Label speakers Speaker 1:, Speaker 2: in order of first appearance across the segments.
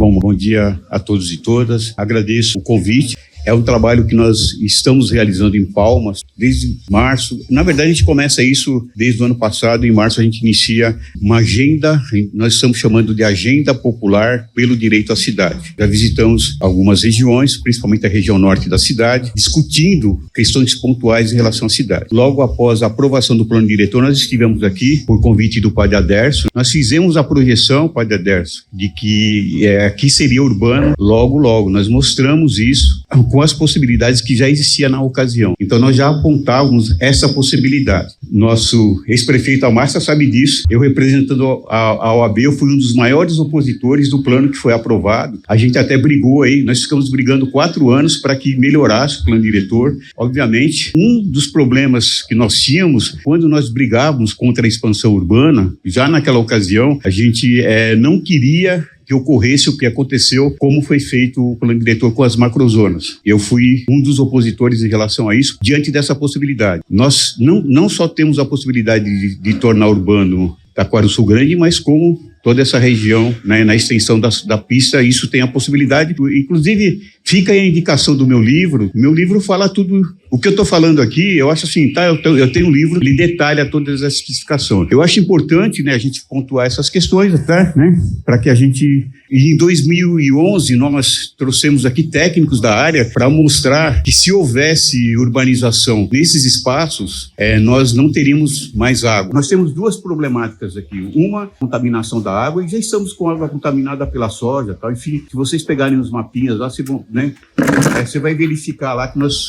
Speaker 1: Bom dia a todos e todas. Agradeço o convite. É um trabalho que nós estamos realizando em Palmas desde março. Na verdade, a gente começa isso desde o ano passado. Em março, a gente inicia uma agenda, nós estamos chamando de Agenda Popular pelo Direito à Cidade. Já visitamos algumas regiões, principalmente a região norte da cidade, discutindo questões pontuais em relação à cidade. Logo após a aprovação do plano diretor, nós estivemos aqui, por convite do Padre Aderso. Nós fizemos a projeção, Padre Aderso, de que aqui seria urbano logo. Nós mostramos isso com as possibilidades que já existiam na ocasião. Então, nós já apontávamos essa possibilidade. Nosso ex-prefeito Amárcia sabe disso. Eu, representando a OAB, eu fui um dos maiores opositores do plano que foi aprovado. A gente até brigou aí, nós ficamos brigando 4 anos para que melhorasse o plano diretor. Obviamente, um dos problemas que nós tínhamos, quando nós brigávamos contra a expansão urbana, já naquela ocasião, a gente não queria que ocorresse o que aconteceu, como foi feito o plano diretor com as macrozonas. Eu fui um dos opositores em relação a isso, diante dessa possibilidade. Nós não só temos a possibilidade de tornar urbano Taquarussu Grande, mas como toda essa região, né, na extensão da pista, isso tem a possibilidade. Inclusive, fica aí a indicação do meu livro. Meu livro fala tudo. O que eu estou falando aqui, eu acho assim, tá? Eu tenho um livro, ele detalha todas as especificações. Eu acho importante, né, a gente pontuar essas questões, até, né, para que a gente... E em 2011, nós trouxemos aqui técnicos da área para mostrar que se houvesse urbanização nesses espaços, nós não teríamos mais água. Nós temos 2 problemáticas aqui. Uma, contaminação da água, e já estamos com água contaminada pela soja, tal. Enfim, se vocês pegarem os mapinhas lá, você vai verificar lá que nós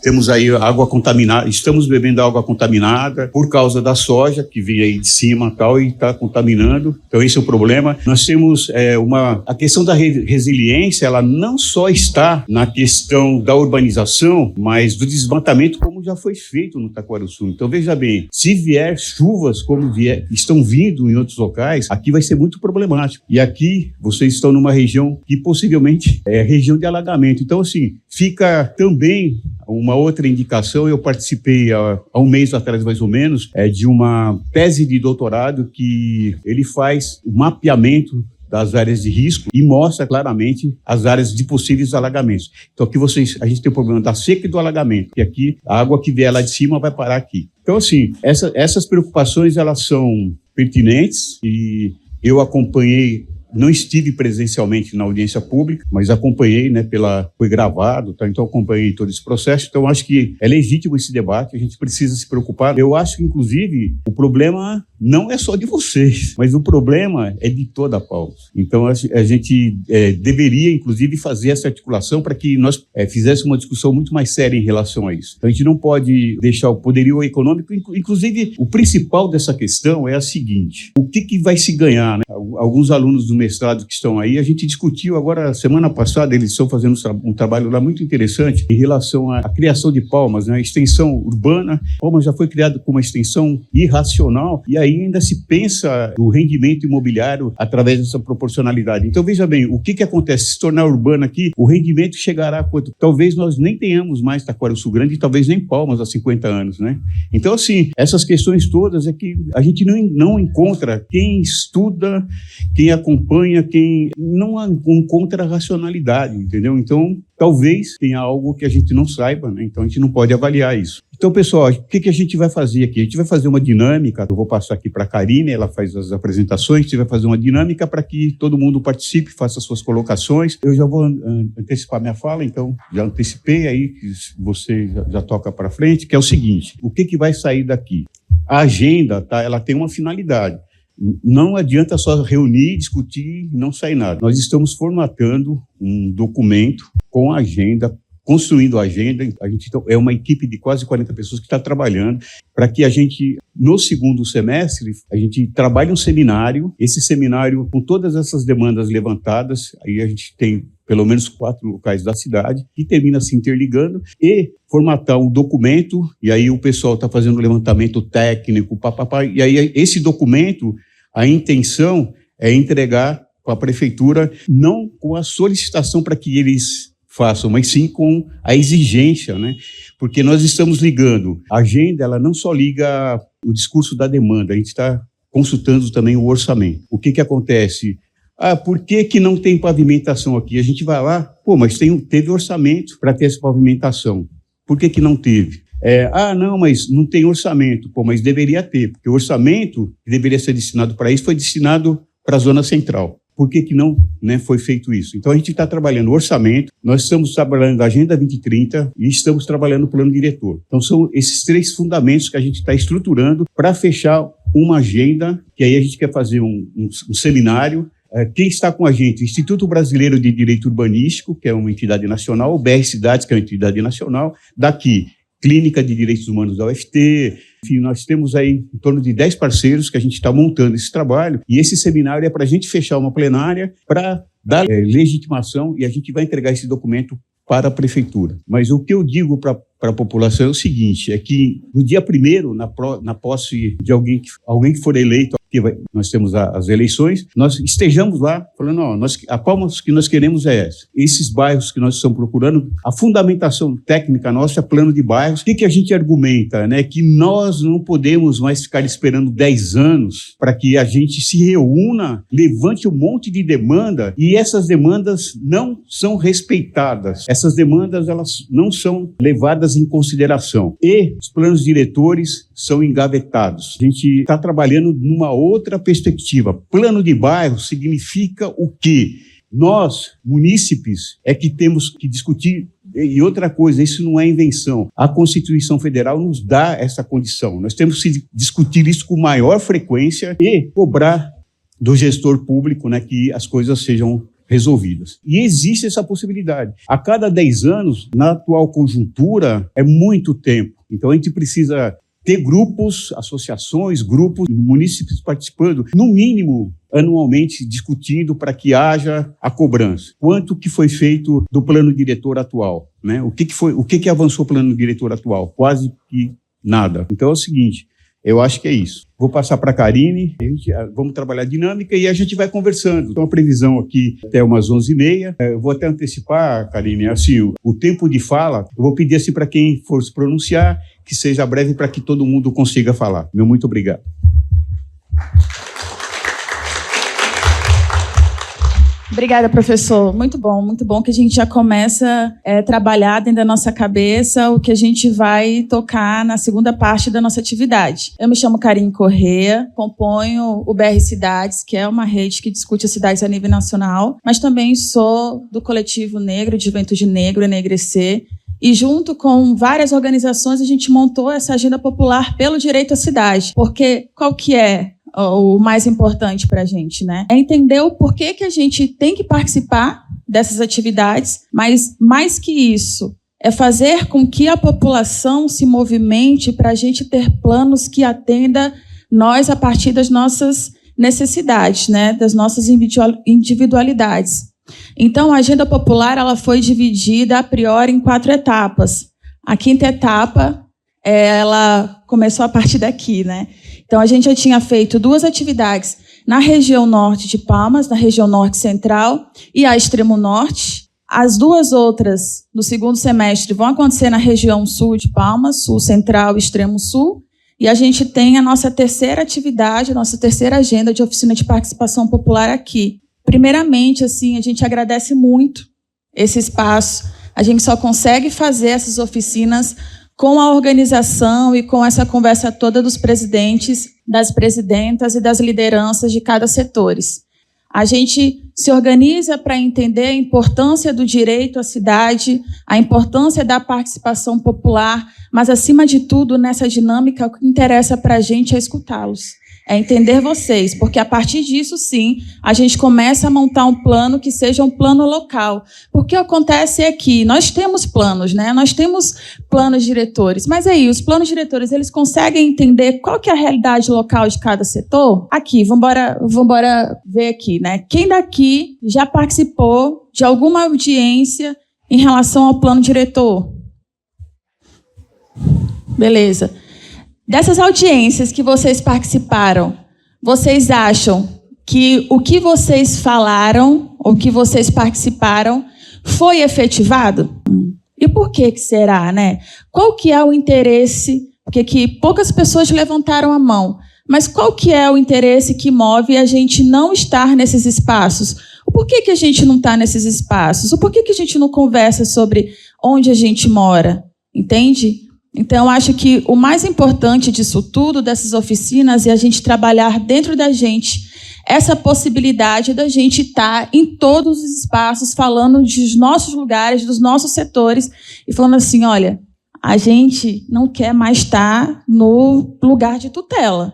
Speaker 1: temos aí água contaminada, estamos bebendo água contaminada por causa da soja que vem aí de cima, tal, e está contaminando. Então esse é o problema. Nós temos a questão da resiliência, ela não só está na questão da urbanização, mas do desmatamento, como já foi feito no Taquarussu. Então veja bem, se vier chuvas como estão vindo em outros locais, aqui vai ser muito problemático. E aqui vocês estão numa região que possivelmente é região de alagamento. Então, assim, fica também uma outra indicação. Eu participei há um mês atrás, mais ou menos, de uma tese de doutorado que ele faz o mapeamento das áreas de risco e mostra claramente as áreas de possíveis alagamentos. Então, aqui a gente tem o problema da seca e do alagamento, e aqui a água que vier lá de cima vai parar aqui. Então, assim, essas preocupações, elas são pertinentes, e eu acompanhei, não estive presencialmente na audiência pública, mas acompanhei, né, foi gravado, tá? Então acompanhei todo esse processo. Então acho que é legítimo esse debate, a gente precisa se preocupar. Eu acho que, inclusive, o problema não é só de vocês, mas o problema é de toda a Palmas. Então a gente deveria, inclusive, fazer essa articulação para que nós fizéssemos uma discussão muito mais séria em relação a isso. Então a gente não pode deixar o poderio econômico, inclusive o principal dessa questão é a seguinte: o que vai se ganhar, né? Alguns alunos do mestrado que estão aí, a gente discutiu agora, semana passada, eles estão fazendo um trabalho lá muito interessante em relação à criação de Palmas, né? A extensão urbana. Palmas já foi criado com uma extensão irracional, e aí ainda se pensa o rendimento imobiliário através dessa proporcionalidade. Então, veja bem, o que acontece? Se tornar urbano aqui, o rendimento chegará a quanto? Talvez nós nem tenhamos mais Taquarussu Grande, e talvez nem Palmas há 50 anos, né? Então, assim, essas questões todas é que a gente não encontra quem estuda, quem acompanha, quem não encontra racionalidade, entendeu? Então, talvez tenha algo que a gente não saiba, né? Então a gente não pode avaliar isso. Então, pessoal, o que a gente vai fazer aqui? A gente vai fazer uma dinâmica. Eu vou passar aqui para a Karine, ela faz as apresentações. A gente vai fazer uma dinâmica para que todo mundo participe, faça suas colocações. Eu já vou antecipar minha fala, então já antecipei aí, que você já toca para frente, que é o seguinte: o que vai sair daqui? A agenda, tá? Ela tem uma finalidade. Não adianta só reunir, discutir e não sair nada. Nós estamos formatando um documento com a agenda, construindo a agenda. A gente é uma equipe de quase 40 pessoas que está trabalhando para que a gente, no segundo semestre, a gente trabalhe um seminário. Esse seminário, com todas essas demandas levantadas, aí a gente tem pelo menos 4 locais da cidade, que termina se interligando, e formatar um documento, e aí o pessoal está fazendo um levantamento técnico, e aí esse documento, a intenção é entregar para a prefeitura, não com a solicitação para que eles façam, mas sim com a exigência, né? Porque nós estamos ligando, a agenda, ela não só liga o discurso da demanda, a gente está consultando também o orçamento. O que acontece? por que não tem pavimentação aqui? A gente vai lá, mas teve orçamento para ter essa pavimentação. Por que não teve? Não, mas não tem orçamento. Mas deveria ter, porque o orçamento que deveria ser destinado para isso foi destinado para a Zona Central. Por que não, né, foi feito isso? Então, a gente está trabalhando o orçamento, nós estamos trabalhando a Agenda 2030 e estamos trabalhando o plano diretor. Então, são esses 3 fundamentos que a gente está estruturando para fechar uma agenda, que aí a gente quer fazer um seminário. Quem está com a gente? O Instituto Brasileiro de Direito Urbanístico, que é uma entidade nacional, o BR Cidades, que é uma entidade nacional, daqui, Clínica de Direitos Humanos da UFT, enfim, nós temos aí em torno de 10 parceiros que a gente está montando esse trabalho, e esse seminário é para a gente fechar uma plenária para dar legitimação, e a gente vai entregar esse documento para a prefeitura. Mas o que eu digo para a população é o seguinte, é que no dia 1º, na posse de alguém que for eleito, nós temos as eleições, nós estejamos lá falando, a palma que nós queremos é essa. Esses bairros que nós estamos procurando, a fundamentação técnica nossa é plano de bairros. O que a gente argumenta? Né? Que nós não podemos mais ficar esperando 10 anos para que a gente se reúna, levante um monte de demanda e essas demandas não são respeitadas. Essas demandas, elas não são levadas em consideração. E os planos diretores são engavetados. A gente está trabalhando numa outra perspectiva. Plano de bairro significa o quê? Nós, munícipes, é que temos que discutir. E outra coisa, isso não é invenção. A Constituição Federal nos dá essa condição. Nós temos que discutir isso com maior frequência e cobrar do gestor público, né, que as coisas sejam resolvidas. E existe essa possibilidade. A cada 10 anos, na atual conjuntura, é muito tempo. Então, a gente precisa ter grupos, associações, grupos, munícipes participando, no mínimo, anualmente, discutindo para que haja a cobrança. Quanto que foi feito do plano diretor atual? Né? O que avançou o plano diretor atual? Quase que nada. Então é o seguinte, eu acho que é isso. Vou passar para a Karine, vamos trabalhar a dinâmica e a gente vai conversando. Então, a previsão aqui até umas 11h30. Eu vou até antecipar, Karine, assim, o tempo de fala, eu vou pedir assim para quem for se pronunciar, que seja breve para que todo mundo consiga falar. Meu muito obrigado.
Speaker 2: Obrigada, professor. Muito bom que a gente já começa a trabalhar dentro da nossa cabeça o que a gente vai tocar na segunda parte da nossa atividade. Eu me chamo Karine Corrêa, componho o BR Cidades, que é uma rede que discute as cidades a nível nacional, mas também sou do Coletivo Negro, de Juventude Negro, Enegrecer, e junto com várias organizações a gente montou essa agenda popular pelo direito à cidade, porque qual que é o mais importante para a gente, né? É entender o porquê que a gente tem que participar dessas atividades, mas mais que isso, é fazer com que a população se movimente para a gente ter planos que atenda nós a partir das nossas necessidades, né? Das nossas individualidades. Então, a agenda popular ela foi dividida a priori em 4 etapas. A 5ª etapa, ela começou a partir daqui, né? Então, a gente já tinha feito 2 atividades na região norte de Palmas, na região norte central e a extremo norte. As 2 outras, no segundo semestre, vão acontecer na região sul de Palmas, sul central e extremo sul. E a gente tem a nossa 3ª atividade, a nossa 3ª agenda de oficina de participação popular aqui. Primeiramente, assim, a gente agradece muito esse espaço. A gente só consegue fazer essas oficinas com a organização e com essa conversa toda dos presidentes, das presidentas e das lideranças de cada setores. A gente se organiza para entender a importância do direito à cidade, a importância da participação popular, mas, acima de tudo, nessa dinâmica, o que interessa para a gente é escutá-los. É entender vocês, porque a partir disso, sim, a gente começa a montar um plano que seja um plano local. Porque o que acontece é que nós temos planos, né? Nós temos planos diretores, mas aí, os planos diretores, eles conseguem entender qual que é a realidade local de cada setor? Aqui, vamos ver aqui, né? Quem daqui já participou de alguma audiência em relação ao plano diretor? Beleza. Dessas audiências que vocês participaram, vocês acham que o que vocês falaram, ou que vocês participaram, foi efetivado? E por que será, né? Qual que é o interesse? Porque que poucas pessoas levantaram a mão, Mas qual que é o interesse que move a gente não estar nesses espaços? O porquê que a gente não está nesses espaços? O porquê que a gente não conversa sobre onde a gente mora? Entende? Então, eu acho que o mais importante disso tudo, dessas oficinas, é a gente trabalhar dentro da gente essa possibilidade da gente estar em todos os espaços, falando dos nossos lugares, dos nossos setores, e falando assim, olha, a gente não quer mais estar no lugar de tutela,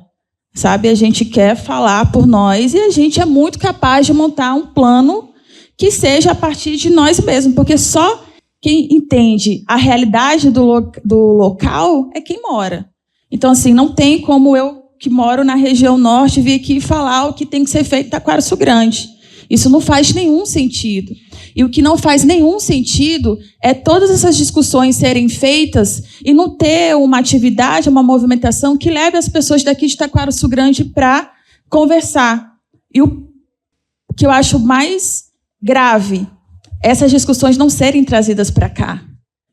Speaker 2: sabe? A gente quer falar por nós e a gente é muito capaz de montar um plano que seja a partir de nós mesmos, porque só quem entende a realidade do local é quem mora. Então, assim, não tem como eu, que moro na região norte, vir aqui falar o que tem que ser feito em Taquaraçu Grande. Isso não faz nenhum sentido. E o que não faz nenhum sentido é todas essas discussões serem feitas e não ter uma atividade, uma movimentação que leve as pessoas daqui de Taquaraçu Grande para conversar. E o que eu acho mais grave, essas discussões não serem trazidas para cá.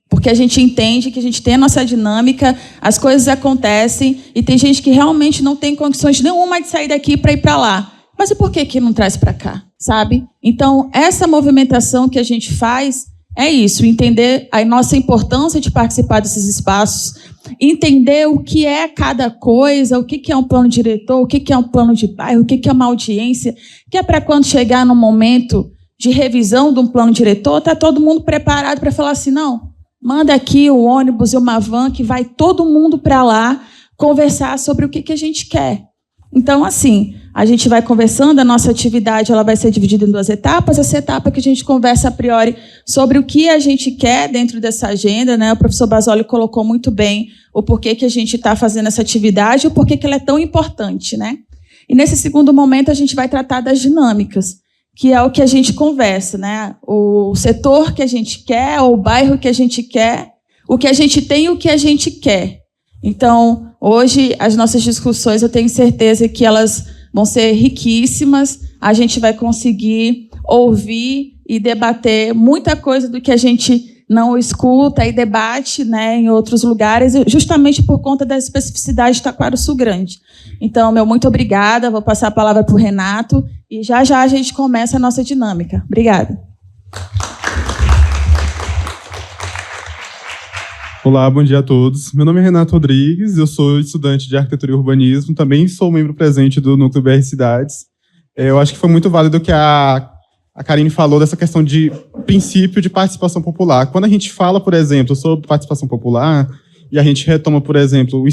Speaker 2: Porque a gente entende que a gente tem a nossa dinâmica, as coisas acontecem, e tem gente que realmente não tem condições nenhuma de sair daqui para ir para lá. Mas e por que não traz para cá, sabe? Então, essa movimentação que a gente faz é isso, entender a nossa importância de participar desses espaços, entender o que é cada coisa, o que é um plano diretor, o que é um plano de bairro, o que é uma audiência, que é para quando chegar no momento de revisão de um plano diretor, está todo mundo preparado para falar assim, não, manda aqui o ônibus e uma van que vai todo mundo para lá conversar sobre o que a gente quer. Então, assim, a gente vai conversando, a nossa atividade ela vai ser dividida em 2 etapas. Essa etapa que a gente conversa a priori sobre o que a gente quer dentro dessa agenda, né? O professor Basoli colocou muito bem o porquê que a gente está fazendo essa atividade e o porquê que ela é tão importante, né? E nesse segundo momento a gente vai tratar das dinâmicas, que é o que a gente conversa, né? O setor que a gente quer, o bairro que a gente quer, o que a gente tem e o que a gente quer. Então, hoje, as nossas discussões, eu tenho certeza que elas vão ser riquíssimas, a gente vai conseguir ouvir e debater muita coisa do que a gente não escuta e debate, né, em outros lugares, justamente por conta da especificidade de Taquaraçu Grande. Então, meu muito obrigada, vou passar a palavra para o Renato, e já a gente começa a nossa dinâmica. Obrigada.
Speaker 3: Olá, bom dia a todos. Meu nome é Renato Rodrigues, eu sou estudante de Arquitetura e Urbanismo, também sou membro presente do Núcleo BR Cidades. Eu acho que foi muito válido o que a Karine falou dessa questão de princípio de participação popular. Quando a gente fala, por exemplo, sobre participação popular, e a gente retoma, por exemplo,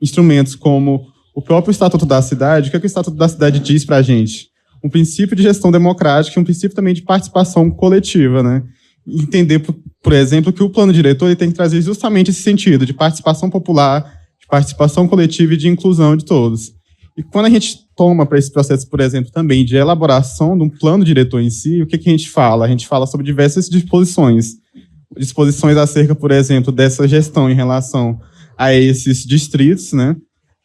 Speaker 3: instrumentos como o próprio Estatuto da Cidade, o que o Estatuto da Cidade diz para a gente? Um princípio de gestão democrática e um princípio também de participação coletiva, né? Entender, por exemplo, que o plano diretor ele tem que trazer justamente esse sentido de participação popular, de participação coletiva e de inclusão de todos. E quando a gente toma para esse processo, por exemplo, também de elaboração de um plano diretor em si, o que a gente fala? A gente fala sobre diversas disposições. Disposições acerca, por exemplo, dessa gestão em relação a esses distritos, né?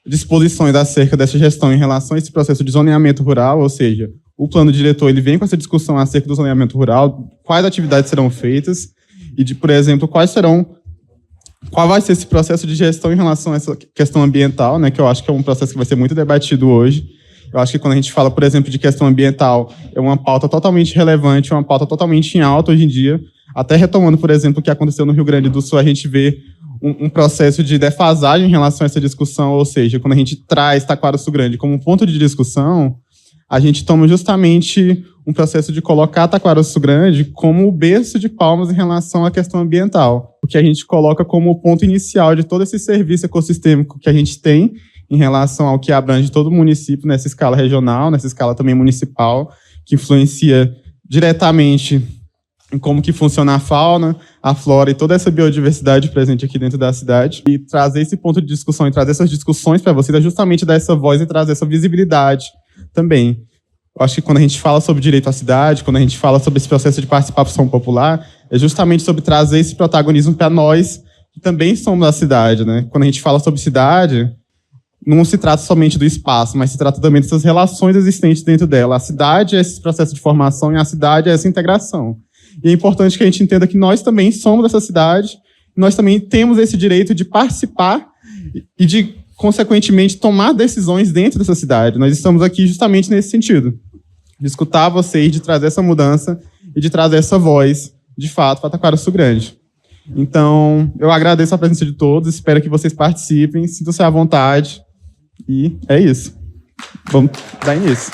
Speaker 3: Disposições acerca dessa gestão em relação a esse processo de zoneamento rural, ou seja, o plano diretor ele vem com essa discussão acerca do zoneamento rural, quais atividades serão feitas e, por exemplo, qual vai ser esse processo de gestão em relação a essa questão ambiental, né, que eu acho que é um processo que vai ser muito debatido hoje. Eu acho que quando a gente fala, por exemplo, de questão ambiental, é uma pauta totalmente relevante, uma pauta totalmente em alta hoje em dia. Até retomando, por exemplo, o que aconteceu no Rio Grande do Sul, a gente vê um processo de defasagem em relação a essa discussão, ou seja, quando a gente traz Taquaraçu Grande como um ponto de discussão, a gente toma justamente um processo de colocar Taquaraçu Grande como o berço de palmas em relação à questão ambiental, porque a gente coloca como o ponto inicial de todo esse serviço ecossistêmico que a gente tem em relação ao que abrange todo o município nessa escala regional, nessa escala também municipal, que influencia diretamente em como que funciona a fauna, a flora e toda essa biodiversidade presente aqui dentro da cidade. E trazer esse ponto de discussão e trazer essas discussões para vocês é justamente dar essa voz e trazer essa visibilidade também. Eu acho que quando a gente fala sobre direito à cidade, quando a gente fala sobre esse processo de participação popular, é justamente sobre trazer esse protagonismo para nós, que também somos da cidade, né? Quando a gente fala sobre cidade, não se trata somente do espaço, mas se trata também dessas relações existentes dentro dela. A cidade é esse processo de formação e a cidade é essa integração. E é importante que a gente entenda que nós também somos dessa cidade, nós também temos esse direito de participar e de consequentemente, tomar decisões dentro dessa cidade. Nós estamos aqui justamente nesse sentido, de escutar vocês, de trazer essa mudança e de trazer essa voz, de fato, para Taquaraçu Grande. Então, eu agradeço a presença de todos, espero que vocês participem, sintam-se à vontade, e é isso. Vamos dar início.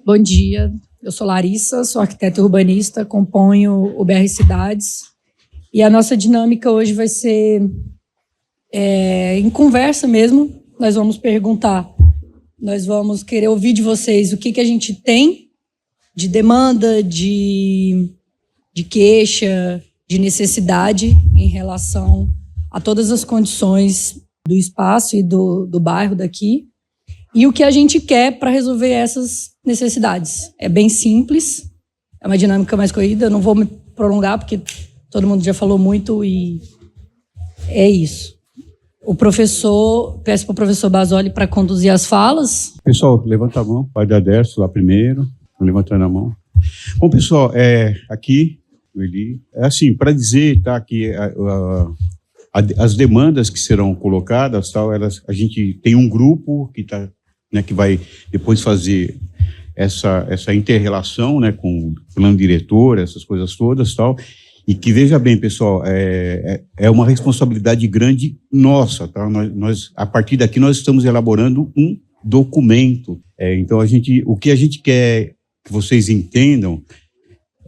Speaker 4: Bom dia, eu sou Larissa, sou arquiteta urbanista, componho o BR Cidades, e a nossa dinâmica hoje vai ser em conversa mesmo. Nós vamos perguntar, nós vamos querer ouvir de vocês o que a gente tem de demanda, de queixa, de necessidade em relação a todas as condições do espaço e do bairro daqui, e o que a gente quer para resolver essas necessidades. É bem simples, é uma dinâmica mais corrida, eu não vou me prolongar porque todo mundo já falou muito e é isso. Peço para o professor Basoli para conduzir as falas.
Speaker 1: Pessoal, levanta a mão, vai dar Décio lá primeiro, levantando a mão. Bom, pessoal, aqui, o Eli, assim, para dizer, tá, que as demandas que serão colocadas, tal, a gente tem um grupo que tá, né, que vai depois fazer essa inter-relação, né, com o plano diretor, essas coisas todas, tal, e que, veja bem, pessoal, é uma responsabilidade grande nossa, tá? Nós, a partir daqui, nós estamos elaborando um documento. Então, o que a gente quer que vocês entendam,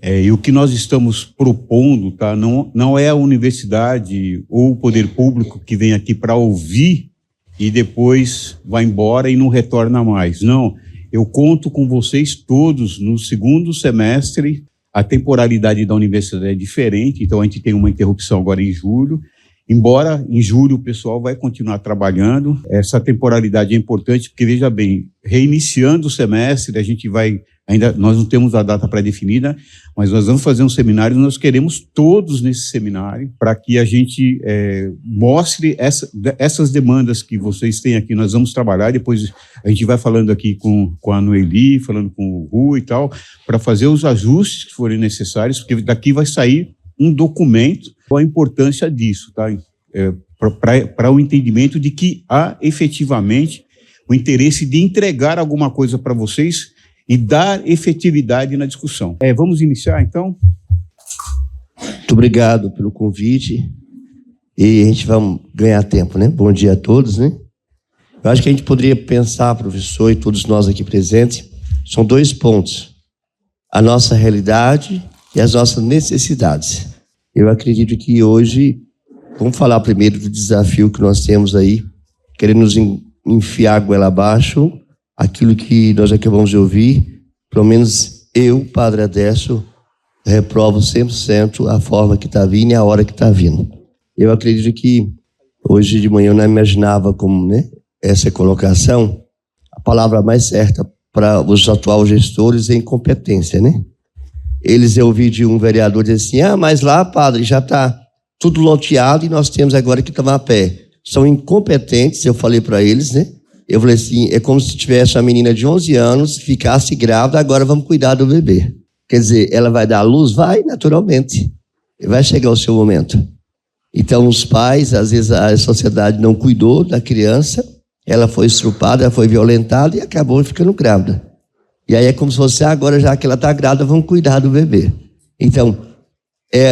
Speaker 1: e o que nós estamos propondo, tá? Não é a universidade ou o poder público que vem aqui para ouvir e depois vai embora e não retorna mais. Não, eu conto com vocês todos no segundo semestre. A temporalidade da universidade é diferente, então a gente tem uma interrupção agora em julho. Embora em julho o pessoal vai continuar trabalhando, essa temporalidade é importante, porque, veja bem, reiniciando o semestre, a gente vai, nós não temos a data pré-definida, mas nós vamos fazer um seminário, nós queremos todos nesse seminário, para que a gente mostre essas demandas que vocês têm aqui, nós vamos trabalhar, depois a gente vai falando aqui com a Noeli, falando com o Rui e tal, para fazer os ajustes que forem necessários, porque daqui vai sair um documento com a importância disso, tá? Para o entendimento de que há efetivamente o interesse de entregar alguma coisa para vocês e dar efetividade na discussão. Vamos iniciar, então?
Speaker 5: Muito obrigado pelo convite. E a gente vai ganhar tempo, né? Bom dia a todos, né? Eu acho que a gente poderia pensar, professor, e todos nós aqui presentes, são 2 pontos. A nossa realidade e as nossas necessidades. Eu acredito que hoje, vamos falar primeiro do desafio que nós temos aí, querendo nos enfiar a goela abaixo, aquilo que nós acabamos de ouvir, pelo menos eu, Padre Adécio, reprovo 100% a forma que está vindo e a hora que está vindo. Eu acredito que hoje de manhã eu não imaginava como, né, essa colocação, a palavra mais certa para os atuais gestores é incompetência, né? Eu ouvi de um vereador dizer assim, mas lá, padre, já está tudo loteado e nós temos agora que tomar pé. São incompetentes, eu falei para eles, né? Eu falei assim, é como se tivesse uma menina de 11 anos, ficasse grávida, agora vamos cuidar do bebê. Quer dizer, ela vai dar à luz? Vai, naturalmente. Vai chegar o seu momento. Então, os pais, às vezes a sociedade não cuidou da criança, ela foi estrupada, ela foi violentada e acabou ficando grávida. E aí é como se fosse, agora já que ela está grávida, vamos cuidar do bebê. Então,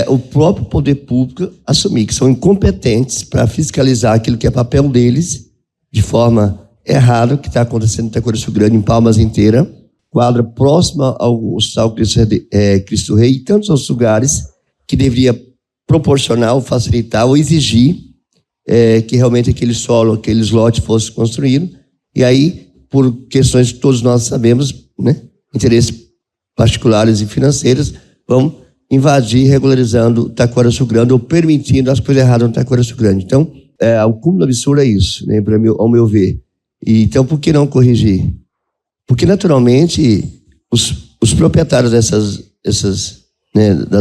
Speaker 5: o próprio poder público assumir que são incompetentes para fiscalizar aquilo que é papel deles, de forma errada, o que está acontecendo em Taquaraçu Grande, em Palmas inteira, quadra próxima ao Hospital Cristo Rei e tantos outros lugares que deveria proporcionar ou facilitar ou exigir que realmente aquele solo, aqueles lotes fossem construídos. E aí, por questões que todos nós sabemos, né, interesses particulares e financeiros, vão invadir, regularizando Taquaraçu Grande ou permitindo as coisas erradas no Taquaraçu Grande. Então, o cúmulo absurdo é isso, né, ao meu ver. E, então, por que não corrigir? Porque, naturalmente, os proprietários das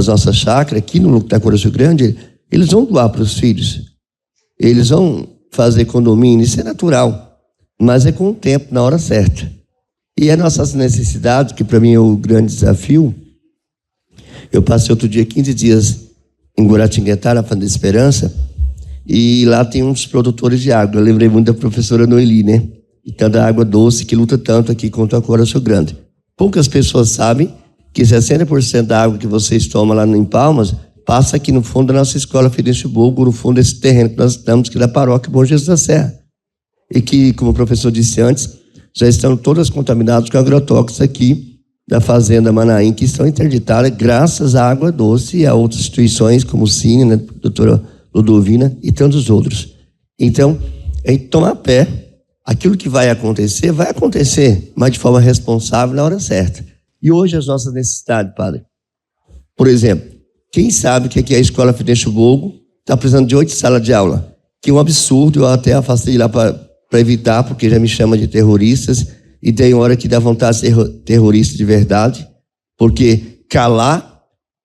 Speaker 5: nossas chácaras, aqui no Taquaraçu Grande, eles vão doar para os filhos. Eles vão fazer condomínio, isso é natural. Mas é com o tempo, na hora certa. E as nossas necessidades, que para mim é o grande desafio, eu passei outro dia 15 dias em Guaratinguetá, na Fazenda Esperança, E lá tem uns produtores de água. Eu lembrei muito da professora Noeli, né? E tanta água doce que luta tanto aqui contra a Taquaraçu Grande. Poucas pessoas sabem que 60% da água que vocês tomam lá em Palmas passa aqui no fundo da nossa escola Fidencio Bogo, no fundo desse terreno que nós estamos, que é da paróquia Bom Jesus da Serra. E que, como o professor disse antes, já estão todas contaminadas com agrotóxicos aqui da Fazenda Manaim, que estão interditadas graças à água doce e a outras instituições, como o Cine, né, doutora Ludovina e tantos outros. Então, é tomar pé. Aquilo que vai acontecer, mas de forma responsável na hora certa. E hoje as nossas necessidades, padre. Por exemplo, quem sabe que aqui a escola Fidencio Bogo está precisando de 8 salas de aula, que é um absurdo, eu até afastei lá para evitar, porque já me chama de terroristas, e tem hora que dá vontade de ser terrorista de verdade, porque calar,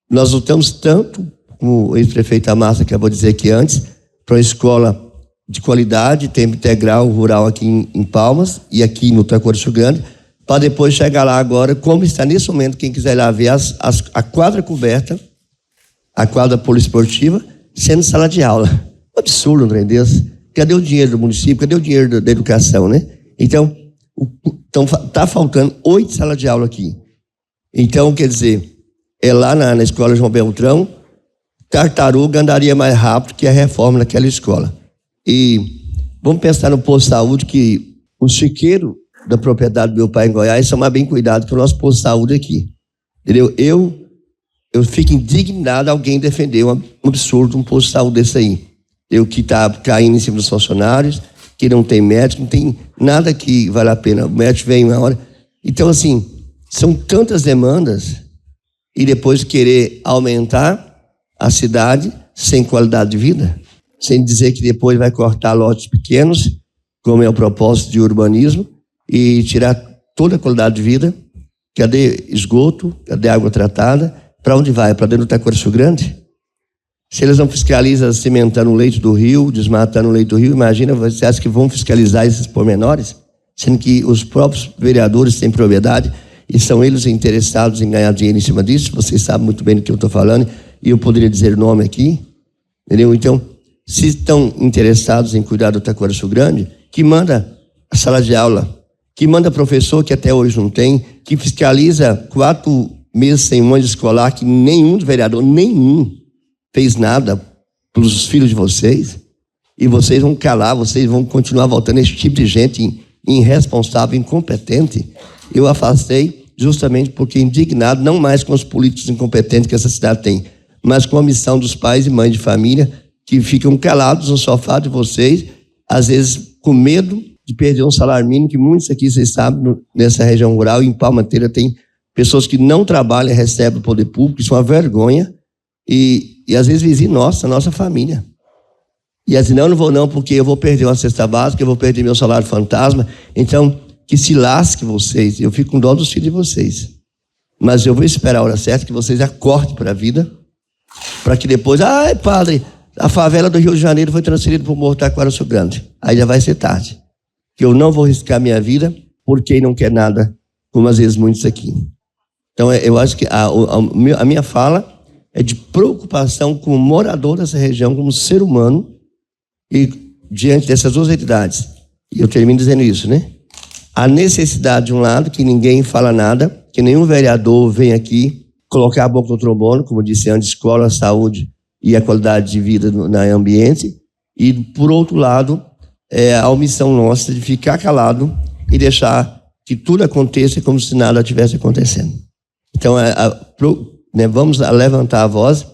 Speaker 5: nós lutamos tanto, como o ex-prefeito Amassa acabou de dizer aqui antes, para uma escola de qualidade, tempo integral, rural aqui em Palmas, e aqui no Taquaraçu Grande, para depois chegar lá agora, como está nesse momento, quem quiser ir lá ver a quadra coberta, a quadra poliesportiva, sendo sala de aula. Um absurdo, André Deus. Cadê o dinheiro do município? Cadê o dinheiro da educação, né? Então, está faltando 8 salas de aula aqui. Então, quer dizer, é lá na escola João Beltrão, tartaruga andaria mais rápido que a reforma naquela escola. E vamos pensar no posto de saúde, que o chiqueiro da propriedade do meu pai em Goiás são mais bem cuidados que o nosso posto de saúde aqui. Entendeu? Eu fico indignado alguém defender um absurdo, um posto de saúde desse aí. Que está caindo em cima dos funcionários, que não tem médico, não tem nada que vale a pena. O médico vem uma hora. Então, assim, são tantas demandas e depois querer aumentar a cidade sem qualidade de vida, sem dizer que depois vai cortar lotes pequenos, como é o propósito de urbanismo, e tirar toda a qualidade de vida. Cadê esgoto? Cadê água tratada? Para onde vai? Para dentro do Taquaraçu Grande? Se eles não fiscalizam cimentando o leito do rio, desmatando o leito do rio, imagina, você acha que vão fiscalizar esses pormenores? Sendo que os próprios vereadores têm propriedade e são eles interessados em ganhar dinheiro em cima disso. Vocês sabem muito bem do que eu estou falando e eu poderia dizer o nome aqui. Entendeu? Então, se estão interessados em cuidar do Taquaraçu Grande, que manda a sala de aula, que manda professor que até hoje não tem, que fiscaliza 4 meses sem um ano escolar, que nenhum vereador, fez nada para os filhos de vocês, e vocês vão calar, vocês vão continuar voltando esse tipo de gente irresponsável, incompetente. Eu afastei justamente porque indignado, não mais com os políticos incompetentes que essa cidade tem, mas com a missão dos pais e mães de família que ficam calados no sofá de vocês, às vezes com medo de perder um salário mínimo, que muitos aqui, vocês sabem, nessa região rural, em Palmateira, tem pessoas que não trabalham e recebem o poder público, isso é uma vergonha, e às vezes vizinho nossa família. E assim, não vou não, porque eu vou perder uma cesta básica, eu vou perder meu salário fantasma. Então, que se lasque vocês. Eu fico com dó dos filhos de vocês. Mas eu vou esperar a hora certa que vocês acordem para a vida, para que depois, ai padre, a favela do Rio de Janeiro foi transferida para o Morro Taquaraçu Grande. Aí já vai ser tarde. Que eu não vou riscar minha vida por quem não quer nada, como às vezes muitos aqui. Então, eu acho que a minha fala é de preocupação com o morador dessa região, como ser humano, e diante dessas duas realidades. E eu termino dizendo isso, né? A necessidade de um lado, que ninguém fala nada, que nenhum vereador vem aqui colocar a boca no trombone, como disse antes, escola, saúde e a qualidade de vida no ambiente. E, por outro lado, a omissão nossa de ficar calado e deixar que tudo aconteça como se nada estivesse acontecendo. Então, vamos levantar a voz,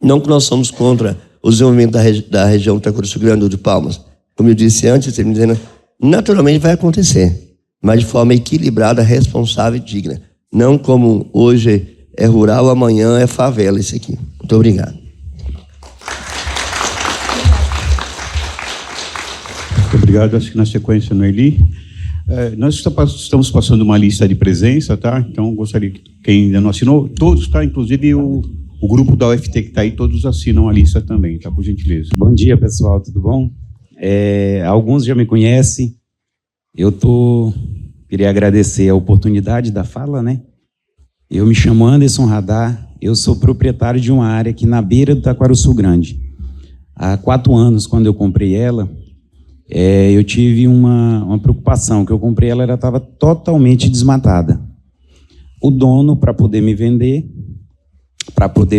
Speaker 5: não que nós somos contra o desenvolvimento da região do Taquaraçu Grande ou de Palmas. Como eu disse antes, você me dizendo, naturalmente vai acontecer, mas de forma equilibrada, responsável e digna. Não como hoje é rural, amanhã é favela isso aqui. Muito obrigado.
Speaker 1: Muito obrigado. Acho que na sequência, Noeli. Nós estamos passando uma lista de presença, tá? Então, gostaria que quem ainda não assinou, todos, tá? Inclusive o grupo da UFT que está aí, todos assinam a lista também, tá? Por gentileza.
Speaker 6: Bom dia, pessoal, tudo bom? Alguns já me conhecem. Queria agradecer a oportunidade da fala, né? Eu me chamo Anderson Radar, eu sou proprietário de uma área aqui na beira do Taquaraçu Grande. Há 4 anos, quando eu comprei ela, eu tive uma preocupação, que eu comprei ela estava totalmente desmatada. O dono, para poder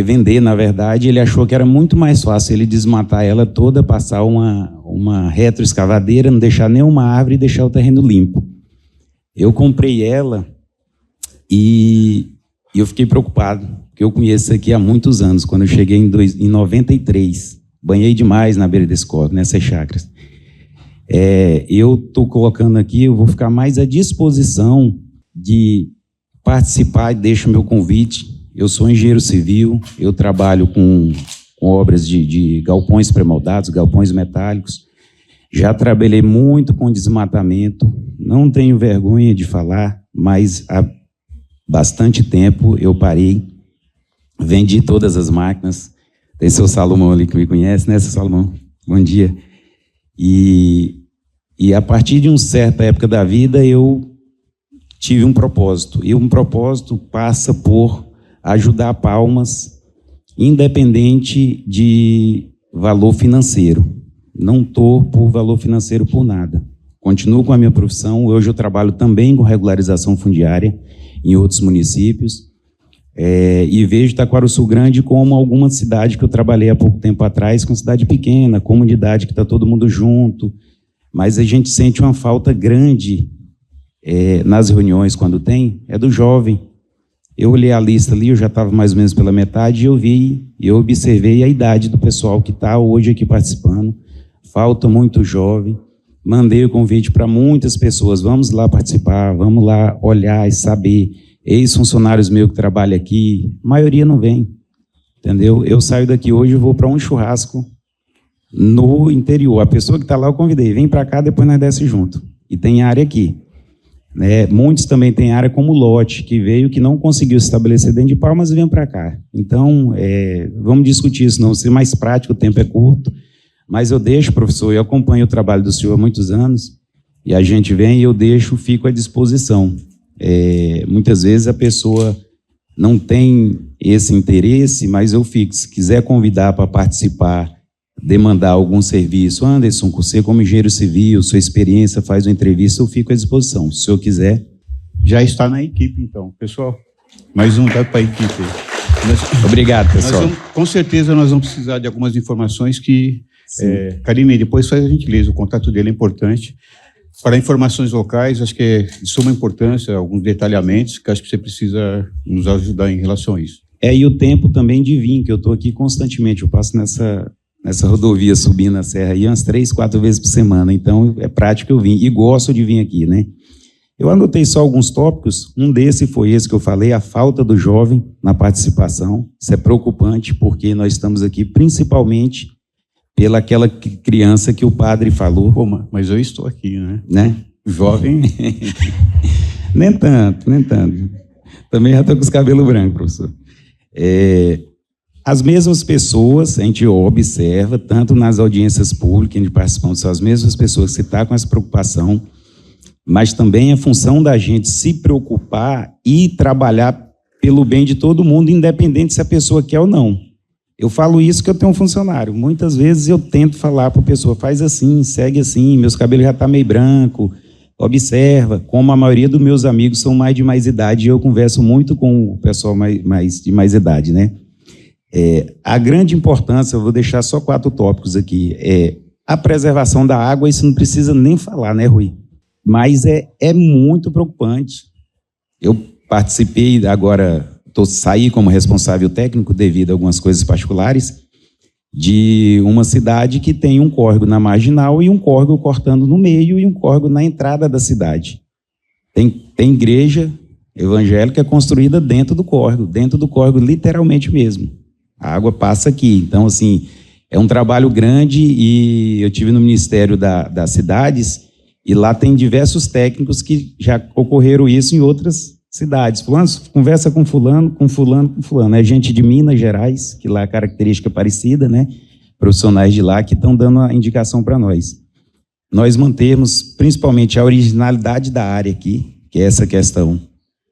Speaker 6: vender, na verdade, ele achou que era muito mais fácil ele desmatar ela toda, passar uma retroescavadeira, não deixar nenhuma árvore e deixar o terreno limpo. Eu comprei ela e eu fiquei preocupado, porque eu conheço isso aqui há muitos anos, quando eu cheguei em 93. Banhei demais na beira desse córrego, nessas chácaras. Eu estou colocando aqui, eu vou ficar mais à disposição de participar, e deixo o meu convite. Eu sou engenheiro civil, eu trabalho com obras de galpões pré-moldados, galpões metálicos. Já trabalhei muito com desmatamento, não tenho vergonha de falar, mas há bastante tempo eu parei, vendi todas as máquinas. Tem seu Salomão ali que me conhece, né, seu Salomão? Bom dia. E a partir de uma certa época da vida eu tive um propósito, e um propósito passa por ajudar Palmas, independente de valor financeiro. Não estou por valor financeiro por nada. Continuo com a minha profissão, hoje eu trabalho também com regularização fundiária em outros municípios, e vejo Taquarussu Grande como alguma cidade que eu trabalhei há pouco tempo atrás, com cidade pequena, comunidade que está todo mundo junto, mas a gente sente uma falta grande nas reuniões, quando tem, do jovem. Eu olhei a lista ali, eu já estava mais ou menos pela metade, e eu observei a idade do pessoal que está hoje aqui participando. Falta muito jovem. Mandei o convite para muitas pessoas, vamos lá participar, vamos lá olhar e saber. Ex-funcionários meus que trabalham aqui, a maioria não vem, entendeu? Eu saio daqui hoje e vou para um churrasco no interior. A pessoa que está lá eu convidei, vem para cá, depois nós desce junto. E tem área aqui. Muitos também têm área como lote, que veio, que não conseguiu se estabelecer dentro de Palmas e vem para cá. Então, vamos discutir isso, não ser mais prático, o tempo é curto, mas eu deixo, professor, eu acompanho o trabalho do senhor há muitos anos, e a gente vem e eu deixo, fico à disposição. Muitas vezes a pessoa não tem esse interesse, mas eu fico, se quiser convidar para participar, demandar algum serviço, Anderson, você como engenheiro civil, sua experiência, faz uma entrevista, eu fico à disposição. Se o senhor quiser.
Speaker 1: Já está na equipe, então. Pessoal, mais um dado para a equipe.
Speaker 6: Obrigado, pessoal.
Speaker 1: Com certeza nós vamos precisar de algumas informações que... Karine, depois faz a gentileza, o contato dele é importante. Para informações locais, acho que é de suma importância, alguns detalhamentos, que acho que você precisa nos ajudar em relação a isso.
Speaker 6: E o tempo também de vir, que eu estou aqui constantemente, eu passo nessa rodovia subindo a serra aí umas 3, 4 vezes por semana, então é prático eu vim, e gosto de vir aqui, né? Eu anotei só alguns tópicos, um desse foi esse que eu falei, a falta do jovem na participação. Isso é preocupante, porque nós estamos aqui principalmente pelaquela criança que o padre falou.
Speaker 1: Pô, mas eu estou aqui, né? Jovem.
Speaker 6: Nem tanto. Também já estou com os cabelos brancos, professor. As mesmas pessoas, a gente observa, tanto nas audiências públicas, a gente participamos, são as mesmas pessoas que estão com essa preocupação, mas também é função da gente se preocupar e trabalhar pelo bem de todo mundo, independente se a pessoa quer ou não. Eu falo isso que eu tenho um funcionário. Muitas vezes eu tento falar para a pessoa, faz assim, segue assim, meus cabelos já estão meio branco, observa. Como a maioria dos meus amigos são de mais idade, eu converso muito com o pessoal de mais idade, né? A grande importância, eu vou deixar só 4 tópicos aqui, a preservação da água, isso não precisa nem falar, né, Rui? Mas é muito preocupante. Eu participei agora... saí como responsável técnico devido a algumas coisas particulares de uma cidade que tem um córrego na marginal e um córrego cortando no meio e um córrego na entrada da cidade. Tem igreja evangélica construída dentro do córrego literalmente mesmo. A água passa aqui. Então, assim, é um trabalho grande e eu tive no Ministério das Cidades e lá tem diversos técnicos que já ocorreram isso em outras cidades. Fulano, conversa com fulano. É gente de Minas Gerais, que lá é característica parecida, né? Profissionais de lá que estão dando a indicação para nós. Nós mantemos, principalmente, a originalidade da área aqui, que é essa questão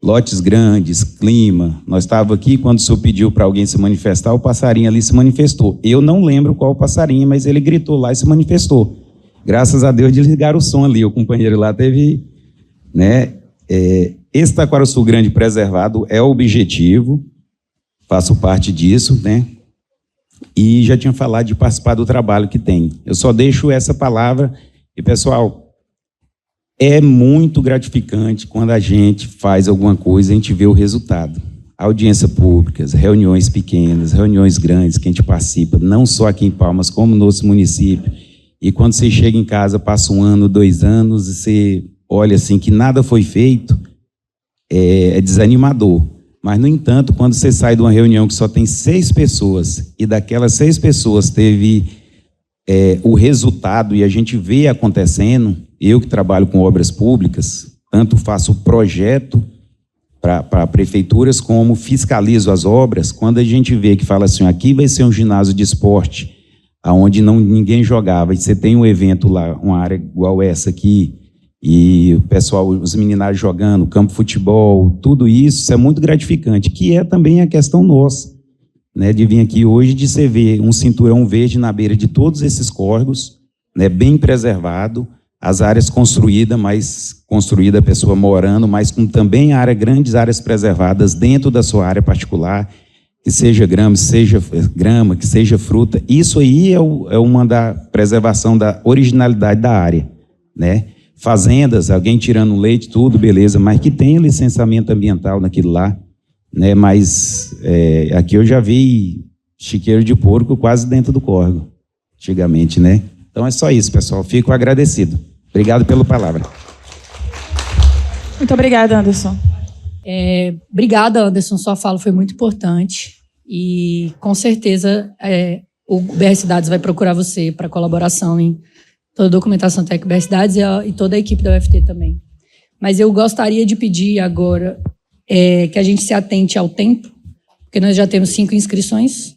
Speaker 6: lotes grandes, clima. Nós estávamos aqui, quando o senhor pediu para alguém se manifestar, o passarinho ali se manifestou. Eu não lembro qual passarinho, mas ele gritou lá e se manifestou. Graças a Deus desligaram o som ali, o companheiro lá teve, né? Esse Taquaraçu Grande preservado é o objetivo, faço parte disso, né? E já tinha falado de participar do trabalho que tem. Eu só deixo essa palavra e, pessoal, é muito gratificante quando a gente faz alguma coisa e a gente vê o resultado. Audiências públicas, reuniões pequenas, reuniões grandes que a gente participa, não só aqui em Palmas, como no nosso município. E quando você chega em casa, passa 1 ano, 2 anos, e você olha assim que nada foi feito, é desanimador. Mas, no entanto, quando você sai de uma reunião que só tem 6 pessoas, e daquelas 6 pessoas teve o resultado, e a gente vê acontecendo, eu que trabalho com obras públicas, tanto faço projeto para prefeituras, como fiscalizo as obras, quando a gente vê que fala assim, aqui vai ser um ginásio de esporte, onde ninguém jogava, e você tem um evento lá, uma área igual essa aqui, e o pessoal, os meninários jogando, campo de futebol, tudo isso é muito gratificante, que é também a questão nossa, né, de vir aqui hoje, de você ver um cinturão verde na beira de todos esses córregos, né, bem preservado, as áreas construídas, mas construída a pessoa morando, mas com também grandes áreas preservadas dentro da sua área particular, que seja grama, que seja fruta. Isso aí é uma da preservação da originalidade da área, né? Fazendas, alguém tirando leite, tudo, beleza, mas que tenha licenciamento ambiental naquilo lá, né? Mas aqui eu já vi chiqueiro de porco quase dentro do córrego, antigamente, né? Então é só isso, pessoal. Fico agradecido. Obrigado pela palavra.
Speaker 2: Muito obrigada, Anderson.
Speaker 4: Obrigada, Anderson. Sua fala foi muito importante e, com certeza, o BR Cidades vai procurar você para colaboração em toda a documentação técnica do BR Cidades e toda a equipe da UFT também. Mas eu gostaria de pedir agora que a gente se atente ao tempo, porque nós já temos 5 inscrições.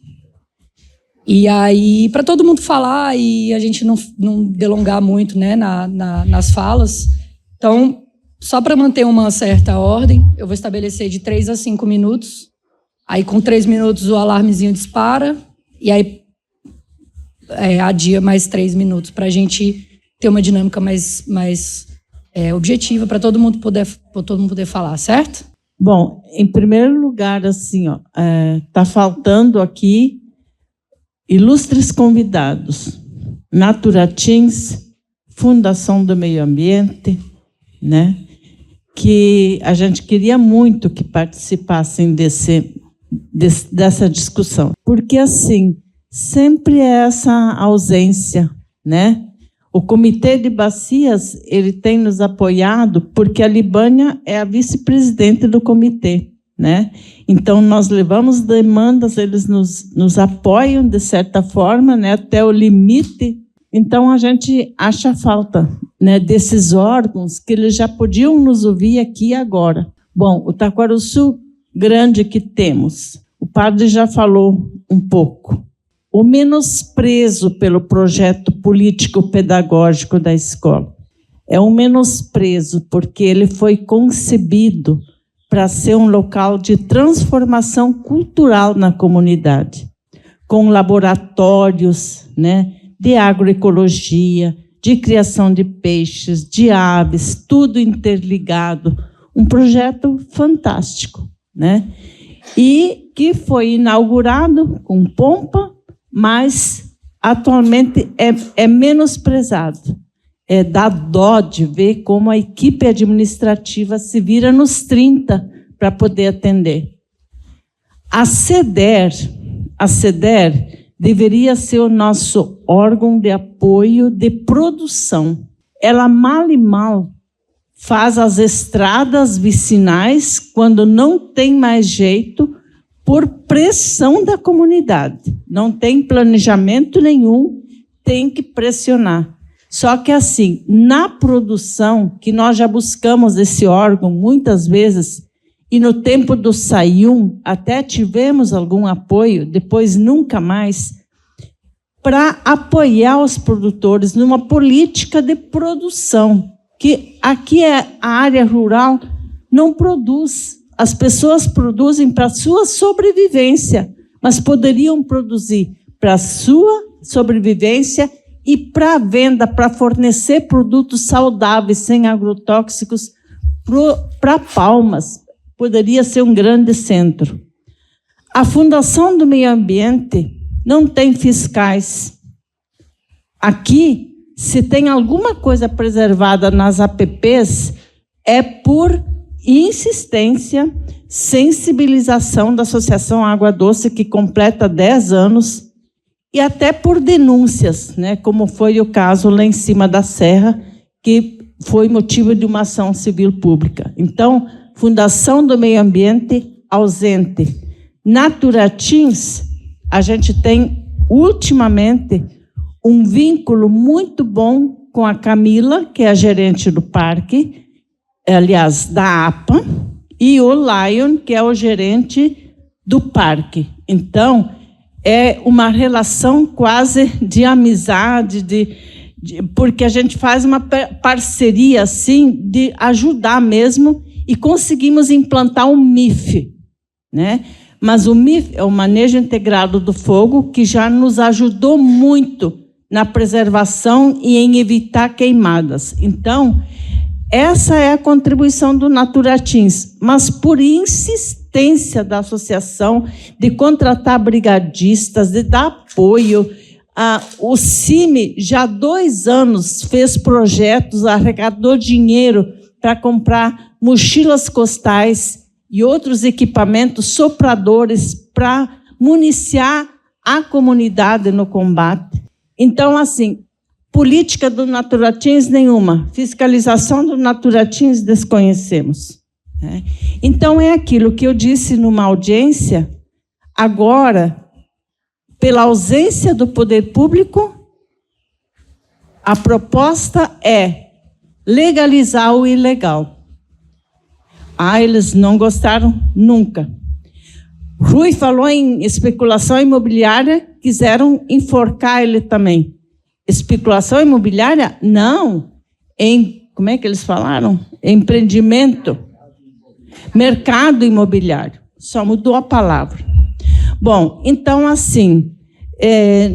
Speaker 4: E aí, para todo mundo falar e a gente não delongar muito, né, nas falas, então, só para manter uma certa ordem, eu vou estabelecer de 3 a 5 minutos, aí com 3 minutos o alarmezinho dispara, e aí adia mais 3 minutos, para a gente ter uma dinâmica mais objetiva, para todo mundo poder falar, certo?
Speaker 7: Bom, em primeiro lugar, assim, tá faltando aqui ilustres convidados, Naturatins, Fundação do Meio Ambiente, né? Que a gente queria muito que participassem dessa discussão, porque assim sempre é essa ausência, né? O Comitê de Bacias ele tem nos apoiado porque a Libânia é a vice-presidente do comitê, né? Então, nós levamos demandas, eles nos apoiam de certa forma, né, até o limite. Então, a gente acha falta, né, desses órgãos que eles já podiam nos ouvir aqui e agora. Bom, o Taquaraçu Grande que temos, o padre já falou um pouco. O menosprezo pelo projeto político-pedagógico da escola. É um menosprezo porque ele foi concebido para ser um local de transformação cultural na comunidade, com laboratórios, né, de agroecologia, de criação de peixes, de aves, tudo interligado. Um projeto fantástico, né? E que foi inaugurado com pompa, mas atualmente é menosprezado. Dá dó de ver como a equipe administrativa se vira nos 30 para poder atender. A CEDER deveria ser o nosso órgão de apoio de produção. Ela mal e mal faz as estradas vicinais quando não tem mais jeito por pressão da comunidade. Não tem planejamento nenhum, tem que pressionar. Só que assim, na produção, que nós já buscamos esse órgão muitas vezes, e no tempo do SAIUM até tivemos algum apoio, depois nunca mais, para apoiar os produtores numa política de produção, que aqui a área rural não produz. as pessoas produzem para sua sobrevivência, mas poderiam produzir para sua sobrevivência e para venda, para fornecer produtos saudáveis, sem agrotóxicos, para Palmas. Poderia ser um grande centro. A Fundação do Meio Ambiente não tem fiscais. Aqui, se tem alguma coisa preservada nas APPs, é por insistência, sensibilização da Associação Água Doce, que completa 10 anos, e até por denúncias, né, como foi o caso lá em cima da serra, que foi motivo de uma ação civil pública. Então, Fundação do Meio Ambiente, ausente. Naturatins, a gente tem, ultimamente, um vínculo muito bom com a Camila, que é a gerente do parque, aliás, da APA, e o Lion, que é o gerente do parque. Então, é uma relação quase de amizade, porque a gente faz uma parceria, assim, de ajudar mesmo, e conseguimos implantar um MIF, né? Mas o MIF é o Manejo Integrado do Fogo, que já nos ajudou muito na preservação e em evitar queimadas. Então, essa é a contribuição do Naturatins, mas por insistência da associação de contratar brigadistas, de dar apoio. O CIMI, já há 2 anos, fez projetos, arrecadou dinheiro para comprar mochilas costais e outros equipamentos, sopradores, para municiar a comunidade no combate. Então, assim, política do Naturatins nenhuma, fiscalização do Naturatins desconhecemos. Né? Então, é aquilo que eu disse numa audiência, agora, pela ausência do poder público, a proposta é legalizar o ilegal. Eles não gostaram nunca. Rui falou em especulação imobiliária, quiseram enforcar ele também. Especulação imobiliária? Não. Como é que eles falaram? Empreendimento. Mercado imobiliário. Só mudou a palavra. Bom, então, assim,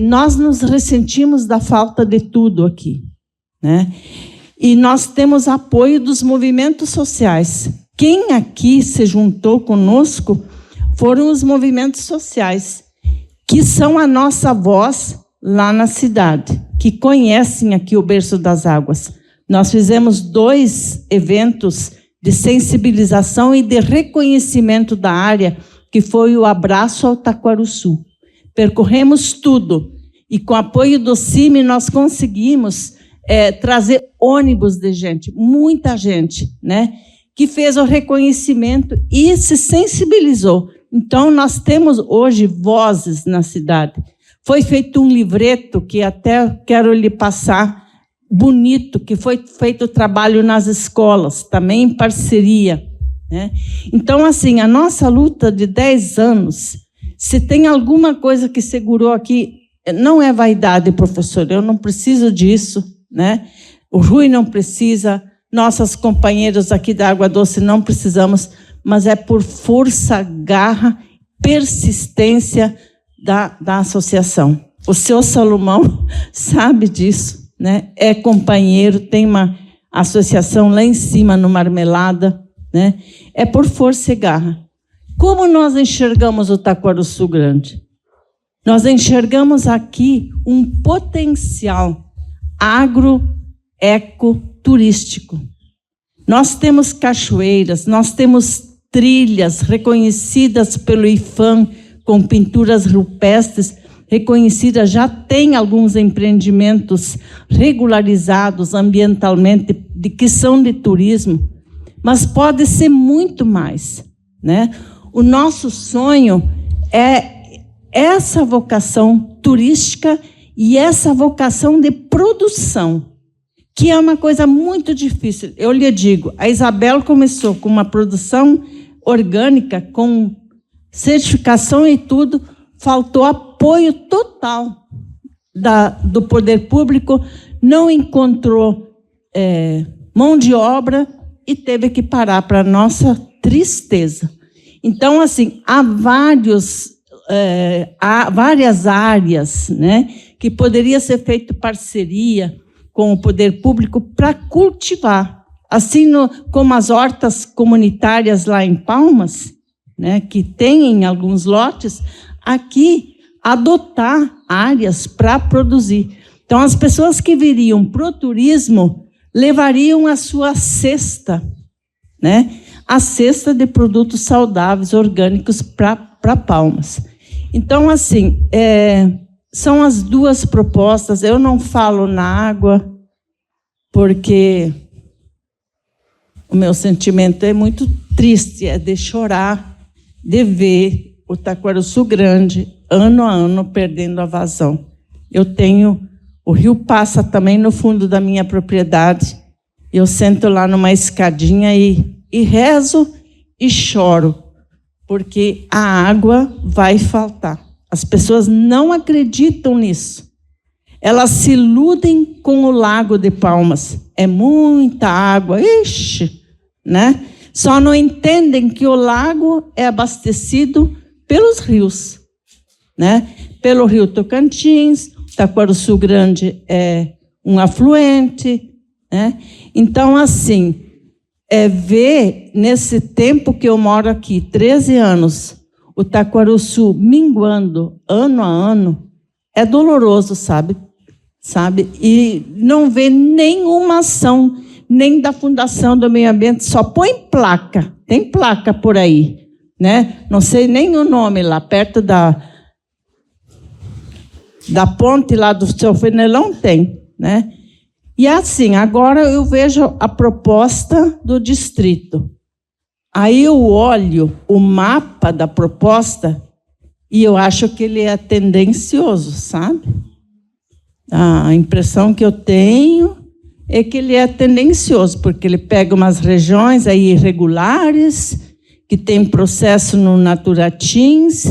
Speaker 7: nós nos ressentimos da falta de tudo aqui, né? E nós temos apoio dos movimentos sociais. Quem aqui se juntou conosco foram os movimentos sociais, que são a nossa voz lá na cidade, que conhecem aqui o Berço das Águas. Nós fizemos 2 eventos de sensibilização e de reconhecimento da área, que foi o Abraço ao Taquaruçu. Percorremos tudo, e com o apoio do CIMI nós conseguimos trazer ônibus de gente, muita gente, né, que fez o reconhecimento e se sensibilizou. Então, nós temos hoje vozes na cidade. Foi feito um livreto, que até quero lhe passar, bonito, que foi feito trabalho nas escolas, também em parceria, né? Então, assim, a nossa luta de 10 anos, se tem alguma coisa que segurou aqui, não é vaidade, professor, eu não preciso disso, né? O Rui não precisa, nossas companheiras aqui da Água Doce não precisamos, mas é por força, garra, persistência da associação. O seu Salomão sabe disso, né? É companheiro, tem uma associação lá em cima, no Marmelada, né? É por força e garra. Como nós enxergamos o Taquaruçu Grande? Nós enxergamos aqui um potencial agroecoturístico. Nós temos cachoeiras, nós temos trilhas reconhecidas pelo IFAM, com pinturas rupestres reconhecidas, já tem alguns empreendimentos regularizados ambientalmente, que são de turismo, mas pode ser muito mais, né? O nosso sonho é essa vocação turística e essa vocação de produção, que é uma coisa muito difícil. Eu lhe digo, a Isabel começou com uma produção orgânica, com certificação e tudo, faltou apoio total do poder público, não encontrou mão de obra e teve que parar, para nossa tristeza. Então, assim, há várias áreas, né, que poderia ser feito parceria com o poder público para cultivar. Assim como as hortas comunitárias lá em Palmas, né, que tem em alguns lotes, aqui adotar áreas para produzir. Então, as pessoas que viriam para o turismo levariam a sua cesta, né, a cesta de produtos saudáveis, orgânicos para Palmas. Então, assim, são as duas propostas. Eu não falo na água, porque o meu sentimento é muito triste, é de chorar, de ver o Taquaruçu Grande, ano a ano, perdendo a vazão. O rio passa também no fundo da minha propriedade. Eu sento lá numa escadinha e rezo e choro, porque a água vai faltar. As pessoas não acreditam nisso. Elas se iludem com o Lago de Palmas. É muita água, ixi, né? Só não entendem que o lago é abastecido pelos rios, né? Pelo rio Tocantins, Taquaruçu Grande é um afluente, né? Então, assim, ver nesse tempo que eu moro aqui, 13 anos, o Taquaruçu minguando ano a ano, é doloroso, sabe? E não ver nenhuma ação, nem da Fundação do Meio Ambiente, só põe placa, tem placa por aí, né? Não sei nem o nome lá, perto da ponte lá do Seu Fenelão tem, né? E assim, agora eu vejo a proposta do distrito. Aí eu olho o mapa da proposta e eu acho que ele é tendencioso, sabe? A impressão que eu tenho é que ele é tendencioso, porque ele pega umas regiões aí irregulares, que tem processo no Naturatins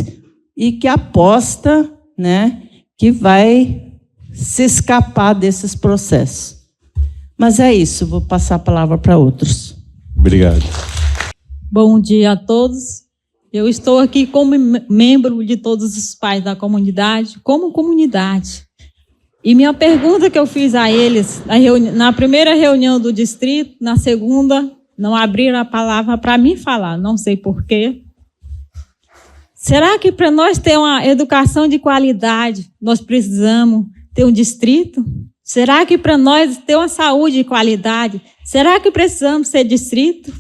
Speaker 7: e que aposta, né, que vai se escapar desses processos. Mas é isso, vou passar a palavra para outros.
Speaker 6: Obrigado.
Speaker 8: Bom dia a todos. Eu estou aqui como membro de todos os pais da comunidade, como comunidade. E minha pergunta que eu fiz a eles, na primeira reunião do distrito, na segunda, não abriram a palavra para mim falar, não sei porquê. Será que para nós ter uma educação de qualidade, nós precisamos ter um distrito? Será que para nós ter uma saúde de qualidade, será que precisamos ser distrito?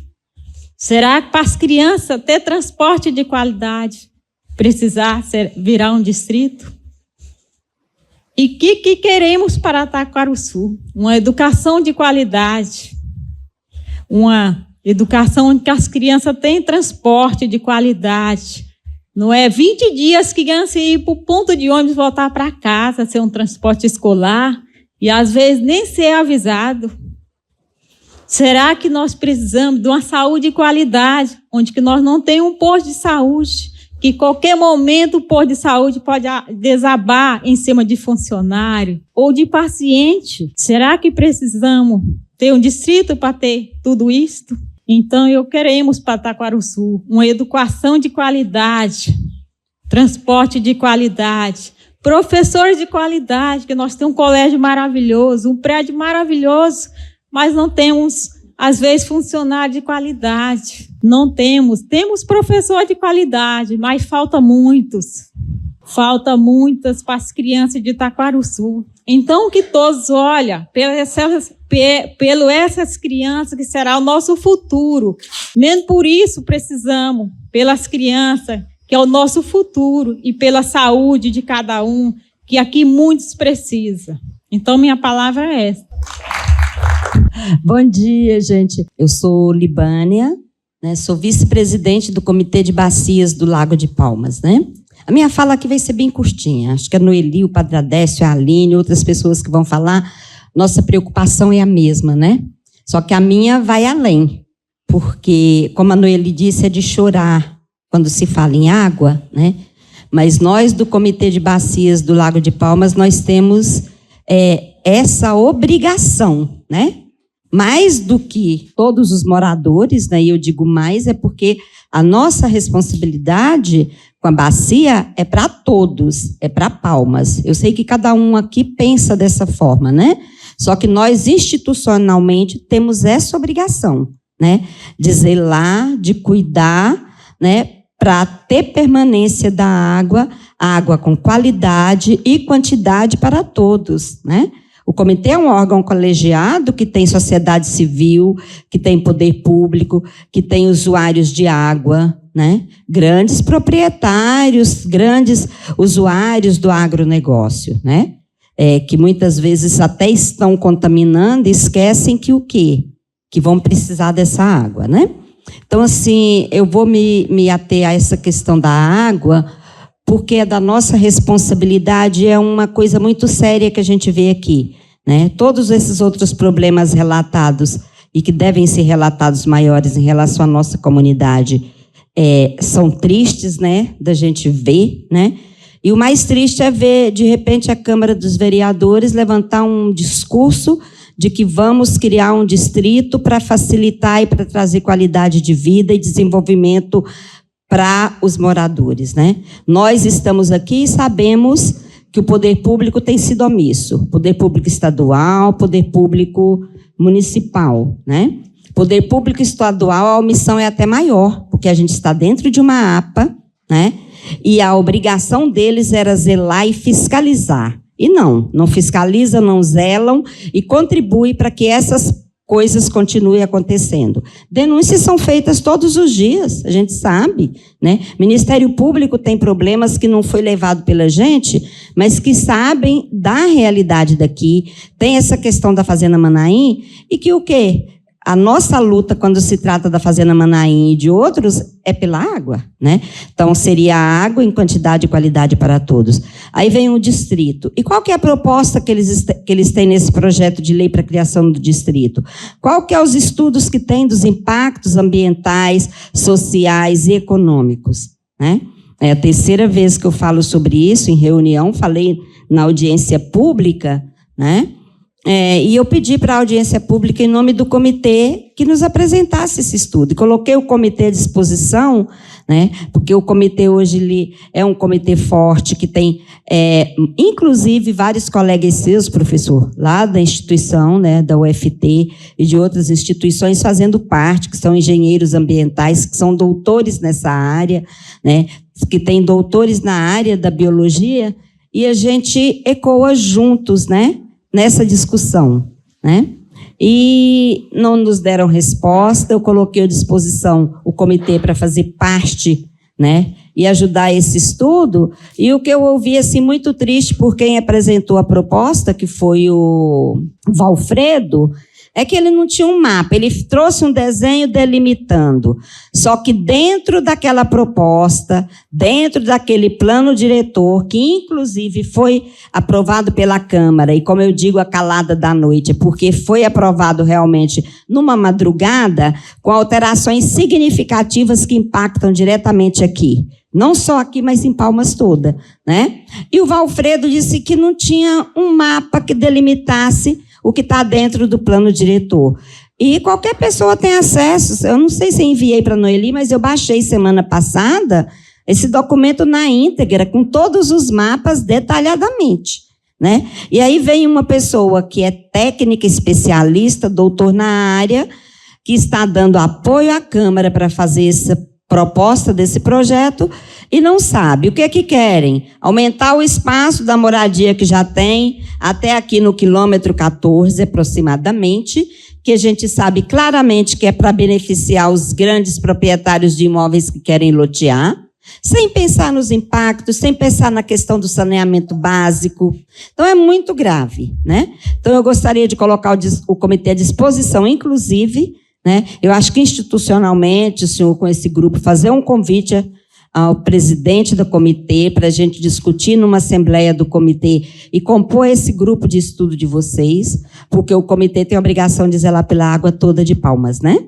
Speaker 8: Será que para as crianças ter transporte de qualidade, precisar virar um distrito? E o que queremos para Taquaruçu? Uma educação de qualidade, uma educação em que as crianças têm transporte de qualidade. Não é 20 dias que ganha-se ir para o ponto de ônibus voltar para casa, ser um transporte escolar, e às vezes nem ser avisado. Será que nós precisamos de uma saúde de qualidade, onde que nós não temos um posto de saúde, que qualquer momento o posto de saúde pode desabar em cima de funcionário ou de paciente? Será que precisamos ter um distrito para ter tudo isto? Então, queremos para Taquaruçu uma educação de qualidade, transporte de qualidade, professores de qualidade, que nós temos um colégio maravilhoso, um prédio maravilhoso, mas não temos, às vezes, funcionário de qualidade. Não temos. Temos professor de qualidade, mas falta muitas para as crianças de Taquaruçu. Então, que todos olhem pelo essas crianças, que será o nosso futuro. Mesmo por isso, precisamos, pelas crianças, que é o nosso futuro, e pela saúde de cada um, que aqui muitos precisam. Então, minha palavra é essa.
Speaker 9: Bom dia, gente. Eu sou Libânia, né? Sou vice-presidente do Comitê de Bacias do Lago de Palmas, né? A minha fala aqui vai ser bem curtinha. Acho que a Noeli, o Padre Adécio, a Aline, outras pessoas que vão falar, nossa preocupação é a mesma, né? Só que a minha vai além, porque, como a Noeli disse, é de chorar quando se fala em água, né? Mas nós, do Comitê de Bacias do Lago de Palmas, nós temos essa obrigação, né? mais do que todos os moradores, né? E eu digo mais é porque a nossa responsabilidade com a bacia é para todos, é para Palmas. Eu sei que cada um aqui pensa dessa forma, né? Só que nós institucionalmente temos essa obrigação, né? De zelar, de cuidar, né? Para ter permanência da água, água com qualidade e quantidade para todos, né? O comitê é um órgão colegiado que tem sociedade civil, que tem poder público, que tem usuários de água, né? Grandes proprietários, grandes usuários do agronegócio, né? Que muitas vezes até estão contaminando e esquecem que o quê? Que vão precisar dessa água, né? Então, assim, eu vou me ater a essa questão da água, porque é da nossa responsabilidade, é uma coisa muito séria que a gente vê aqui, né? Todos esses outros problemas relatados e que devem ser relatados maiores em relação à nossa comunidade são tristes, né? Da gente ver, né? E o mais triste é ver, de repente, a Câmara dos Vereadores levantar um discurso de que vamos criar um distrito para facilitar e para trazer qualidade de vida e desenvolvimento para os moradores, né? Nós estamos aqui e sabemos que o poder público tem sido omisso. Poder público estadual, poder público municipal, né? Poder público estadual, a omissão é até maior, porque a gente está dentro de uma APA, né? E a obrigação deles era zelar e fiscalizar. E não fiscalizam, não zelam e contribuem para que essas coisas continuem acontecendo. Denúncias são feitas todos os dias, a gente sabe, né? Ministério Público tem problemas que não foi levado pela gente, mas que sabem da realidade daqui. Tem essa questão da Fazenda Manaim e que o quê? A nossa luta, quando se trata da Fazenda Manaim e de outros, é pela água, né? Então, seria água em quantidade e qualidade para todos. Aí vem o distrito. E qual que é a proposta que eles têm nesse projeto de lei para a criação do distrito? Qual que é os estudos que tem dos impactos ambientais, sociais e econômicos, né? É a terceira vez que eu falo sobre isso em reunião, falei na audiência pública, né? E eu pedi para a audiência pública, em nome do comitê, que nos apresentasse esse estudo. E coloquei o comitê à disposição, né, porque o comitê hoje ele é um comitê forte, que tem, inclusive, vários colegas seus, professor, lá da instituição, né, da UFT e de outras instituições fazendo parte, que são engenheiros ambientais, que são doutores nessa área, né, que têm doutores na área da biologia, e a gente ecoa juntos, né, nessa discussão, né? E não nos deram resposta, eu coloquei à disposição o comitê para fazer parte, né? E ajudar esse estudo, e o que eu ouvi, assim, muito triste por quem apresentou a proposta, que foi o Valfredo, é que ele não tinha um mapa, ele trouxe um desenho delimitando. Só que dentro daquela proposta, dentro daquele plano diretor, que inclusive foi aprovado pela Câmara, e como eu digo, a calada da noite, porque foi aprovado realmente numa madrugada, com alterações significativas que impactam diretamente aqui. Não só aqui, mas em Palmas toda, né? E o Valfredo disse que não tinha um mapa que delimitasse o que está dentro do plano diretor. E qualquer pessoa tem acesso. Eu não sei se enviei para a Noeli, mas eu baixei semana passada esse documento na íntegra, com todos os mapas detalhadamente, né? E aí vem uma pessoa que é técnica, especialista, doutor na área, que está dando apoio à Câmara para fazer essa proposta desse projeto e não sabe o que é que querem. Aumentar o espaço da moradia que já tem, até aqui no quilômetro 14, aproximadamente, que a gente sabe claramente que é para beneficiar os grandes proprietários de imóveis que querem lotear, sem pensar nos impactos, sem pensar na questão do saneamento básico. Então, é muito grave, né? Então, eu gostaria de colocar o comitê à disposição, inclusive, né? Eu acho que institucionalmente, o senhor com esse grupo, fazer um convite ao presidente do comitê para a gente discutir numa assembleia do comitê e compor esse grupo de estudo de vocês, porque o comitê tem a obrigação de zelar pela água toda de Palmas, né?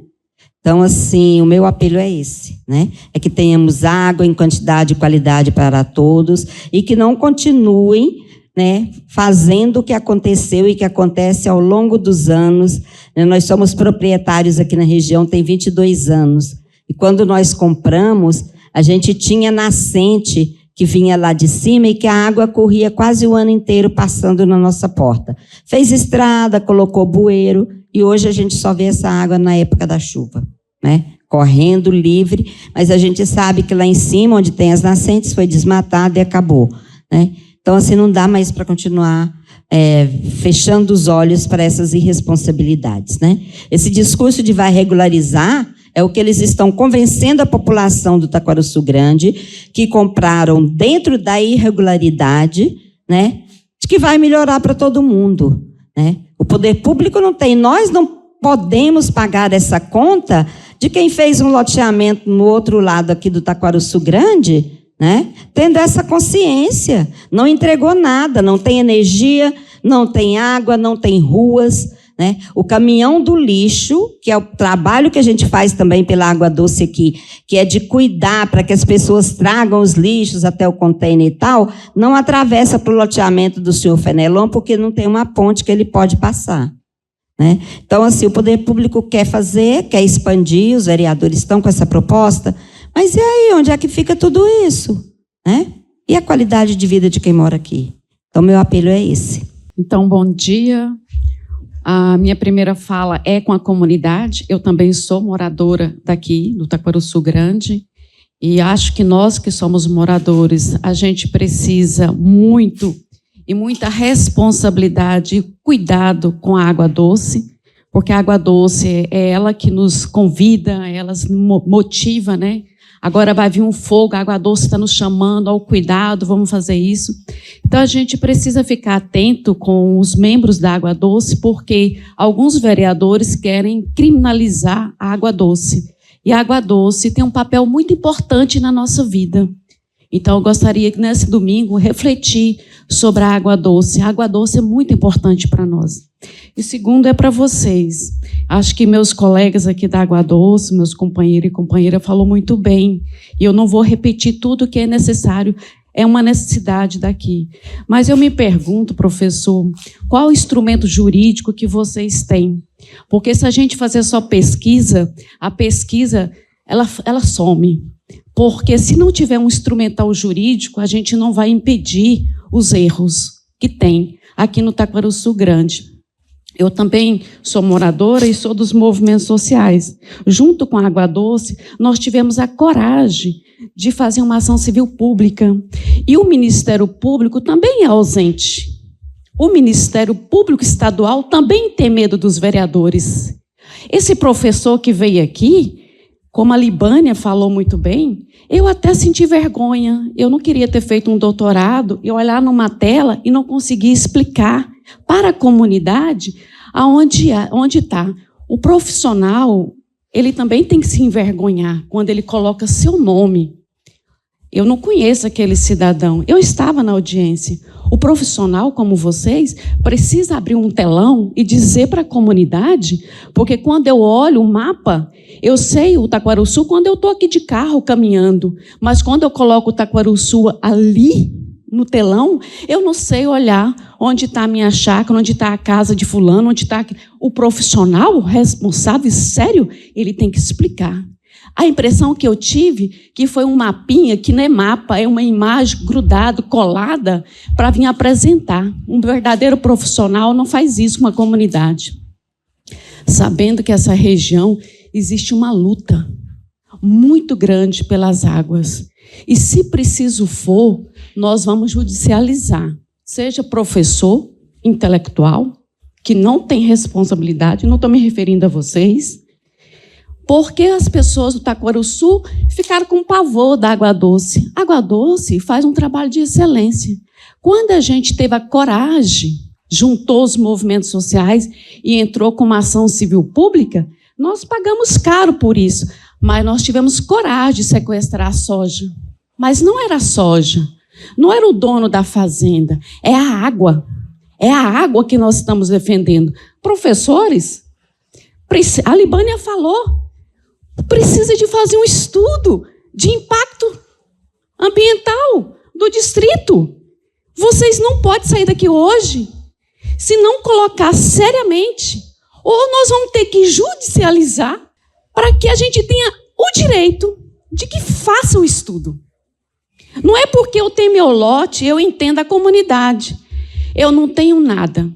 Speaker 9: Então, assim, o meu apelo é esse, né? É que tenhamos água em quantidade e qualidade para todos e que não continuem, né, fazendo o que aconteceu e que acontece ao longo dos anos. Nós somos proprietários aqui na região, tem 22 anos. E quando nós compramos, a gente tinha nascente que vinha lá de cima e que a água corria quase o ano inteiro passando na nossa porta. Fez estrada, colocou bueiro, e hoje a gente só vê essa água na época da chuva, né? Correndo livre, mas a gente sabe que lá em cima, onde tem as nascentes, foi desmatado e acabou, né? Então, assim, não dá mais para continuar fechando os olhos para essas irresponsabilidades, né? Esse discurso de vai regularizar é o que eles estão convencendo a população do Taquarussu Grande, que compraram dentro da irregularidade, né, de que vai melhorar para todo mundo, né? O poder público não tem, nós não podemos pagar essa conta de quem fez um loteamento no outro lado aqui do Taquarussu Grande, né, tendo essa consciência, não entregou nada, não tem energia, não tem água, não tem ruas, né? O caminhão do lixo, que é o trabalho que a gente faz também pela Água Doce aqui, que é de cuidar para que as pessoas tragam os lixos até o container e tal, não atravessa para o loteamento do senhor Fenelon, porque não tem uma ponte que ele pode passar, né? Então, assim, o poder público quer fazer, quer expandir, os vereadores estão com essa proposta, mas e aí, onde é que fica tudo isso, né? E a qualidade de vida de quem mora aqui? Então, meu apelo é esse.
Speaker 10: Então, bom dia. A minha primeira fala é com a comunidade. Eu também sou moradora daqui, do Taquarussu Grande, e acho que nós que somos moradores, a gente precisa muito e muita responsabilidade e cuidado com a água doce, porque a água doce é ela que nos convida, ela nos motiva, né? Agora vai vir um fogo, a água doce está nos chamando ao cuidado, vamos fazer isso. Então, a gente precisa ficar atento com os membros da água doce, porque alguns vereadores querem criminalizar a água doce. E a água doce tem um papel muito importante na nossa vida. Então, eu gostaria que nesse domingo refletir sobre a água doce. A água doce é muito importante para nós. E segundo é para vocês. Acho que meus colegas aqui da Água Doce, meus companheiros e companheiras, falou muito bem. E eu não vou repetir tudo que é necessário, é uma necessidade daqui. Mas eu me pergunto, professor, qual o instrumento jurídico que vocês têm? Porque se a gente fazer só pesquisa, a pesquisa ela some. Porque se não tiver um instrumental jurídico, a gente não vai impedir os erros que tem aqui no Taquarussu Grande. Eu também sou moradora e sou dos movimentos sociais. Junto com a Água Doce, nós tivemos a coragem de fazer uma ação civil pública. E o Ministério Público também é ausente. O Ministério Público Estadual também tem medo dos vereadores. Esse professor que veio aqui, como a Libânia falou muito bem, eu até senti vergonha. Eu não queria ter feito um doutorado e olhar numa tela e não conseguir explicar para a comunidade onde está. O profissional, ele também tem que se envergonhar quando ele coloca seu nome. Eu não conheço aquele cidadão. Eu estava na audiência. O profissional, como vocês, precisa abrir um telão e dizer para a comunidade, porque quando eu olho o mapa, eu sei o Taquarussu quando eu estou aqui de carro caminhando, mas quando eu coloco o Taquarussu ali no telão, eu não sei olhar onde está a minha chácara, onde está a casa de fulano, onde está o profissional, o responsável, sério, ele tem que explicar. A impressão que eu tive que foi um mapinha, que não é mapa, é uma imagem grudada, colada, para vir apresentar. Um verdadeiro profissional não faz isso com a comunidade. Sabendo que essa região existe uma luta muito grande pelas águas. E se preciso for, nós vamos judicializar. Seja professor, intelectual, que não tem responsabilidade, não estou me referindo a vocês, porque as pessoas do Taquarussu ficaram com pavor da Água Doce. A Água Doce faz um trabalho de excelência. Quando a gente teve a coragem, juntou os movimentos sociais e entrou com uma ação civil pública, nós pagamos caro por isso, mas nós tivemos coragem de sequestrar a soja. Mas não era a soja, não era o dono da fazenda, é a água. É a água que nós estamos defendendo. Professores, a Libânia falou, precisa de fazer um estudo de impacto ambiental do distrito. Vocês não podem sair daqui hoje se não colocar seriamente, ou nós vamos ter que judicializar para que a gente tenha o direito de que faça o estudo. Não é porque eu tenho meu lote, eu entendo a comunidade. Eu não tenho nada.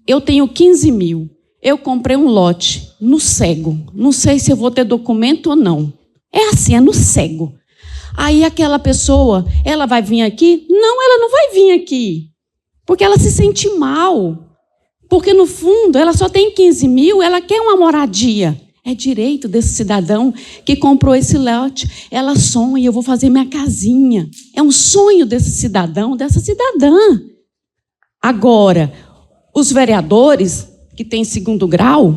Speaker 10: Eu tenho 15 mil. Eu comprei um lote no cego. Não sei se eu vou ter documento ou não. É assim, é no cego. Aí aquela pessoa, ela vai vir aqui? Não, ela não vai vir aqui. Porque ela se sente mal. Porque, no fundo, ela só tem 15 mil, ela quer uma moradia. É direito desse cidadão que comprou esse lote. Ela sonha, eu vou fazer minha casinha. É um sonho desse cidadão, dessa cidadã. Agora, os vereadores que têm 2º grau,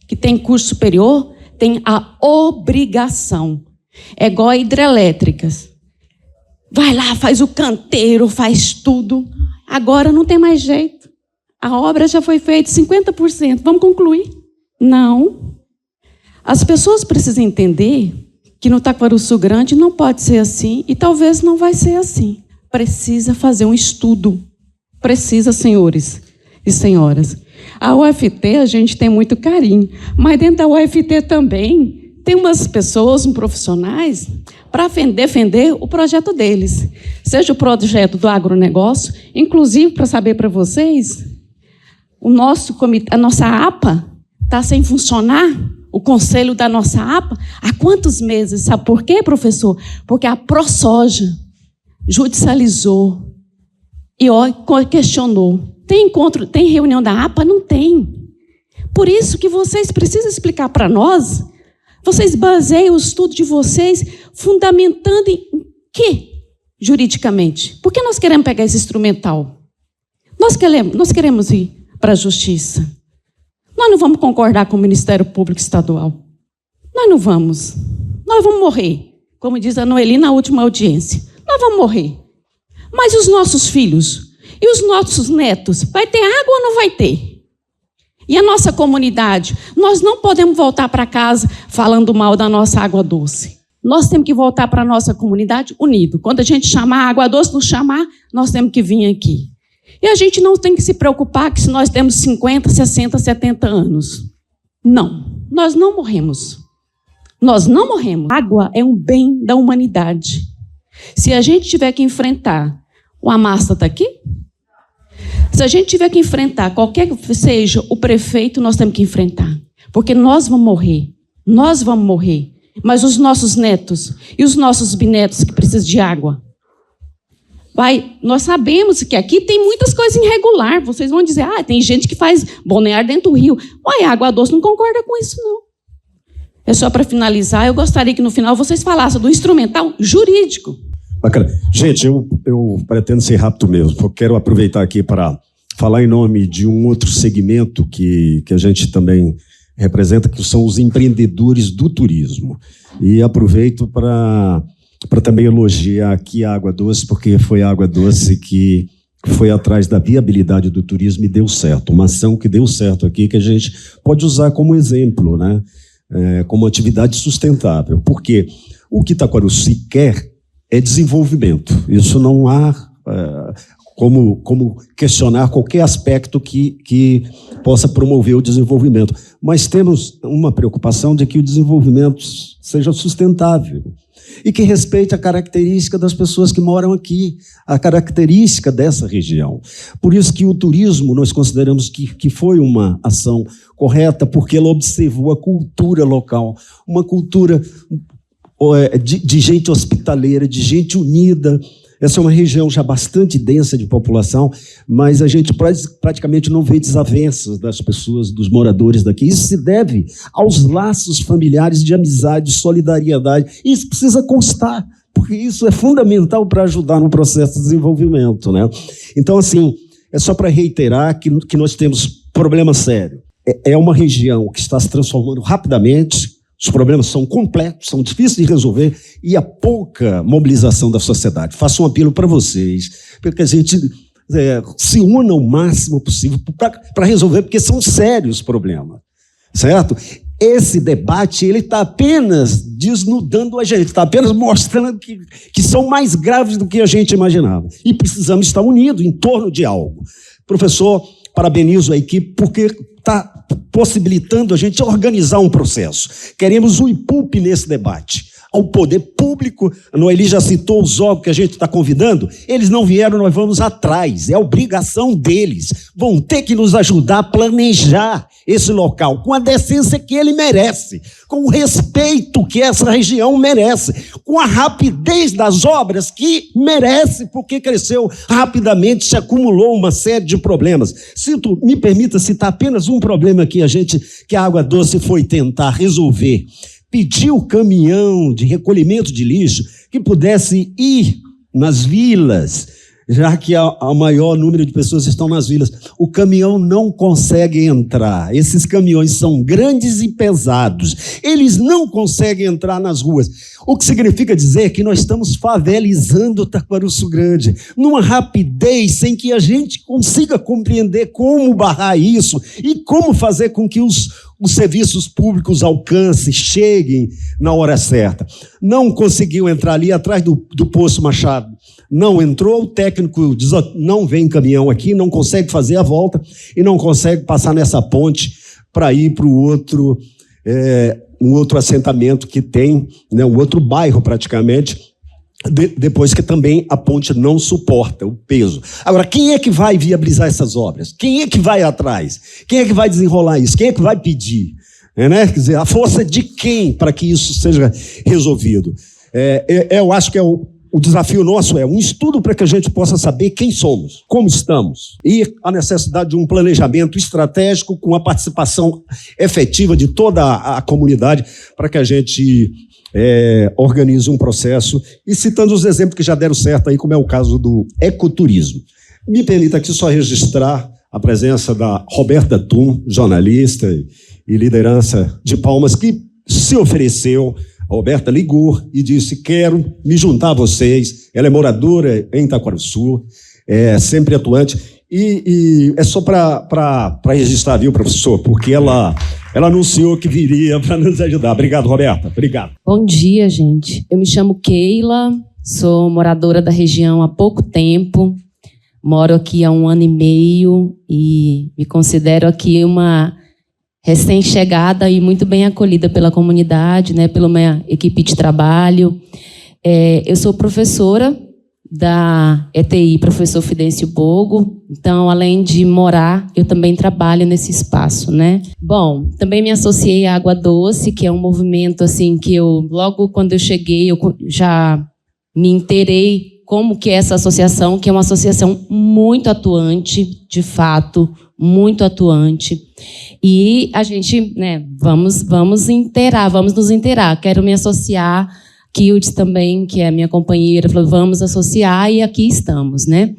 Speaker 10: que têm curso superior, têm a obrigação. É igual a hidrelétricas. Vai lá, faz o canteiro, faz tudo. Agora não tem mais jeito. A obra já foi feita 50%. Vamos concluir? Não. As pessoas precisam entender que no Taquaruçu Grande não pode ser assim e talvez não vai ser assim. Precisa fazer um estudo. Precisa, senhores e senhoras. A UFT a gente tem muito carinho, mas dentro da UFT também tem umas pessoas, profissionais, para defender o projeto deles. Seja o projeto do agronegócio, inclusive, para saber para vocês, o nosso comitê, a nossa APA está sem funcionar, o conselho da nossa APA, há quantos meses? Sabe por quê, professor? Porque a ProSoja judicializou e questionou. Tem encontro, tem reunião da APA? Não tem. Por isso que vocês precisam explicar para nós. Vocês baseiam o estudo de vocês fundamentando em quê, juridicamente? Por que nós queremos pegar esse instrumental? Nós queremos ir para a justiça. Nós não vamos concordar com o Ministério Público Estadual. Nós não vamos. Nós vamos morrer. Como diz a Noeli na última audiência. Nós vamos morrer. Mas os nossos filhos e os nossos netos, vai ter água ou não vai ter? E a nossa comunidade, nós não podemos voltar para casa falando mal da nossa água doce. Nós temos que voltar para a nossa comunidade unido. Quando a gente chamar a água doce, não chamar, nós temos que vir aqui. E a gente não tem que se preocupar que se nós temos 50, 60, 70 anos. Não, nós não morremos. Nós não morremos. A água é um bem da humanidade. Se a gente tiver que enfrentar, o Amasta está aqui? Se a gente tiver que enfrentar qualquer que seja o prefeito, nós temos que enfrentar. Porque nós vamos morrer. Nós vamos morrer. Mas os nossos netos e os nossos bisnetos que precisam de água. Nós sabemos que aqui tem muitas coisas irregulares. Vocês vão dizer, tem gente que faz balneário dentro do rio. A Água Doce não concorda com isso, não. É só para finalizar, eu gostaria que no final vocês falassem do instrumental jurídico.
Speaker 11: Bacana. Gente, eu pretendo ser rápido mesmo. Eu quero aproveitar aqui para falar em nome de um outro segmento que a gente também representa, que são os empreendedores do turismo. E aproveito para também elogiar aqui a Água Doce, porque foi a Água Doce que foi atrás da viabilidade do turismo e deu certo. Uma ação que deu certo aqui, que a gente pode usar como exemplo, né? Como atividade sustentável. Porque o que Taquaruçu quer é desenvolvimento. Isso não há como questionar qualquer aspecto que possa promover o desenvolvimento. Mas temos uma preocupação de que o desenvolvimento seja sustentável e que respeite a característica das pessoas que moram aqui, a característica dessa região. Por isso que o turismo, nós consideramos que foi uma ação correta, porque ela observou a cultura local, uma cultura de gente hospitaleira, de gente unida. Essa é uma região já bastante densa de população, mas a gente praticamente não vê desavenças das pessoas, dos moradores daqui. Isso se deve aos laços familiares de amizade, solidariedade. Isso precisa constar, porque isso é fundamental para ajudar no processo de desenvolvimento, né? Então, assim, é só para reiterar que nós temos problema sério. É uma região que está se transformando rapidamente. Os problemas são complexos, são difíceis de resolver e há pouca mobilização da sociedade. Faço um apelo para vocês, para que a gente se una o máximo possível para resolver, porque são sérios problemas, certo? Esse debate ele está apenas desnudando a gente, está apenas mostrando que são mais graves do que a gente imaginava. E precisamos estar unidos em torno de algo. Professor, parabenizo a equipe porque está possibilitando a gente organizar um processo. Queremos o IPUP nesse debate. Ao poder público, a Noeli já citou os órgãos que a gente está convidando, eles não vieram, nós vamos atrás, é obrigação deles, vão ter que nos ajudar a planejar esse local com a decência que ele merece, com o respeito que essa região merece, com a rapidez das obras que merece, porque cresceu rapidamente, se acumulou uma série de problemas. Me permita citar apenas um problema que a Água Doce foi tentar resolver. Pediu caminhão de recolhimento de lixo que pudesse ir nas vilas, já que o maior número de pessoas estão nas vilas. O caminhão não consegue entrar. Esses caminhões são grandes e pesados. Eles não conseguem entrar nas ruas. O que significa dizer que nós estamos favelizando o Taquaruçu Grande, numa rapidez sem que a gente consiga compreender como barrar isso e como fazer com que os serviços públicos alcancem, cheguem na hora certa. Não conseguiu entrar ali atrás do Poço Machado. Não entrou, o técnico diz, não vem caminhão aqui, não consegue fazer a volta e não consegue passar nessa ponte para ir para um outro assentamento que tem, né, um outro bairro praticamente, depois que também a ponte não suporta o peso. Agora, quem é que vai viabilizar essas obras? Quem é que vai atrás? Quem é que vai desenrolar isso? Quem é que vai pedir? Né? Quer dizer, a força de quem para que isso seja resolvido? Eu acho que o desafio nosso é um estudo para que a gente possa saber quem somos, como estamos, e a necessidade de um planejamento estratégico com a participação efetiva de toda a comunidade para que a gente organize um processo, e citando os exemplos que já deram certo aí, como é o caso do ecoturismo. Me permita aqui só registrar a presença da Roberta Tum, jornalista e liderança de Palmas, que se ofereceu. A Roberta ligou e disse, quero me juntar a vocês. Ela é moradora em Taquaruçu, é sempre atuante, e é só para registrar, viu, professor? Porque ela anunciou que viria para nos ajudar. Obrigado, Roberta. Obrigado.
Speaker 10: Bom dia, gente. Eu me chamo Keila, sou moradora da região há pouco tempo, moro aqui há 1 ano e meio e me considero aqui uma recém-chegada e muito bem acolhida pela comunidade, né, pela minha equipe de trabalho. Eu sou professora da ETI, professor Fidêncio Bogo, então, além de morar, eu também trabalho nesse espaço, né? Bom, também me associei à Água Doce, que é um movimento, assim, que logo quando eu cheguei, eu já me inteirei como que é essa associação, que é uma associação muito atuante, de fato, muito atuante. E a gente, né, vamos nos inteirar. Quero me associar. Kildes também, que é minha companheira, falou, vamos associar, e aqui estamos, né?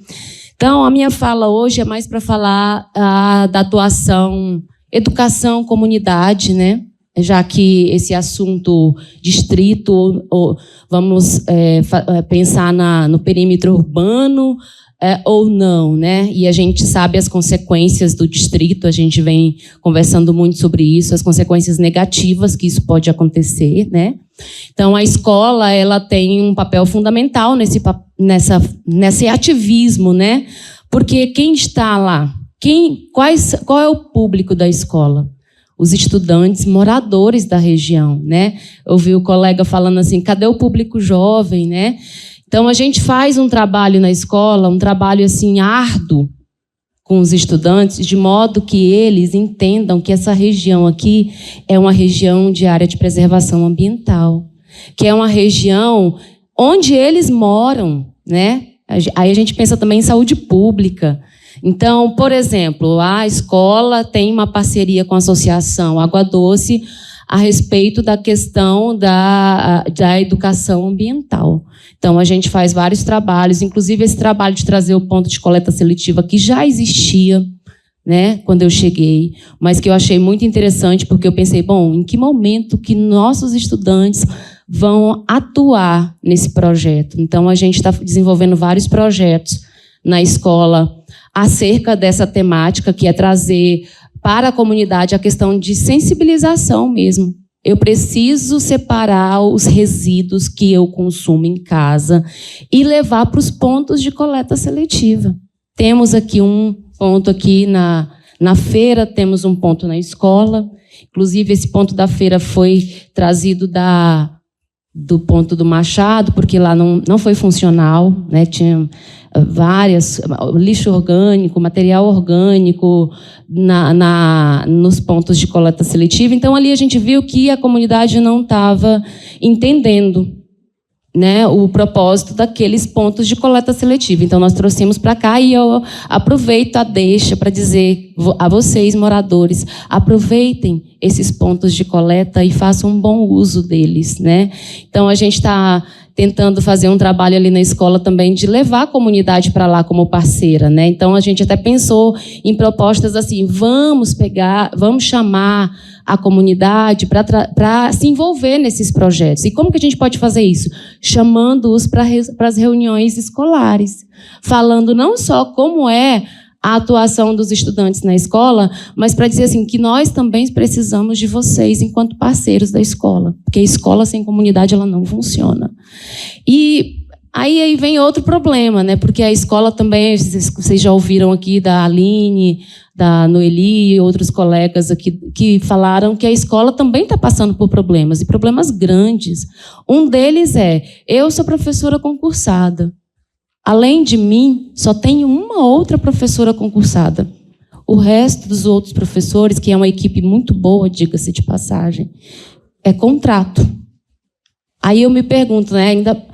Speaker 10: Então, a minha fala hoje é mais para falar da atuação, educação, comunidade, né? Já que esse assunto distrito, vamos pensar no perímetro urbano, ou não, né? E a gente sabe as consequências do distrito, a gente vem conversando muito sobre isso, as consequências negativas que isso pode acontecer, né? Então, a escola, ela tem um papel fundamental nesse ativismo, né? Porque quem está lá? Qual é o público da escola? Os estudantes moradores da região, né? Eu ouvi o colega falando assim, cadê o público jovem, né? Então, a gente faz um trabalho na escola, um trabalho assim árduo com os estudantes, de modo que eles entendam que essa região aqui é uma região de área de preservação ambiental, que é uma região onde eles moram, né? Aí a gente pensa também em saúde pública. Então, por exemplo, a escola tem uma parceria com a Associação Água Doce a respeito da questão da educação ambiental. Então, a gente faz vários trabalhos, inclusive esse trabalho de trazer o ponto de coleta seletiva que já existia, né, quando eu cheguei, mas que eu achei muito interessante, porque eu pensei, bom, em que momento que nossos estudantes vão atuar nesse projeto? Então, a gente está desenvolvendo vários projetos na escola acerca dessa temática, que é trazer
Speaker 12: para a comunidade a questão de sensibilização mesmo. Eu preciso separar os resíduos que eu consumo em casa e levar para os pontos de coleta seletiva. Temos aqui um ponto aqui na feira, temos um ponto na escola. Inclusive, esse ponto da feira foi trazido do ponto do Machado, porque lá não foi funcional, né? Tinha várias, lixo orgânico, material orgânico nos pontos de coleta seletiva. Então, ali a gente viu que a comunidade não estava entendendo, né, o propósito daqueles pontos de coleta seletiva. Então, nós trouxemos para cá e eu aproveito a deixa para dizer a vocês, moradores, aproveitem esses pontos de coleta e façam um bom uso deles, né? Então, a gente está tentando fazer um trabalho ali na escola também de levar a comunidade para lá como parceira, né? Então, a gente até pensou em propostas assim, vamos chamar a comunidade para se envolver nesses projetos. E como que a gente pode fazer isso? Chamando-os para as reuniões escolares, falando não só como é a atuação dos estudantes na escola, mas para dizer assim, que nós também precisamos de vocês enquanto parceiros da escola, porque a escola sem comunidade ela não funciona. E aí vem outro problema, né? Porque a escola também, vocês já ouviram aqui da Aline, da Noeli e outros colegas aqui que falaram que a escola também está passando por problemas, e problemas grandes. Um deles eu sou professora concursada. Além de mim, só tenho uma outra professora concursada. O resto dos outros professores, que é uma equipe muito boa, diga-se de passagem, é contrato. Aí eu me pergunto, né, ainda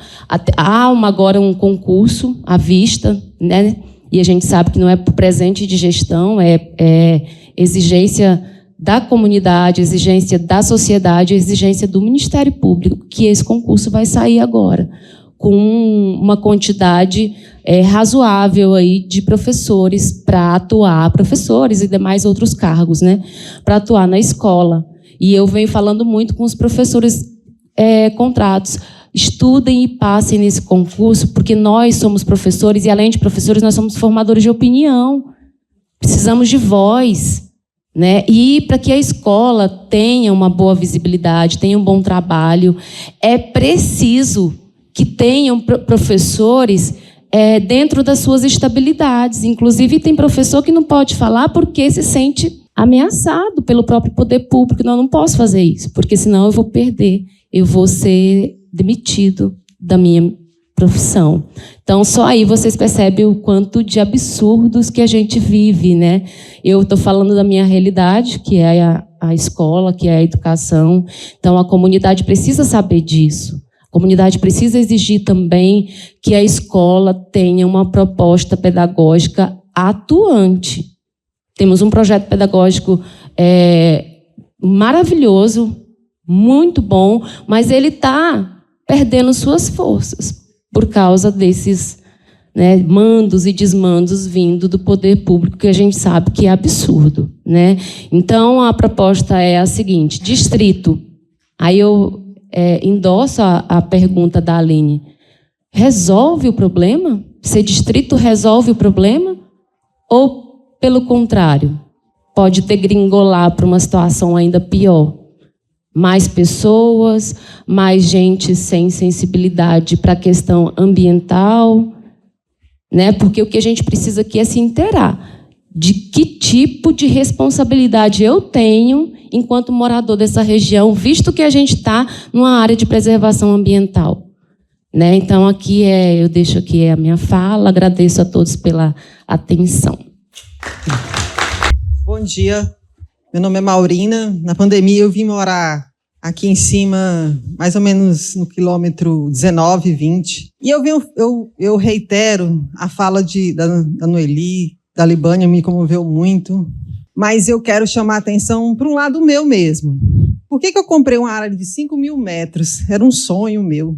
Speaker 12: há agora um concurso à vista, né, e a gente sabe que não é por presente de gestão, é exigência da comunidade, exigência da sociedade, exigência do Ministério Público, que esse concurso vai sair agora, com uma quantidade razoável aí de professores para atuar, professores e demais outros cargos, né, para atuar na escola. E eu venho falando muito com os professores contratos. Estudem e passem nesse concurso, porque nós somos professores e, além de professores, nós somos formadores de opinião. Precisamos de voz, né? E para que a escola tenha uma boa visibilidade, tenha um bom trabalho, é preciso que tenham professores dentro das suas estabilidades. Inclusive, tem professor que não pode falar porque se sente ameaçado pelo próprio poder público. Não, não posso fazer isso, porque senão eu vou perder, eu vou ser demitido da minha profissão. Então, só aí vocês percebem o quanto de absurdos que a gente vive, né? Eu estou falando da minha realidade, que é a escola, que é a educação. Então, a comunidade precisa saber disso. A comunidade precisa exigir também que a escola tenha uma proposta pedagógica atuante. Temos um projeto pedagógico maravilhoso, muito bom, mas ele está perdendo suas forças por causa desses, né, mandos e desmandos vindo do poder público, que a gente sabe que é absurdo, né? Então, a proposta é a seguinte: distrito. Aí eu endosso a pergunta da Aline. Resolve o problema? Ser distrito resolve o problema? Ou, pelo contrário, pode degringolar para uma situação ainda pior? Mais pessoas, mais gente sem sensibilidade para a questão ambiental, né? Porque o que a gente precisa aqui é se inteirar de que tipo de responsabilidade eu tenho enquanto morador dessa região, visto que a gente está numa área de preservação ambiental, né? Então, aqui eu deixo aqui a minha fala, agradeço a todos pela atenção.
Speaker 13: Bom dia. Meu nome é Maurina. Na pandemia eu vim morar aqui em cima, mais ou menos no quilômetro 19, 20. E eu reitero a fala da Noeli, da Libânia, me comoveu muito. Mas eu quero chamar a atenção para um lado meu mesmo. Por que eu comprei uma área de 5.000 metros? Era um sonho meu,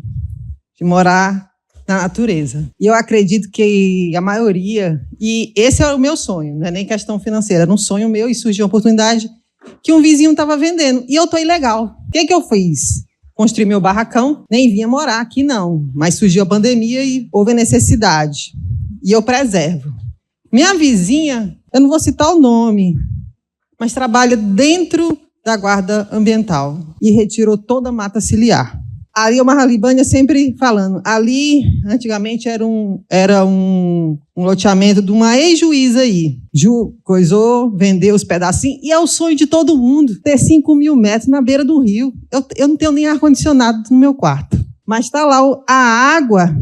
Speaker 13: de morar na natureza. E eu acredito que a maioria, e esse é o meu sonho, não é nem questão financeira, era um sonho meu e surgiu uma oportunidade que um vizinho estava vendendo. E eu estou ilegal. O que eu fiz? Construí meu barracão, nem vinha morar aqui não, mas surgiu a pandemia e houve a necessidade. E eu preservo. Minha vizinha, eu não vou citar o nome, mas trabalha dentro da guarda ambiental e retirou toda a mata ciliar. Ali, o Marra Libânia sempre falando, ali antigamente era um loteamento de uma ex-juíza aí. Coisou, vendeu os pedacinhos, e é o sonho de todo mundo, ter 5.000 metros na beira do rio. Eu não tenho nem ar-condicionado no meu quarto, mas está lá, a água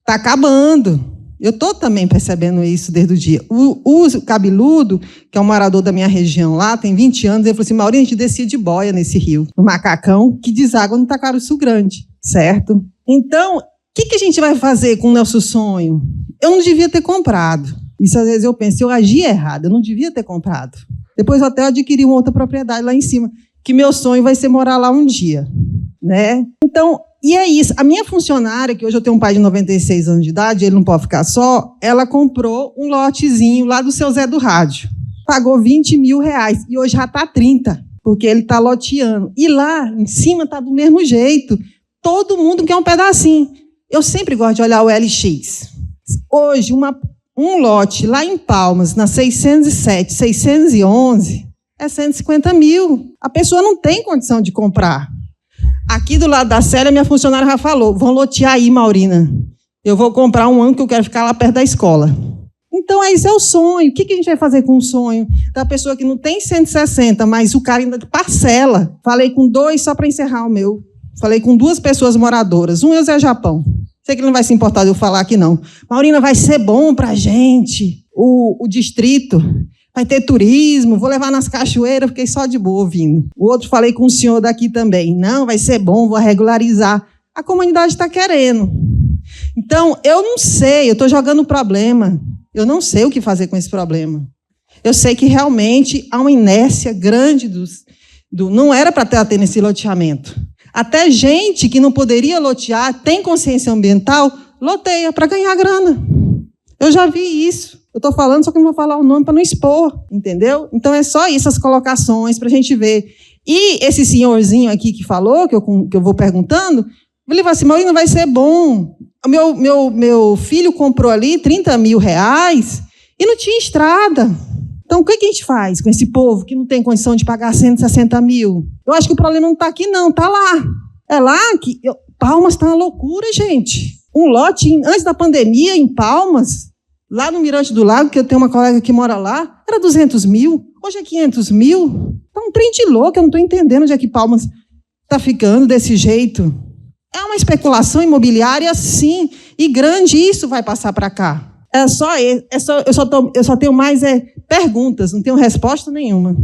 Speaker 13: está acabando. Eu estou também percebendo isso desde o dia. O Cabeludo, que é um morador da minha região lá, tem 20 anos, ele falou assim, Maurinho, a gente descia de boia nesse rio, no Macacão, que deságua no Taquaruçu Grande, certo? Então, o que a gente vai fazer com o nosso sonho? Eu não devia ter comprado. Isso às vezes eu penso, eu agi errado, eu não devia ter comprado. Depois eu até adquiri uma outra propriedade lá em cima, que meu sonho vai ser morar lá um dia, né? Então, e é isso. A minha funcionária, que hoje eu tenho um pai de 96 anos de idade, ele não pode ficar só, ela comprou um lotezinho lá do seu Zé do Rádio. Pagou 20 mil reais e hoje já está 30, porque ele está loteando. E lá em cima está do mesmo jeito. Todo mundo quer um pedacinho. Eu sempre gosto de olhar o LX. Hoje, um lote lá em Palmas, na 607, 611, é 150 mil. A pessoa não tem condição de comprar. Aqui do lado da Célia, minha funcionária já falou, vão lotear aí, Maurina. Eu vou comprar um ano que eu quero ficar lá perto da escola. Então, esse é o sonho. O que a gente vai fazer com o sonho da pessoa que não tem 160, mas o cara ainda parcela? Falei com 2, só para encerrar o meu. Falei com 2 pessoas moradoras. Um é o Zé Japão. Sei que ele não vai se importar de eu falar aqui, não. Maurina, vai ser bom para a gente. O distrito vai ter turismo, vou levar nas cachoeiras, fiquei só de boa ouvindo. O outro, falei com o senhor daqui também. Não, vai ser bom, vou regularizar. A comunidade está querendo. Então, eu não sei, eu estou jogando o problema. Eu não sei o que fazer com esse problema. Eu sei que realmente há uma inércia grande não era para ter nesse loteamento. Até gente que não poderia lotear, tem consciência ambiental, loteia para ganhar grana. Eu já vi isso. Eu estou falando, só que não vou falar o nome para não expor, entendeu? Então, é só isso, as colocações, para a gente ver. E esse senhorzinho aqui que falou, que eu vou perguntando, ele falou assim, Maurino, vai ser bom. Meu filho comprou ali 30 mil reais e não tinha estrada. Então, o que a gente faz com esse povo que não tem condição de pagar 160 mil? Eu acho que o problema não está aqui, não, está lá. É lá que... Palmas está uma loucura, gente. Um lote, antes da pandemia, em Palmas, lá no Mirante do Lago, que eu tenho uma colega que mora lá, era 200 mil, hoje é 500 mil. Está um trem de louco, eu não estou entendendo onde é que Palmas está ficando desse jeito. É uma especulação imobiliária, sim, e grande, isso vai passar para cá. Eu só tenho mais perguntas, não tenho resposta nenhuma.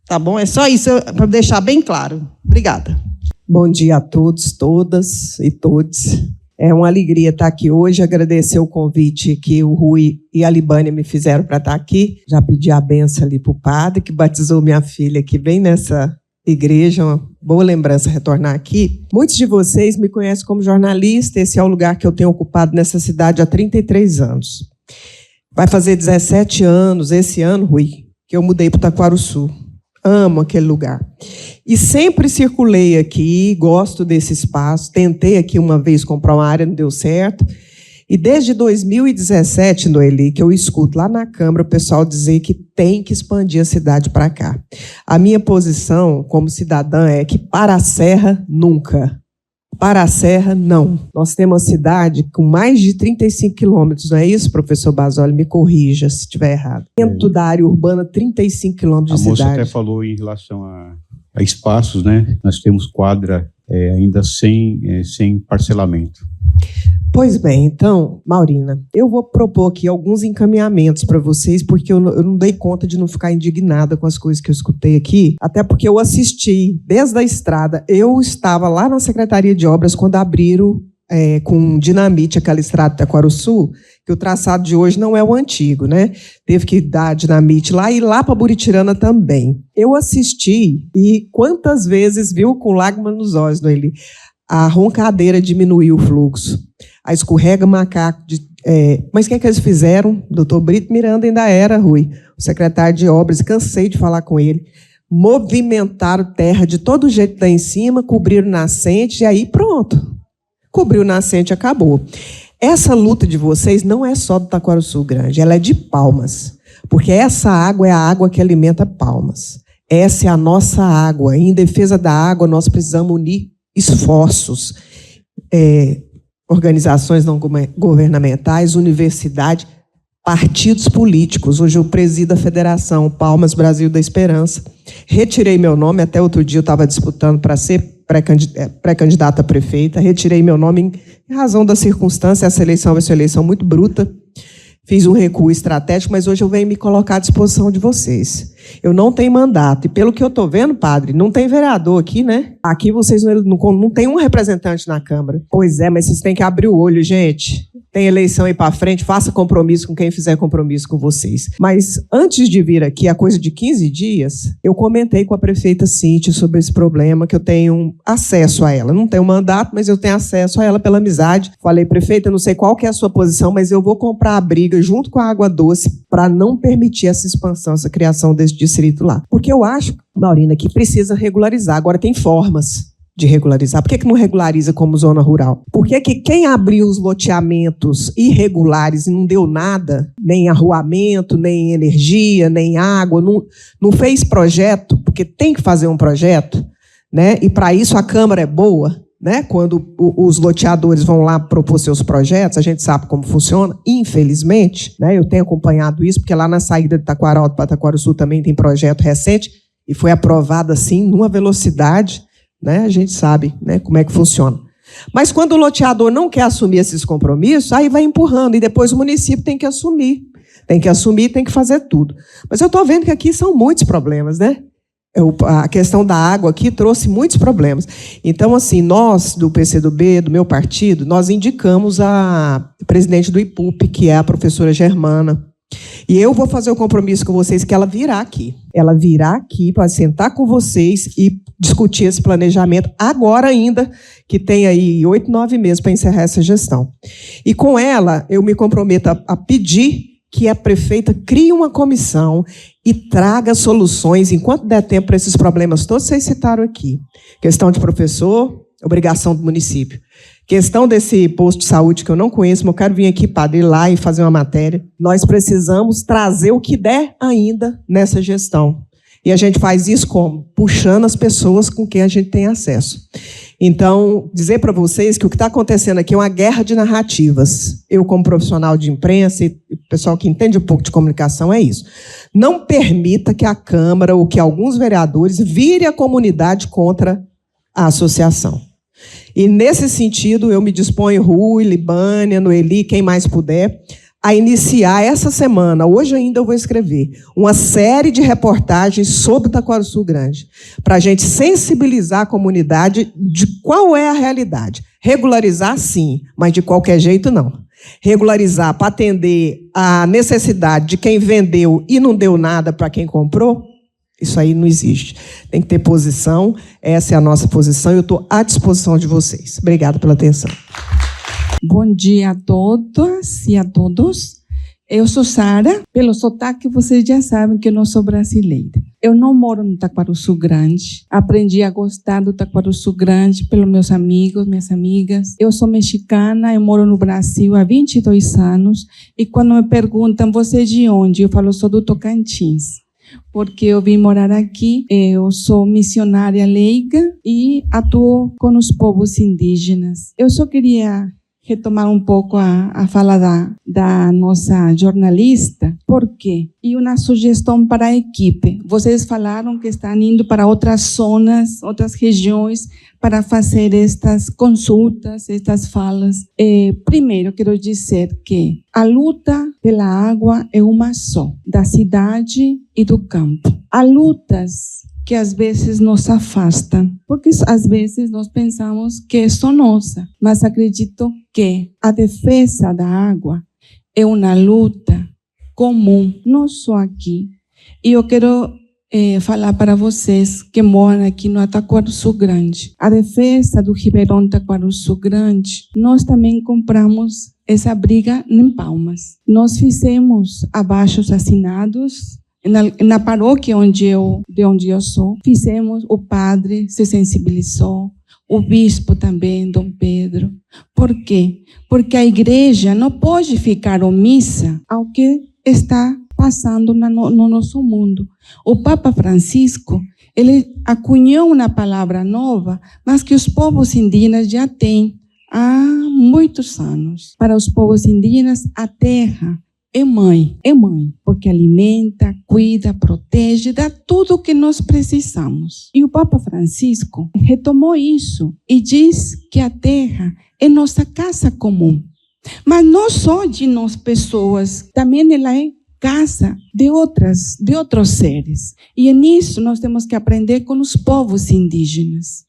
Speaker 13: Tá bom? É só isso, para deixar bem claro. Obrigada.
Speaker 14: Bom dia a todos, todas e todos. É uma alegria estar aqui hoje, agradecer o convite que o Rui e a Libânia me fizeram para estar aqui. Já pedi a benção ali para o padre, que batizou minha filha aqui bem nessa igreja, uma boa lembrança retornar aqui. Muitos de vocês me conhecem como jornalista, esse é o lugar que eu tenho ocupado nessa cidade há 33 anos. Vai fazer 17 anos, esse ano, Rui, que eu mudei para o Taquaruçu. Amo aquele lugar. E sempre circulei aqui, gosto desse espaço. Tentei aqui uma vez comprar uma área, não deu certo. E desde 2017, Noeli, que eu escuto lá na Câmara o pessoal dizer que tem que expandir a cidade para cá. A minha posição como cidadã é que para a Serra, nunca. Para a Serra, não. Nós temos uma cidade com mais de 35 quilômetros, não é isso, professor Basoli? Me corrija se estiver errado. Dentro da área urbana, 35 quilômetros de cidade.
Speaker 1: A moça até falou em relação a espaços, né? Nós temos quadra ainda sem parcelamento.
Speaker 14: Pois bem, então, Maurina, eu vou propor aqui alguns encaminhamentos para vocês, porque eu não dei conta de não ficar indignada com as coisas que eu escutei aqui, até porque eu assisti desde a estrada. Eu estava lá na Secretaria de Obras quando abriram com dinamite aquela estrada de Taquaruçu, que o traçado de hoje não é o antigo, né? Teve que dar dinamite lá e lá para Buritirana também. Eu assisti e quantas vezes viu com lágrimas nos olhos, Noeli? A roncadeira diminuiu o fluxo. A escorrega macaco. Mas o que é que eles fizeram? O doutor Brito Miranda ainda era, Rui, o secretário de obras, cansei de falar com ele. Movimentaram terra de todo jeito lá em cima, cobriram nascente e aí pronto. Cobriu o nascente, acabou. Essa luta de vocês não é só do Taquaruçu Grande, ela é de Palmas. porque essa água é a água que alimenta Palmas. Essa é a nossa água. E em defesa da água, nós precisamos unir esforços. Organizações não governamentais, universidade, partidos políticos. Hoje eu presido a Federação Palmas Brasil da Esperança. Retirei meu nome, até outro dia eu estava disputando para ser pré-candidata a prefeita. Retirei meu nome em razão da circunstância. Essa eleição vai ser uma eleição muito bruta. Fiz um recuo estratégico, mas hoje eu venho me colocar à disposição de vocês. Eu não tenho mandato, e pelo que eu estou vendo, padre, não tem vereador aqui, né? Aqui vocês não tem um representante na Câmara. Pois é, mas vocês têm que abrir o olho, gente. Tem eleição aí para frente, faça compromisso com quem fizer compromisso com vocês. Mas antes de vir aqui, há coisa de 15 dias, eu comentei com a prefeita Cíntia sobre esse problema, que eu tenho acesso a ela. Não tenho mandato, mas eu tenho acesso a ela pela amizade. Falei, prefeita, eu não sei qual que é a sua posição, mas eu vou comprar a briga junto com a Água Doce para não permitir essa expansão, essa criação desse distrito lá. Porque eu acho, Maurina, que precisa regularizar. Agora tem formas de regularizar. Por que não regulariza como zona rural? Por que quem abriu os loteamentos irregulares e não deu nada, nem arruamento, nem energia, nem água, não fez projeto, porque tem que fazer um projeto, né? E para isso a Câmara é boa, né? Quando os loteadores vão lá propor seus projetos, a gente sabe como funciona, infelizmente, né? Eu tenho acompanhado isso, porque lá na saída de Taquaral para Taquaruçu também tem projeto recente e foi aprovado assim, numa velocidade, né? A gente sabe, né, como é que funciona. Mas quando o loteador não quer assumir esses compromissos, aí vai empurrando, e depois o município tem que assumir. Tem que fazer tudo. Mas eu estou vendo que aqui são muitos problemas, né? A questão da água aqui trouxe muitos problemas. Então, assim, nós, do PCdoB, do meu partido, nós indicamos a presidente do IPUP, que é a professora Germana. E eu vou fazer o compromisso com vocês que ela virá aqui. Ela virá aqui para sentar com vocês e discutir esse planejamento agora ainda, que tem aí 8, 9 meses para encerrar essa gestão. E com ela, eu me comprometo a pedir que a prefeita crie uma comissão e traga soluções, enquanto der tempo, para esses problemas todos que vocês citaram aqui. Questão de professor, obrigação do município. Questão desse posto de saúde que eu não conheço, mas eu quero vir aqui, padre, ir lá e fazer uma matéria. Nós precisamos trazer o que der ainda nessa gestão. E a gente faz isso como? Puxando as pessoas com quem a gente tem acesso. Então, dizer para vocês que o que está acontecendo aqui é uma guerra de narrativas. Eu, como profissional de imprensa, e o pessoal que entende um pouco de comunicação, é isso. Não permita que a Câmara ou que alguns vereadores virem a comunidade contra a associação. E, nesse sentido, eu me disponho, Rui, Libânia, Noeli, quem mais puder, a iniciar essa semana, hoje ainda eu vou escrever, uma série de reportagens sobre o Taquaruçu Grande, para a gente sensibilizar a comunidade de qual é a realidade. Regularizar, sim, mas de qualquer jeito, não. Regularizar para atender a necessidade de quem vendeu e não deu nada para quem comprou, isso aí não existe. Tem que ter posição, essa é a nossa posição, e eu estou à disposição de vocês. Obrigada pela atenção.
Speaker 15: Bom dia a todas e a todos. Eu sou Sara. Pelo sotaque, vocês já sabem que eu não sou brasileira. Eu não moro no Taquaruçu Grande. Aprendi a gostar do Taquaruçu Grande pelos meus amigos, minhas amigas. Eu sou mexicana, eu moro no Brasil há 22 anos. E quando me perguntam, você é de onde? Eu falo, sou do Tocantins. Porque eu vim morar aqui, eu sou missionária leiga e atuo com os povos indígenas. Eu só queria retomar um pouco a fala da nossa jornalista. Por quê? E uma sugestão para a equipe. Vocês falaram que estão indo para outras zonas, outras regiões, para fazer estas consultas, estas falas. Primeiro, quero dizer que a luta pela água é uma só, da cidade e do campo. Há lutas que às vezes nos afastam, porque às vezes nós pensamos que é só nossa, mas acredito que a defesa da água é uma luta comum, não só aqui. E eu quero falar para vocês que moram aqui no Taquaruçu Grande. A defesa do Ribeirão Taquaruçu Grande, nós também compramos essa briga em Palmas. Nós fizemos abaixos assinados na paróquia de onde eu sou, fizemos, o padre se sensibilizou, o bispo também, Dom Pedro. Por quê? Porque a igreja não pode ficar omissa ao que está passando no nosso mundo. O Papa Francisco, ele acunhou uma palavra nova, mas que os povos indígenas já têm há muitos anos. Para os povos indígenas, a terra é mãe, porque alimenta, cuida, protege, dá tudo o que nós precisamos. E o Papa Francisco retomou isso e diz que a terra é nossa casa comum. Mas não só de nós pessoas, também ela é casa de outros seres. E nisso nós temos que aprender com os povos indígenas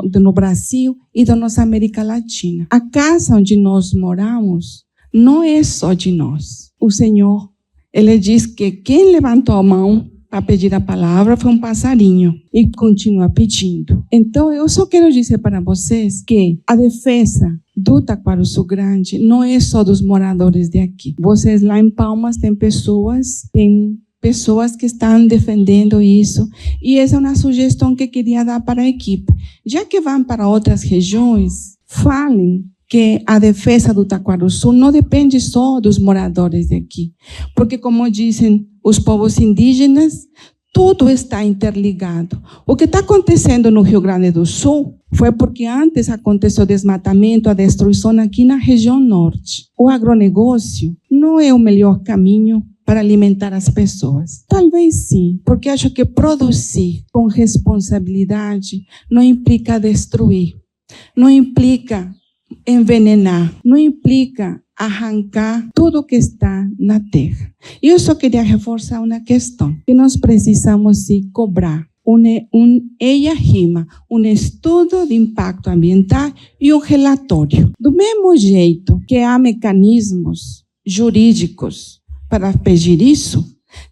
Speaker 15: do Brasil e da nossa América Latina. A casa onde nós moramos não é só de nós. O Senhor, ele diz que quem levantou a mão para pedir a palavra foi um passarinho e continua pedindo. Então, eu só quero dizer para vocês que a defesa do Taquarussu Grande não é só dos moradores de aqui. Vocês lá em Palmas têm pessoas que estão defendendo isso. E essa é uma sugestão que eu queria dar para a equipe. Já que vão para outras regiões, falem que a defesa do Taquarussu não depende só dos moradores de aqui. Porque, como dizem os povos indígenas, tudo está interligado. O que está acontecendo no Rio Grande do Sul foi porque antes aconteceu o desmatamento, a destruição aqui na região norte. O agronegócio não é o melhor caminho para alimentar as pessoas. Talvez sim, porque acho que produzir com responsabilidade não implica destruir, não implica envenenar, não implica arrancar tudo que está na terra. E eu só queria reforçar uma questão, que nós precisamos sim cobrar ella rima, um estudo de impacto ambiental e um relatório. Do mesmo jeito que há mecanismos jurídicos para pedir isso,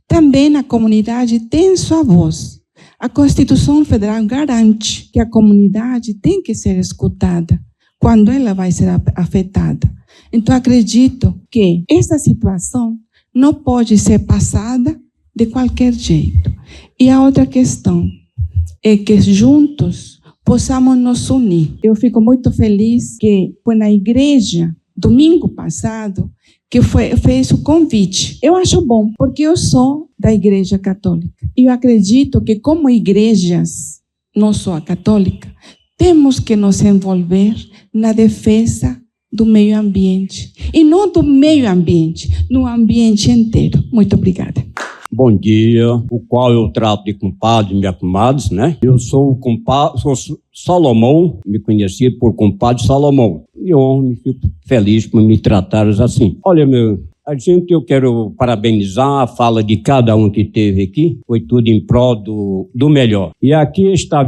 Speaker 15: também a comunidade tem sua voz. A Constituição Federal garante que a comunidade tem que ser escutada quando ela vai ser afetada. Então, acredito que essa situação não pode ser passada de qualquer jeito. E a outra questão é que juntos possamos nos unir. Eu fico muito feliz que foi na igreja, domingo passado, que fez o convite. Eu acho bom, porque eu sou da Igreja Católica. E eu acredito que, como igrejas, não só a católica, temos que nos envolver na defesa do meio ambiente. E não do meio ambiente, no ambiente inteiro. Muito obrigada.
Speaker 16: Bom dia, o qual eu trato de compadre e minha comadres, né? Eu sou o compadre, sou Salomão, me conheci por compadre Salomão. E eu fico feliz por me tratar assim. Olha, eu quero parabenizar a fala de cada um que esteve aqui. Foi tudo em prol do melhor. E aqui está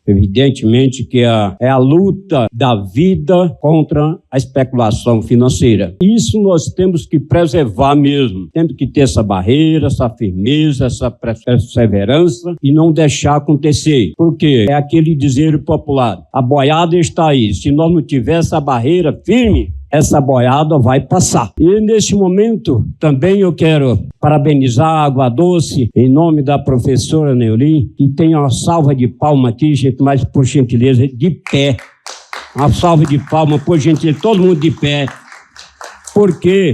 Speaker 16: evidentemente que é a luta da vida contra a especulação financeira. Isso nós temos que preservar mesmo. Temos que ter essa barreira, essa firmeza, essa perseverança e não deixar acontecer. Porque é aquele dizer popular, a boiada está aí. Se nós não tivermos essa barreira firme, essa boiada vai passar. E neste momento também eu quero parabenizar a Água Doce em nome da professora Neulin, que tem uma salva de palmas aqui, gente, mas por gentileza, de pé. Uma salva de palmas, por gentileza, todo mundo de pé. Porque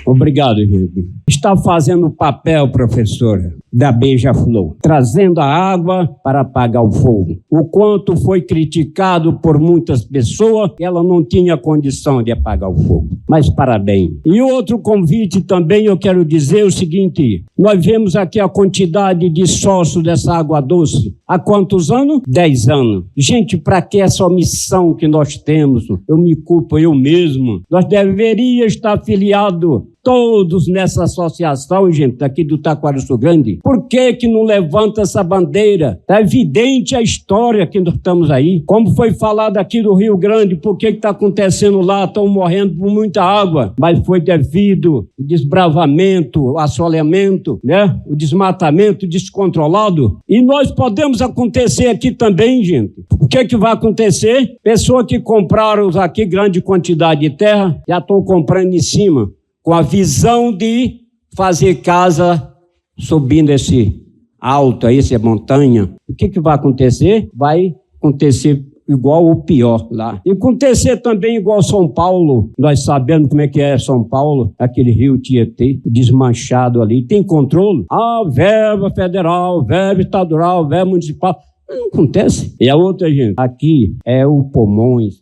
Speaker 16: Obrigado, gente. Está fazendo o papel, professora, da Beija-Flor, trazendo a água para apagar o fogo. O quanto foi criticado por muitas pessoas, ela não tinha condição de apagar o fogo. Mas parabéns. E outro convite também eu quero dizer o seguinte, nós vemos aqui a quantidade de sócios dessa Água Doce. Há quantos anos? 10 anos. Gente, para que essa omissão que nós temos? Eu me culpo eu mesmo. Nós deveríamos estar afiliados todos nessa associação, gente, daqui do Taquarussu Grande. Por que não levanta essa bandeira? É evidente a história que nós estamos aí. Como foi falado aqui do Rio Grande, por que está acontecendo lá? Estão morrendo por muita água. Mas foi devido ao desbravamento, o assolamento, né? O desmatamento descontrolado. E nós podemos acontecer aqui também, gente. O que vai acontecer? Pessoas que compraram aqui grande quantidade de terra, já estão comprando em cima, com a visão de fazer casa subindo esse alto aí, essa montanha. O que vai acontecer? Vai acontecer igual ou pior lá. E acontecer também igual São Paulo, nós sabemos como é que é São Paulo, aquele rio Tietê, desmanchado ali, tem controle? Verba federal, verba estadual, verba municipal. Não acontece. E a outra, gente, aqui é o Pulmões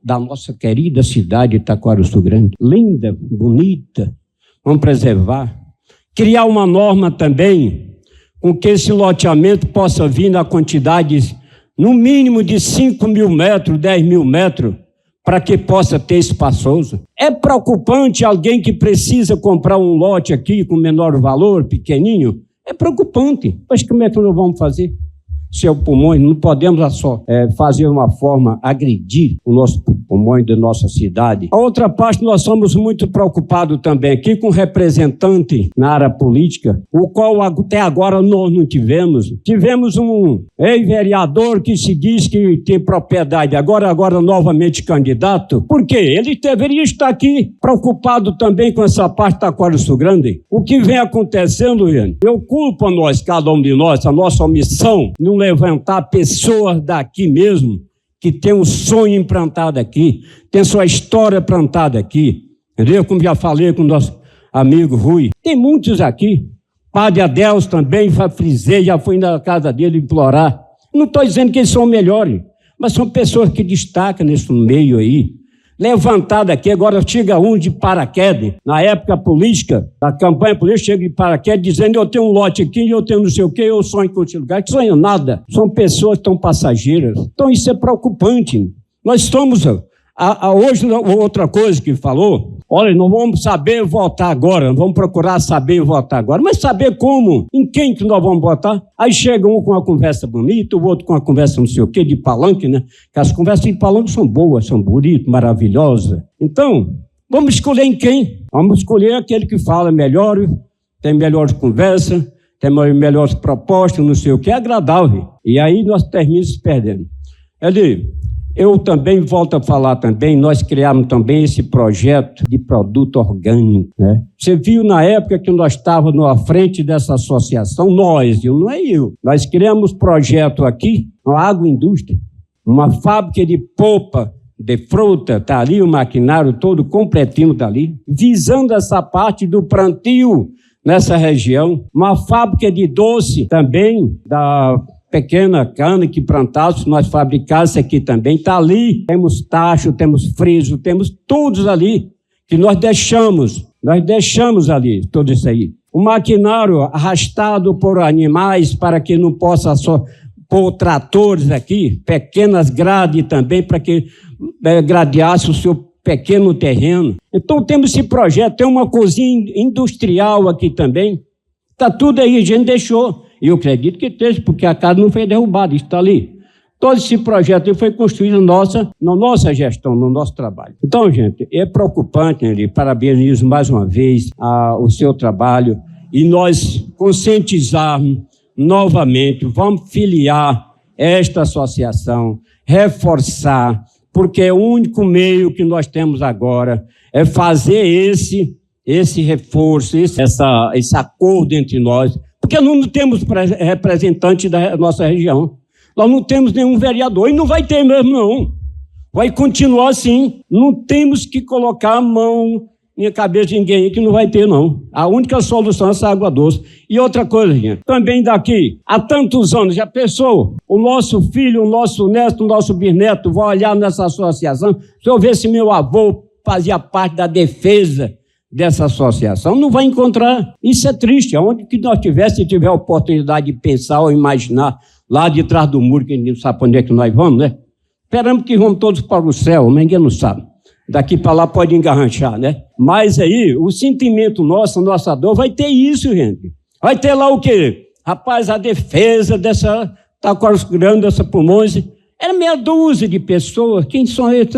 Speaker 16: da nossa querida cidade de Taquarussu Grande. Linda, bonita, vamos preservar. Criar uma norma também com que esse loteamento possa vir na quantidade, no mínimo de 5 mil metros, 10 mil metros, para que possa ter espaçoso. É preocupante alguém que precisa comprar um lote aqui com menor valor, pequenininho. É preocupante. Mas como é que nós vamos fazer? Seu pulmões, não podemos só fazer uma forma, agredir o nosso pulmão da nossa cidade. A outra parte, nós somos muito preocupados também aqui com representante na área política, o qual até agora nós não tivemos. Tivemos um ex-vereador que se diz que tem propriedade, agora novamente candidato. Por quê? Ele deveria estar aqui preocupado também com essa parte da Taquarussu Grande. O que vem acontecendo, gente, eu culpo a nós, cada um de nós, a nossa omissão, não levantar pessoas daqui mesmo, que tem um sonho implantado aqui, tem sua história plantada aqui, entendeu? Como já falei com o nosso amigo Rui. Tem muitos aqui. Padre Adeus também, frisei, já fui na casa dele implorar. Não estou dizendo que eles são melhores, mas são pessoas que destacam nesse meio aí. Levantado aqui, agora chega um de paraquedas, na época política, da campanha política, chega de paraquedas dizendo eu tenho um lote aqui, eu tenho não sei o quê, eu sonho com esse lugar. Que sonho nada, são pessoas tão passageiras. Então isso é preocupante. Nós estamos, hoje, outra coisa que falou, olha, não vamos saber votar agora, vamos procurar saber votar agora, mas saber como, em quem que nós vamos votar? Aí chega um com uma conversa bonita, o outro com uma conversa não sei o quê, de palanque, né? Que as conversas de palanque são boas, são bonitas, maravilhosas. Então, vamos escolher em quem? Vamos escolher aquele que fala melhor, tem melhores conversas, tem melhores propostas, não sei o quê, é agradável. E aí nós terminamos se perdendo. Eu também volto a falar também, nós criamos também esse projeto de produto orgânico, né? Você viu na época que nós estávamos à frente dessa associação, não é eu. Nós criamos projeto aqui, uma agroindústria, uma fábrica de polpa de fruta, está ali o maquinário todo completinho dali, visando essa parte do plantio nessa região, uma fábrica de doce também da pequena cana que plantasse, nós fabricasse aqui também, está ali, temos tacho, temos friso, temos todos ali, que nós deixamos ali, tudo isso aí. O maquinário arrastado por animais para que não possa só pôr tratores aqui, pequenas grades também, para que gradeasse o seu pequeno terreno. Então temos esse projeto, tem uma cozinha industrial aqui também, está tudo aí, a gente deixou. E eu acredito que esteja, porque a casa não foi derrubada, está ali. Todo esse projeto foi construído na nossa gestão, no nosso trabalho. Então, gente, é preocupante, né? Parabenizo mais uma vez o seu trabalho e nós conscientizarmos novamente, vamos filiar esta associação, reforçar, porque é o único meio que nós temos agora é fazer esse reforço, esse acordo entre nós, porque não temos representante da nossa região. Nós não temos nenhum vereador, e não vai ter mesmo, não. Vai continuar assim. Não temos que colocar a mão na cabeça de ninguém, que não vai ter, não. A única solução é essa água doce. E outra coisa, gente, também daqui, há tantos anos, já pensou? O nosso filho, o nosso neto, o nosso bisneto vai olhar nessa associação, se eu ver se meu avô fazia parte da defesa dessa associação, não vai encontrar. Isso é triste. Aonde que nós tiver a oportunidade de pensar ou imaginar lá de trás do muro, que ninguém sabe para onde é que nós vamos, né? Esperamos que vamos todos para o céu, mas ninguém não sabe. Daqui para lá pode engarranchar, né? Mas aí, o sentimento nosso, a nossa dor, vai ter isso, gente. Vai ter lá o quê? Rapaz, a defesa dessa Taquarussu Grande, dessa Pulmões, era meia dúzia de pessoas. Quem são eles?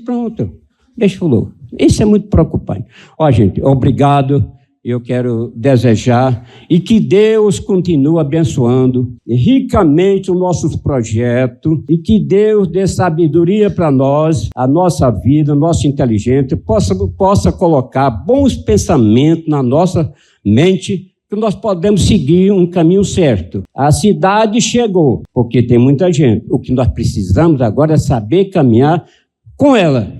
Speaker 16: Pronto. Deixa eu falar. Isso é muito preocupante. Ó, gente, obrigado. Eu quero desejar e que Deus continue abençoando ricamente os nossos projetos e que Deus dê sabedoria para nós, a nossa vida, nossa inteligência, possa colocar bons pensamentos na nossa mente, que nós podemos seguir um caminho certo. A cidade chegou, porque tem muita gente. O que nós precisamos agora é saber caminhar com ela.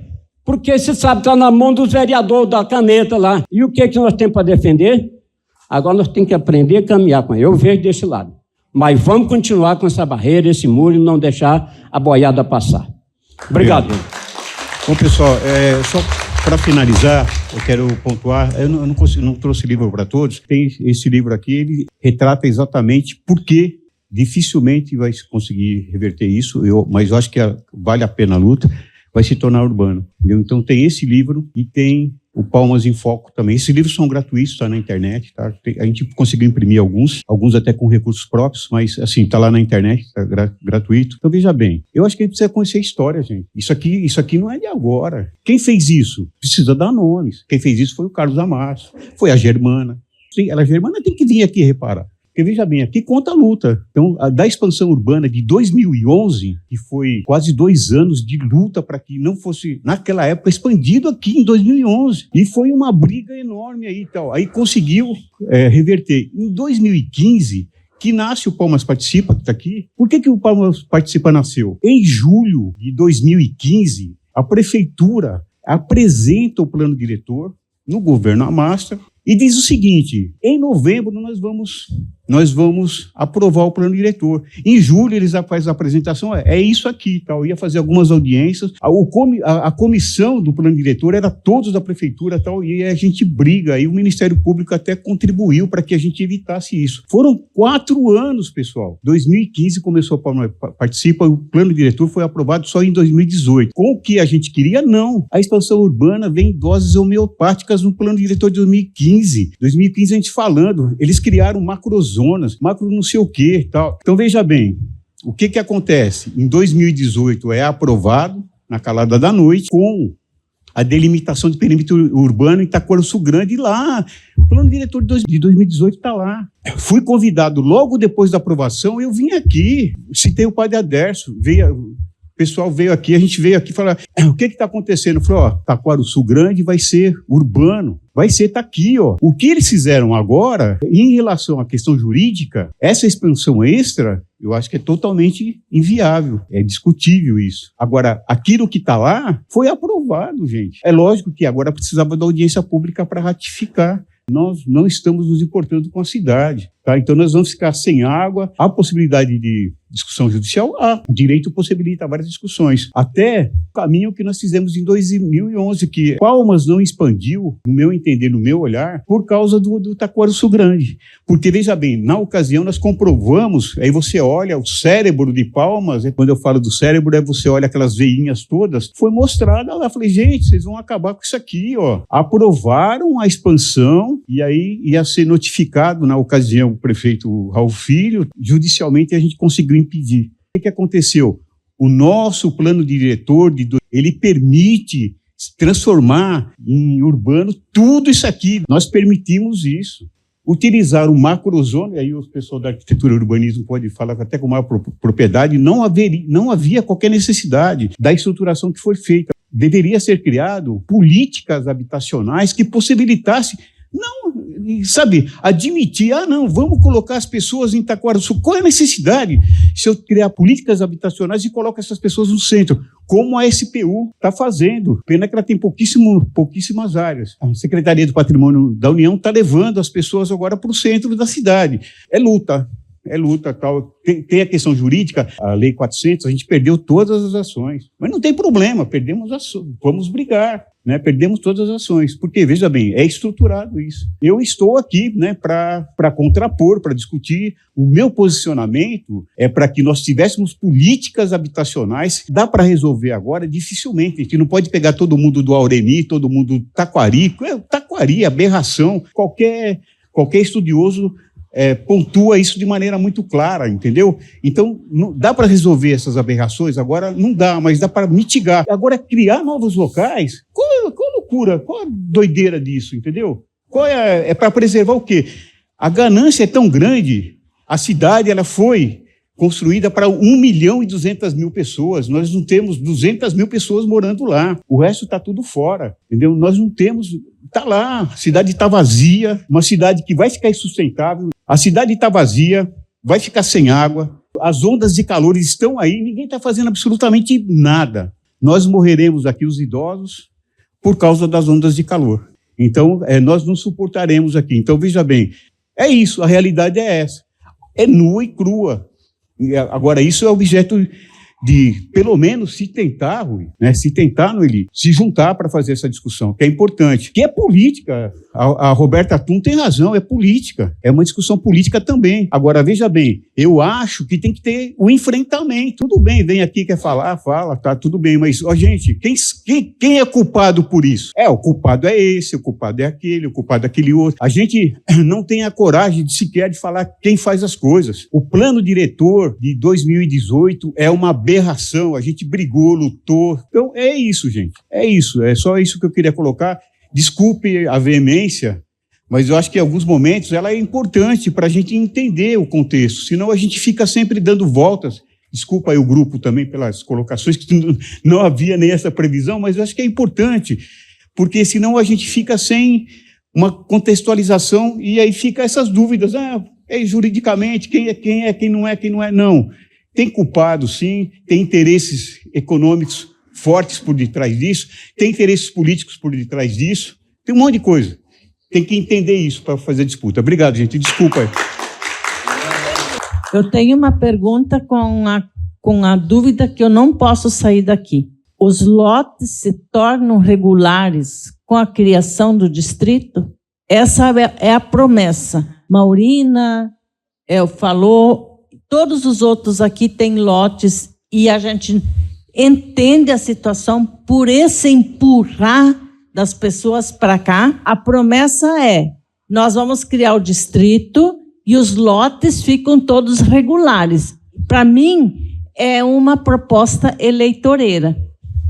Speaker 16: Porque você sabe, está na mão dos vereadores da caneta lá. E o que nós temos para defender? Agora nós temos que aprender a caminhar com ela. Eu vejo desse lado. Mas vamos continuar com essa barreira, esse muro, e não deixar a boiada passar. Obrigado.
Speaker 1: Bom, pessoal, só para finalizar, eu quero pontuar, eu não trouxe livro para todos, tem esse livro aqui, ele retrata exatamente por que dificilmente vai conseguir reverter isso, mas eu acho que vale a pena a luta, vai se tornar urbano. Entendeu? Então tem esse livro e tem o Palmas em Foco também. Esses livros são gratuitos, está na internet, tá? A gente conseguiu imprimir alguns até com recursos próprios, mas assim, está lá na internet, está gratuito. Então veja bem, eu acho que a gente precisa conhecer a história, gente. Isso aqui não é de agora. Quem fez isso? Precisa dar nomes. Quem fez isso foi o Carlos Amasso, foi a Germana. Sim, a Germana tem que vir aqui reparar. Porque, veja bem, aqui conta a luta. Então, da expansão urbana de 2011, que foi quase 2 anos de luta para que não fosse, naquela época, expandido aqui em 2011. E foi uma briga enorme aí e tal. Aí conseguiu reverter. Em 2015, que nasce o Palmas Participa, que está aqui. Por que o Palmas Participa nasceu? Em julho de 2015, a prefeitura apresenta o plano diretor no governo Amasta e diz o seguinte: em novembro nós vamos aprovar o plano diretor. Em julho eles fazem a apresentação, é isso aqui, tal. Ia fazer algumas audiências. A comissão do plano diretor era todos da prefeitura, tal, e a gente briga. Aí o Ministério Público até contribuiu para que a gente evitasse isso. Foram 4 anos, pessoal. 2015 começou a Participa, o plano diretor foi aprovado só em 2018. Com o que a gente queria, não. A expansão urbana vem em doses homeopáticas no plano diretor de 2015 a gente falando, eles criaram macrozonas, macro não sei o que tal. Então veja bem, o que acontece? Em 2018 é aprovado, na calada da noite, com a delimitação de perímetro urbano em Itaquaruçu Grande, e lá, o plano diretor de 2018 está lá. Fui convidado logo depois da aprovação, eu vim aqui, citei o padre Adércio, o pessoal veio aqui, a gente veio aqui falar, o que está acontecendo? Eu falei, Itaquaruçu Grande vai ser urbano, tá aqui, ó. O que eles fizeram agora, em relação à questão jurídica, essa expansão extra, eu acho que é totalmente inviável, é discutível isso. Agora, aquilo que está lá, foi aprovado, gente. É lógico que agora precisava da audiência pública para ratificar. Nós não estamos nos importando com a cidade, tá? Então nós vamos ficar sem água, há possibilidade de discussão judicial, o direito possibilita várias discussões. Até o caminho que nós fizemos em 2011, que Palmas não expandiu, no meu entender, no meu olhar, por causa do Itaquaruçu Grande. Porque, veja bem, na ocasião nós comprovamos, aí você olha o cérebro de Palmas, quando eu falo do cérebro, você olha aquelas veinhas todas, foi mostrada lá, falei, gente, vocês vão acabar com isso aqui, ó. Aprovaram a expansão, e aí ia ser notificado, na ocasião, o prefeito Raul Filho, judicialmente a gente conseguiu impedir. O que aconteceu? O nosso plano diretor, ele permite transformar em urbano tudo isso aqui. Nós permitimos isso. Utilizar o macrozone, aí o pessoal da arquitetura e urbanismo pode falar até com maior propriedade, não havia qualquer necessidade da estruturação que foi feita. Deveria ser criado políticas habitacionais que possibilitassem, admitir, vamos colocar as pessoas em Itaquaruçu. Qual é a necessidade se eu criar políticas habitacionais e coloco essas pessoas no centro, como a SPU está fazendo? Pena que ela tem pouquíssimas áreas. A Secretaria do Patrimônio da União está levando as pessoas agora para o centro da cidade. É luta, tal. Tem a questão jurídica, a Lei 400, a gente perdeu todas as ações. Mas não tem problema, perdemos ações, vamos brigar, né? Perdemos todas as ações. Porque, veja bem, é estruturado isso. Eu estou aqui, né, para contrapor, para discutir. O meu posicionamento é para que nós tivéssemos políticas habitacionais. Dá para resolver agora? Dificilmente. A gente não pode pegar todo mundo do Aureni, todo mundo do Taquari. Taquari, aberração. Qualquer estudioso pontua isso de maneira muito clara, entendeu? Então, não dá para resolver essas aberrações agora? Não dá, mas dá para mitigar. Agora, criar novos locais, qual a loucura, qual a doideira disso, entendeu? É para preservar o quê? A ganância é tão grande, a cidade ela foi construída para 1.200.000 pessoas. Nós não temos 200.000 pessoas morando lá. O resto está tudo fora, entendeu? Nós não temos... Está lá, a cidade está vazia, uma cidade que vai ficar insustentável. A cidade está vazia, vai ficar sem água. As ondas de calor estão aí, ninguém está fazendo absolutamente nada. Nós morreremos aqui, os idosos, por causa das ondas de calor. Então, nós não suportaremos aqui. Então, veja bem, é isso, a realidade é essa. É nua e crua. Agora, isso é objeto de, pelo menos, se tentar, Rui, né? Se tentar, Noeli, se juntar para fazer essa discussão, que é importante, que é política. A Roberta Thun tem razão, é política, é uma discussão política também. Agora, veja bem, eu acho que tem que ter o enfrentamento. Tudo bem, vem aqui, quer falar, fala, tá, tudo bem, mas, gente, quem é culpado por isso? O culpado é esse, o culpado é aquele, o culpado é aquele outro. A gente não tem a coragem sequer de falar quem faz as coisas. O plano diretor de 2018 é uma aberração, a gente brigou, lutou. Então, é isso, gente, é isso, é só isso que eu queria colocar. Desculpe a veemência, mas eu acho que em alguns momentos ela é importante para a gente entender o contexto, senão a gente fica sempre dando voltas. Desculpa aí o grupo também pelas colocações, que não havia nem essa previsão, mas eu acho que é importante, porque senão a gente fica sem uma contextualização e aí fica essas dúvidas. Juridicamente, quem não é. Não. Tem culpado, sim, tem interesses econômicos fortes por detrás disso, tem interesses políticos por detrás disso, tem um monte de coisa. Tem que entender isso para fazer disputa. Obrigado, gente. Desculpa aí.
Speaker 7: Eu tenho uma pergunta com a dúvida que eu não posso sair daqui. Os lotes se tornam regulares com a criação do distrito? Essa é a promessa. Maurina falou, todos os outros aqui têm lotes e a gente entende a situação por esse empurrar das pessoas para cá. A promessa é, nós vamos criar o distrito e os lotes ficam todos regulares. Para mim, é uma proposta eleitoreira.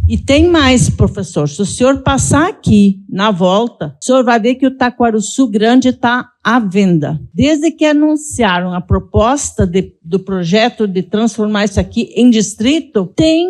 Speaker 7: E tem mais, professor. Se o senhor passar aqui, na volta, o senhor vai ver que o Taquaruçu Grande está à venda. Desde que anunciaram a proposta do projeto de transformar isso aqui em distrito, tem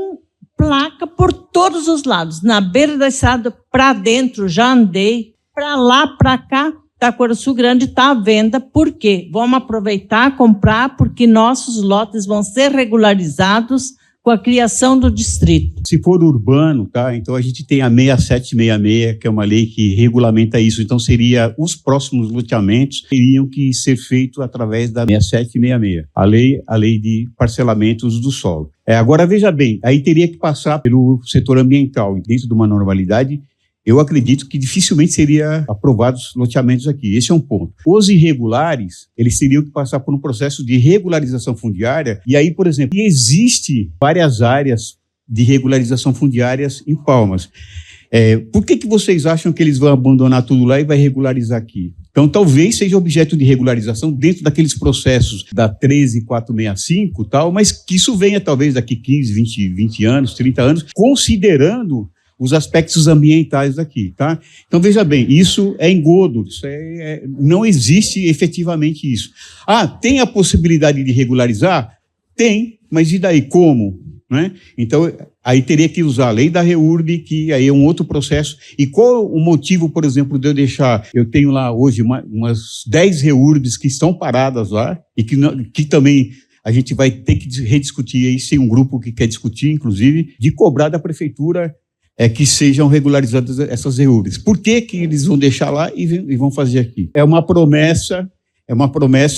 Speaker 7: placa por todos os lados. Na beira da estrada, para dentro, já andei. Para lá, para cá, Taquaruçu Grande está à venda. Por quê? Vamos aproveitar, comprar, porque nossos lotes vão ser regularizados com a criação do distrito.
Speaker 1: Se for urbano, tá? Então a gente tem a 6766, que é uma lei que regulamenta isso. Então seria os próximos loteamentos teriam que ser feitos através da 6766, a lei de parcelamentos do solo. Agora veja bem, aí teria que passar pelo setor ambiental, dentro de uma normalidade. Eu acredito que dificilmente seria aprovados loteamentos aqui. Esse é um ponto. Os irregulares, eles teriam que passar por um processo de regularização fundiária. E aí, por exemplo, existe várias áreas de regularização fundiárias em Palmas. Por que vocês acham que eles vão abandonar tudo lá e vai regularizar aqui? Então, talvez seja objeto de regularização dentro daqueles processos da 13465 e tal, mas que isso venha talvez daqui 15, 20 anos, 30 anos, considerando os aspectos ambientais daqui, tá? Então, veja bem, isso é engodo, não existe efetivamente isso. Tem a possibilidade de regularizar? Tem, mas e daí, como? Né? Então, aí teria que usar a lei da REURB, que aí é um outro processo. E qual o motivo, por exemplo, de eu deixar... Eu tenho lá hoje umas 10 REURBs que estão paradas lá, e que também... A gente vai ter que rediscutir aí, sem um grupo que quer discutir, inclusive, de cobrar da prefeitura que sejam regularizadas essas REURBs. Por que eles vão deixar lá e vão fazer aqui? É uma promessa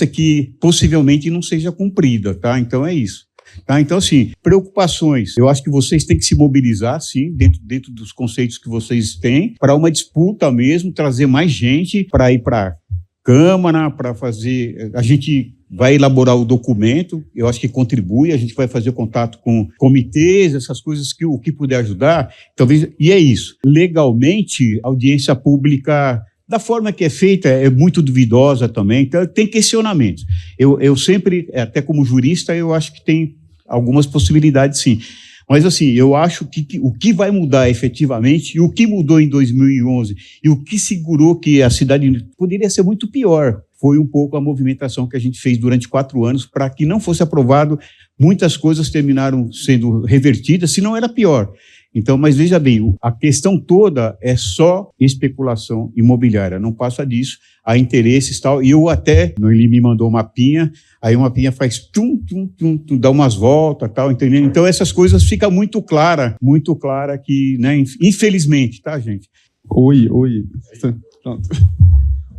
Speaker 1: que possivelmente não seja cumprida, tá? Então é isso. Tá? Então, assim, preocupações. Eu acho que vocês têm que se mobilizar, sim, dentro dos conceitos que vocês têm, para uma disputa mesmo, trazer mais gente para ir para a Câmara, para fazer... A gente vai elaborar o documento, eu acho que contribui, a gente vai fazer contato com comitês, essas coisas, o que puder ajudar, talvez, e é isso. Legalmente, a audiência pública, da forma que é feita, é muito duvidosa também, então tem questionamentos. Eu sempre, até como jurista, eu acho que tem algumas possibilidades, sim. Mas, assim, eu acho que o que vai mudar efetivamente, e o que mudou em 2011, e o que segurou que a cidade poderia ser muito pior. foi um pouco a movimentação que a gente fez durante 4 anos para que não fosse aprovado. Muitas coisas terminaram sendo revertidas, se não era pior. Então, mas veja bem, a questão toda é só especulação imobiliária, não passa disso, há interesses e tal, e eu até, ele me mandou uma mapinha, aí uma mapinha faz dá umas voltas e tal, entendeu? Então essas coisas ficam muito clara que, né, infelizmente, tá, gente?
Speaker 3: Oi. Pronto.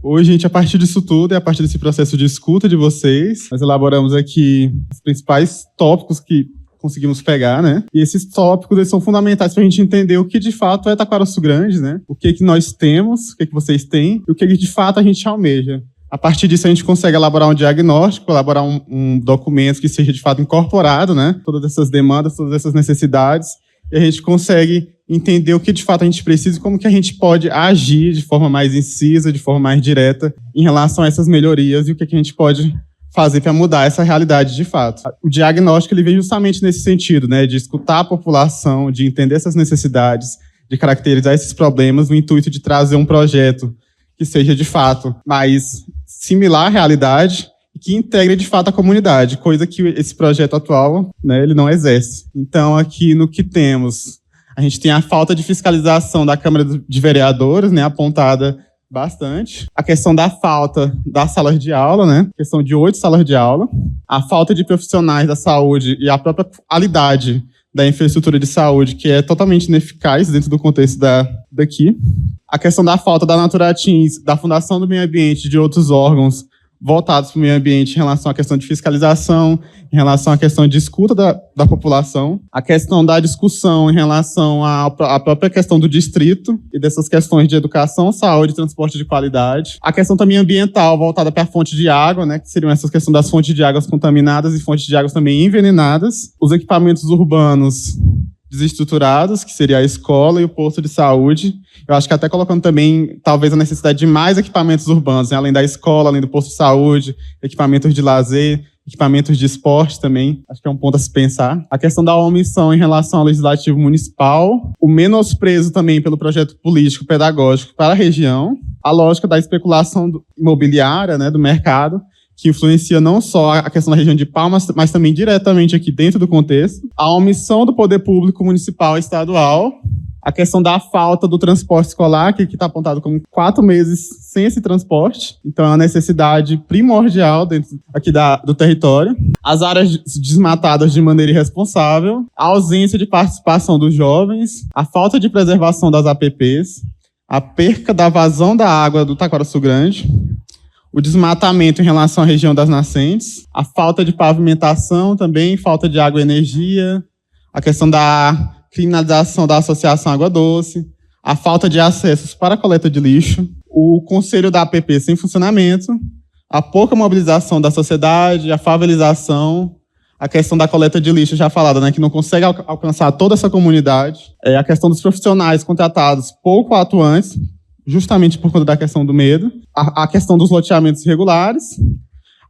Speaker 3: Hoje, gente, a partir disso tudo, a partir desse processo de escuta de vocês, nós elaboramos aqui os principais tópicos que conseguimos pegar, né? E esses tópicos, eles são fundamentais para a gente entender o que de fato é Taquaraçu Grande, né? O que nós temos, o que vocês têm e o que de fato a gente almeja. A partir disso, a gente consegue elaborar um diagnóstico, elaborar um documento que seja de fato incorporado, né? Todas essas demandas, todas essas necessidades, e a gente consegue entender o que de fato a gente precisa e como que a gente pode agir de forma mais incisa, de forma mais direta em relação a essas melhorias e o que a gente pode fazer para mudar essa realidade de fato. O diagnóstico ele vem justamente nesse sentido, né, de escutar a população, de entender essas necessidades, de caracterizar esses problemas no intuito de trazer um projeto que seja de fato mais similar à realidade e que integre de fato a comunidade, coisa que esse projeto atual, né, ele não exerce. Então aqui no que temos, a gente tem a falta de fiscalização da Câmara de Vereadores, né, apontada bastante. A questão da falta das salas de aula, né? A questão de 8 salas de aula. A falta de profissionais da saúde e a própria qualidade da infraestrutura de saúde, que é totalmente ineficaz dentro do contexto daqui. A questão da falta da Naturatins, da Fundação do Meio Ambiente e de outros órgãos voltados para o meio ambiente em relação à questão de fiscalização, em relação à questão de escuta da população, a questão da discussão em relação à própria questão do distrito e dessas questões de educação, saúde e transporte de qualidade, a questão também ambiental voltada para a fonte de água, né, que seriam essas questões das fontes de águas contaminadas e fontes de águas também envenenadas, os equipamentos urbanos desestruturados, que seria a escola e o posto de saúde. Eu acho que até colocando também, talvez, a necessidade de mais equipamentos urbanos, né? Além da escola, além do posto de saúde, equipamentos de lazer, equipamentos de esporte também. Acho que é um ponto a se pensar. A questão da omissão em relação ao legislativo municipal, o menosprezo também pelo projeto político pedagógico para a região, a lógica da especulação imobiliária, né, do mercado, que influencia não só a questão da região de Palmas, mas também diretamente aqui dentro do contexto. A omissão do poder público municipal e estadual. A questão da falta do transporte escolar, que está apontado como 4 meses sem esse transporte. Então, é uma necessidade primordial dentro aqui do território. As áreas desmatadas de maneira irresponsável. A ausência de participação dos jovens. A falta de preservação das APPs. A perca da vazão da água do Taquaraçu Grande. O desmatamento em relação à região das nascentes, a falta de pavimentação também, falta de água e energia, a questão da criminalização da associação Água Doce, a falta de acessos para a coleta de lixo, o conselho da APP sem funcionamento, a pouca mobilização da sociedade, a favelização, a questão da coleta de lixo já falada, né, que não consegue alcançar toda essa comunidade, a questão dos profissionais contratados pouco atuantes, justamente por conta da questão do medo, a questão dos loteamentos irregulares,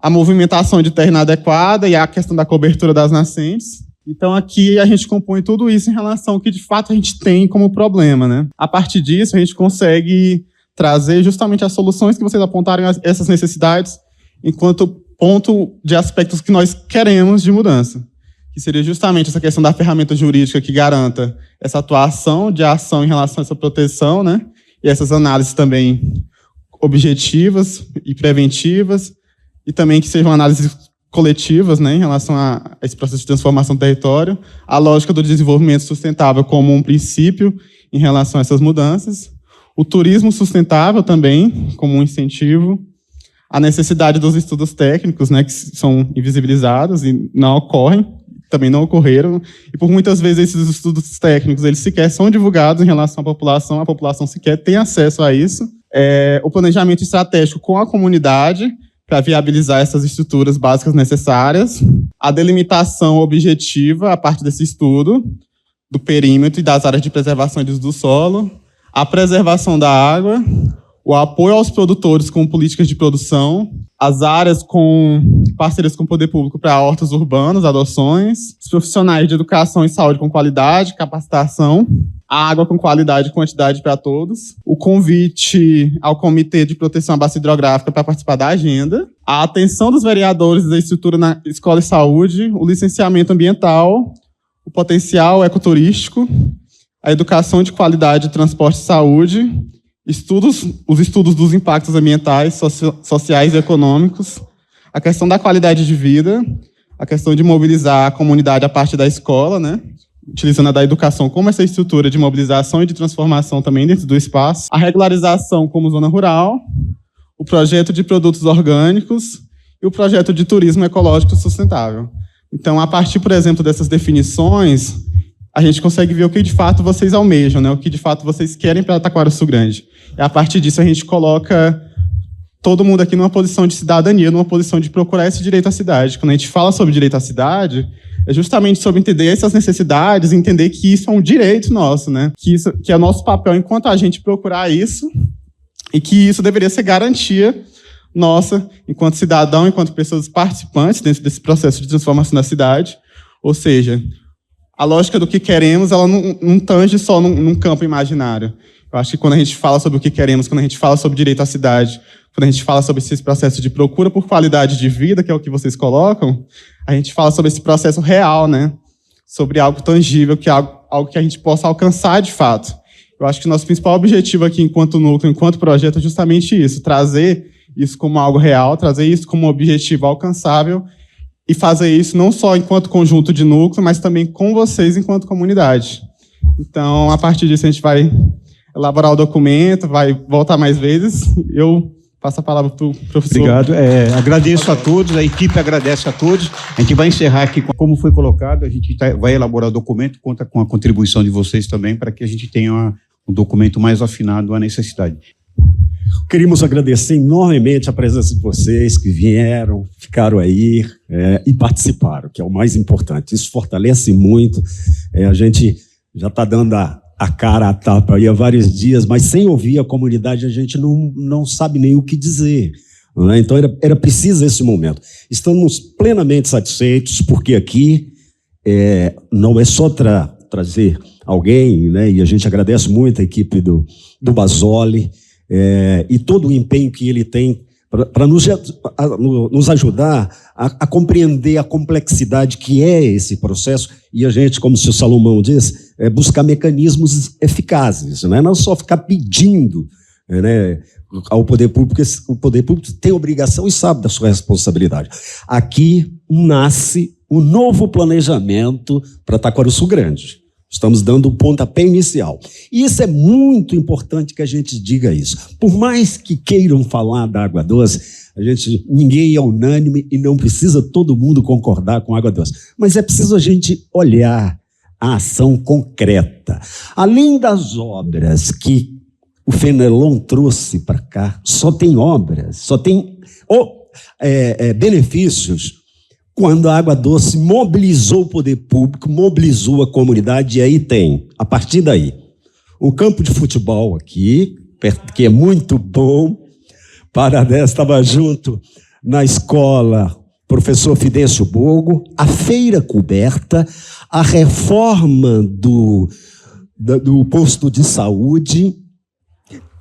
Speaker 3: a movimentação de terra inadequada e a questão da cobertura das nascentes. Então, aqui a gente compõe tudo isso em relação ao que, de fato, a gente tem como problema, né? A partir disso, a gente consegue trazer justamente as soluções que vocês apontaram, essas necessidades, enquanto ponto de aspectos que nós queremos de mudança, que seria justamente essa questão da ferramenta jurídica que garanta essa atuação de ação em relação a essa proteção, né? E essas análises também objetivas e preventivas, e também que sejam análises coletivas, né, em relação a esse processo de transformação do território, a lógica do desenvolvimento sustentável como um princípio em relação a essas mudanças, o turismo sustentável também como um incentivo, a necessidade dos estudos técnicos, né, que são invisibilizados e não ocorrem, também não ocorreram, e por muitas vezes esses estudos técnicos, eles sequer são divulgados em relação à população, a população sequer tem acesso a isso. O planejamento estratégico com a comunidade, para viabilizar essas estruturas básicas necessárias, a delimitação objetiva, a partir desse estudo, do perímetro e das áreas de preservação e uso do solo, a preservação da água, o apoio aos produtores com políticas de produção, as áreas com parcerias com o poder público para hortas urbanas, adoções, os profissionais de educação e saúde com qualidade, capacitação, água com qualidade e quantidade para todos, o convite ao Comitê de Proteção à Bacia Hidrográfica para participar da agenda, a atenção dos vereadores da estrutura na escola e saúde, o licenciamento ambiental, o potencial ecoturístico, a educação de qualidade de transporte e saúde, os estudos dos impactos ambientais, sociais e econômicos, a questão da qualidade de vida, a questão de mobilizar a comunidade a partir da escola, né? Utilizando a da educação como essa estrutura de mobilização e de transformação também dentro do espaço, a regularização como zona rural, o projeto de produtos orgânicos e o projeto de turismo ecológico sustentável. Então, a partir, por exemplo, dessas definições, a gente consegue ver o que de fato vocês almejam, né? O que de fato vocês querem para Taquaraçu Grande. E a partir disso a gente coloca todo mundo aqui numa posição de cidadania, numa posição de procurar esse direito à cidade. Quando a gente fala sobre direito à cidade, é justamente sobre entender essas necessidades, entender que isso é um direito nosso, né? Que é nosso papel enquanto a gente procurar isso, e que isso deveria ser garantia nossa, enquanto cidadão, enquanto pessoas participantes dentro desse processo de transformação da cidade. Ou seja, a lógica do que queremos, ela não tange só num campo imaginário. Eu acho que quando a gente fala sobre o que queremos, quando a gente fala sobre direito à cidade, quando a gente fala sobre esse processo de procura por qualidade de vida, que é o que vocês colocam, a gente fala sobre esse processo real, né? Sobre algo tangível, que é algo que a gente possa alcançar de fato. Eu acho que o nosso principal objetivo aqui, enquanto núcleo, enquanto projeto, é justamente isso, trazer isso como algo real, trazer isso como um objetivo alcançável e fazer isso não só enquanto conjunto de núcleo, mas também com vocês enquanto comunidade. Então, a partir disso, a gente vai elaborar o documento, vai voltar mais vezes. Eu passo a palavra para o professor.
Speaker 1: Obrigado. Agradeço a todos, a equipe agradece a todos. A gente vai encerrar aqui, como foi colocado, a gente vai elaborar o documento, conta com a contribuição de vocês também, para que a gente tenha um documento mais afinado à necessidade.
Speaker 11: Queríamos agradecer enormemente a presença de vocês que vieram, ficaram aí e participaram, que é o mais importante. Isso fortalece muito. A gente já está dando a cara a tapa aí há vários dias, mas sem ouvir a comunidade a gente não sabe nem o que dizer. Né? Então era preciso esse momento. Estamos plenamente satisfeitos, porque aqui não é só trazer alguém, né? E a gente agradece muito a equipe do Basoli, e todo o empenho que ele tem para nos ajudar a compreender a complexidade que é esse processo, e a gente, como o senhor Salomão diz, buscar mecanismos eficazes, não só ficar pedindo, né, ao poder público, porque o poder público tem obrigação e sabe da sua responsabilidade. Aqui nasce um novo planejamento para Taquaraçu Grande. Estamos dando o pontapé inicial. E isso é muito importante que a gente diga isso. Por mais que queiram falar da água doce, ninguém é unânime e não precisa todo mundo concordar com a água doce. Mas é preciso a gente olhar a ação concreta. Além das obras que o Fenelon trouxe para cá, só tem obras, só tem benefícios quando a água doce mobilizou o poder público, mobilizou a comunidade, e aí tem, a partir daí, um campo de futebol aqui, que é muito bom. Paradés estava junto na escola, professor Fidêncio Bogo, a feira coberta, a reforma do posto de saúde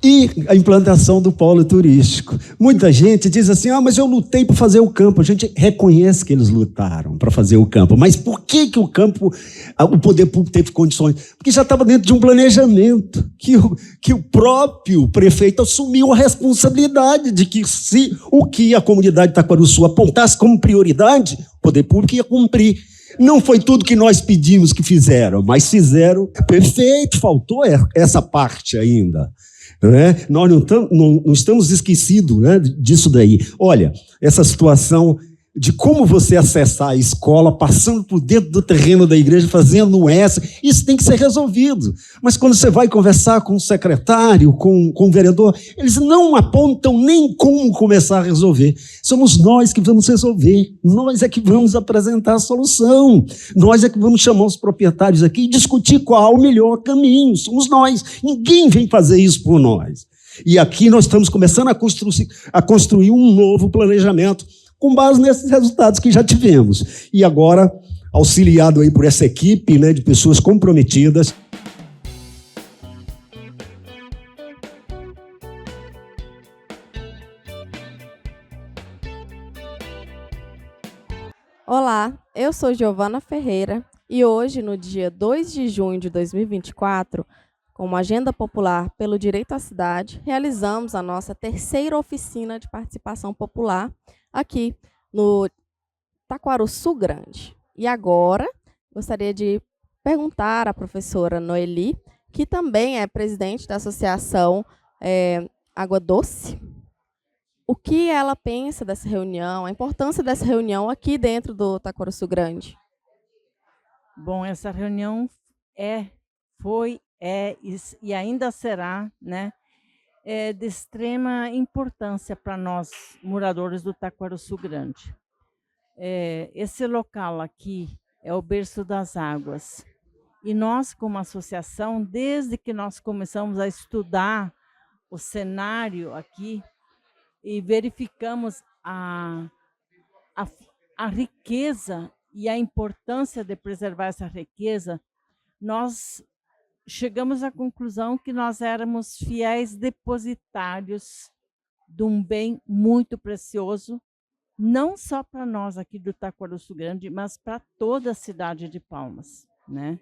Speaker 11: e a implantação do polo turístico. Muita gente diz assim, mas eu lutei para fazer o campo. A gente reconhece que eles lutaram para fazer o campo, mas por que o campo, o poder público teve condições? Porque já estava dentro de um planejamento, que o próprio prefeito assumiu a responsabilidade de que se o que a comunidade de Taquaraçu apontasse como prioridade, o poder público ia cumprir. Não foi tudo que nós pedimos que fizeram, mas fizeram perfeito, faltou essa parte ainda. Né? Nós não estamos esquecidos, né, disso daí. Olha, essa situação de como você acessar a escola, passando por dentro do terreno da igreja, fazendo um S, isso tem que ser resolvido. Mas quando você vai conversar com o secretário, com o vereador, eles não apontam nem como começar a resolver. Somos nós que vamos resolver, nós é que vamos apresentar a solução, nós é que vamos chamar os proprietários aqui e discutir qual o melhor caminho, somos nós. Ninguém vem fazer isso por nós. E aqui nós estamos começando a construir um novo planejamento, com base nesses resultados que já tivemos. E agora, auxiliado aí por essa equipe, né, de pessoas comprometidas.
Speaker 17: Olá, eu sou Giovana Ferreira e hoje, no dia 2 de junho de 2024, como Agenda Popular pelo Direito à Cidade, realizamos a nossa terceira oficina de participação popular aqui no Taquaruçu Grande. E agora, gostaria de perguntar à professora Noeli, que também é presidente da Associação Água Doce, o que ela pensa dessa reunião, a importância dessa reunião aqui dentro do Taquaruçu Grande.
Speaker 7: Bom, essa reunião foi e ainda será, né, de extrema importância para nós, moradores do Taquaruçu Grande. Esse local aqui é o berço das águas. E nós, como associação, desde que nós começamos a estudar o cenário aqui, e verificamos a riqueza e a importância de preservar essa riqueza, nós chegamos à conclusão que nós éramos fiéis depositários de um bem muito precioso, não só para nós aqui do Taquaruçu Grande, mas para toda a cidade de Palmas, né?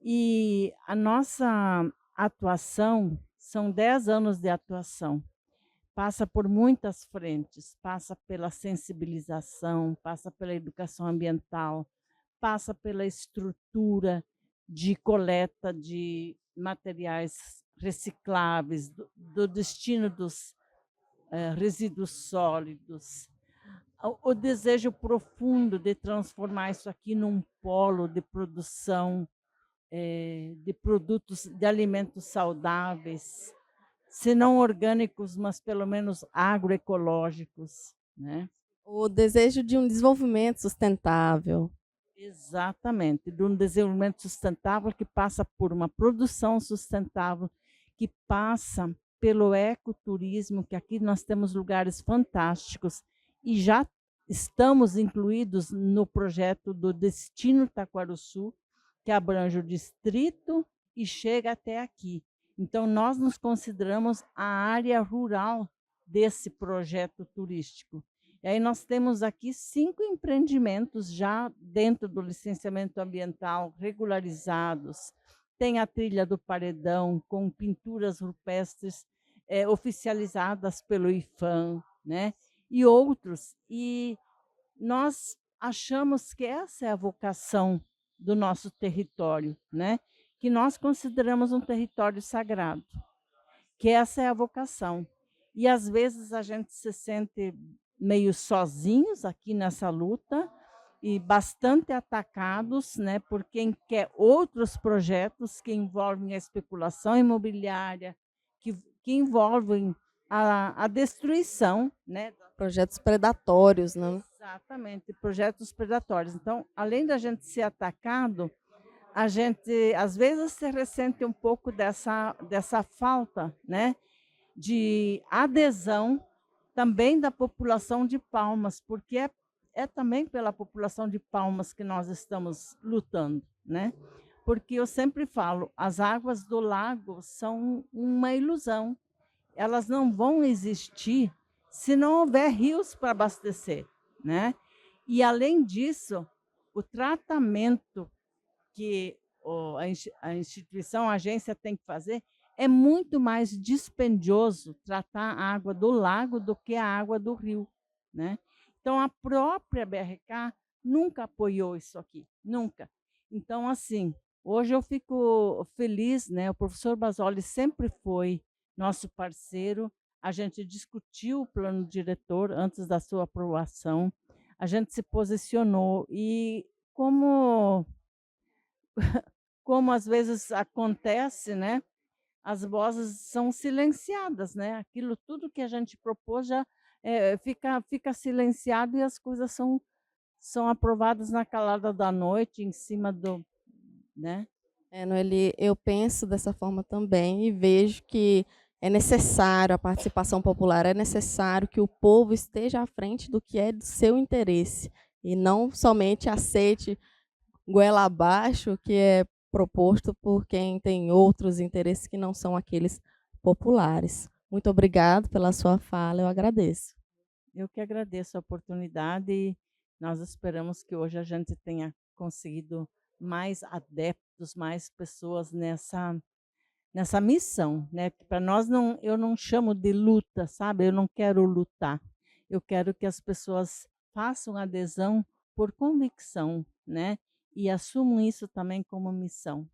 Speaker 7: E a nossa atuação, são 10 anos de atuação, passa por muitas frentes, passa pela sensibilização, passa pela educação ambiental, passa pela estrutura de coleta de materiais recicláveis, do destino dos resíduos sólidos, o desejo profundo de transformar isso aqui num polo de produção de produtos, de alimentos saudáveis, se não orgânicos, mas pelo menos agroecológicos, né?
Speaker 17: O desejo de um desenvolvimento sustentável.
Speaker 7: Exatamente, de um desenvolvimento sustentável que passa por uma produção sustentável, que passa pelo ecoturismo, que aqui nós temos lugares fantásticos e já estamos incluídos no projeto do Destino Taquaruçu, que abrange o distrito e chega até aqui. Então, nós nos consideramos a área rural desse projeto turístico. E aí nós temos aqui 5 empreendimentos já dentro do licenciamento ambiental regularizados. Tem a trilha do Paredão, com pinturas rupestres oficializadas pelo IFAM, né? E outros. E nós achamos que essa é a vocação do nosso território, né? Que nós consideramos um território sagrado, que essa é a vocação. E às vezes a gente se sente meio sozinhos aqui nessa luta e bastante atacados, né, por quem quer outros projetos que envolvem a especulação imobiliária, que envolvem a destruição, né?
Speaker 17: Projetos predatórios, né?
Speaker 7: Exatamente, projetos predatórios. Então, além da gente ser atacado, a gente, às vezes, se ressente um pouco dessa falta, né, de adesão também da população de Palmas, porque é também pela população de Palmas que nós estamos lutando, né? Porque eu sempre falo, as águas do lago são uma ilusão. Elas não vão existir se não houver rios para abastecer, né? E, além disso, o tratamento que a instituição, a agência tem que fazer é muito mais dispendioso tratar a água do lago do que a água do rio, né? Então, a própria BRK nunca apoiou isso aqui, nunca. Então, assim, hoje eu fico feliz, né? O professor Basoli sempre foi nosso parceiro, a gente discutiu o plano diretor antes da sua aprovação, a gente se posicionou e como às vezes acontece, né? As vozes são silenciadas, né? Aquilo tudo que a gente propôs já fica silenciado e as coisas são aprovadas na calada da noite, em cima do, né?
Speaker 17: Noeli, eu penso dessa forma também e vejo que é necessário a participação popular, é necessário que o povo esteja à frente do que é do seu interesse e não somente aceite goela abaixo o que é proposto por quem tem outros interesses que não são aqueles populares. Muito obrigado pela sua fala, eu agradeço.
Speaker 7: Eu que agradeço a oportunidade Nós esperamos que hoje a gente tenha conseguido mais adeptos, mais pessoas nessa missão, né? Para nós eu não chamo de luta, sabe? Eu não quero lutar. Eu quero que as pessoas façam adesão por convicção, né? E assumam isso também como missão.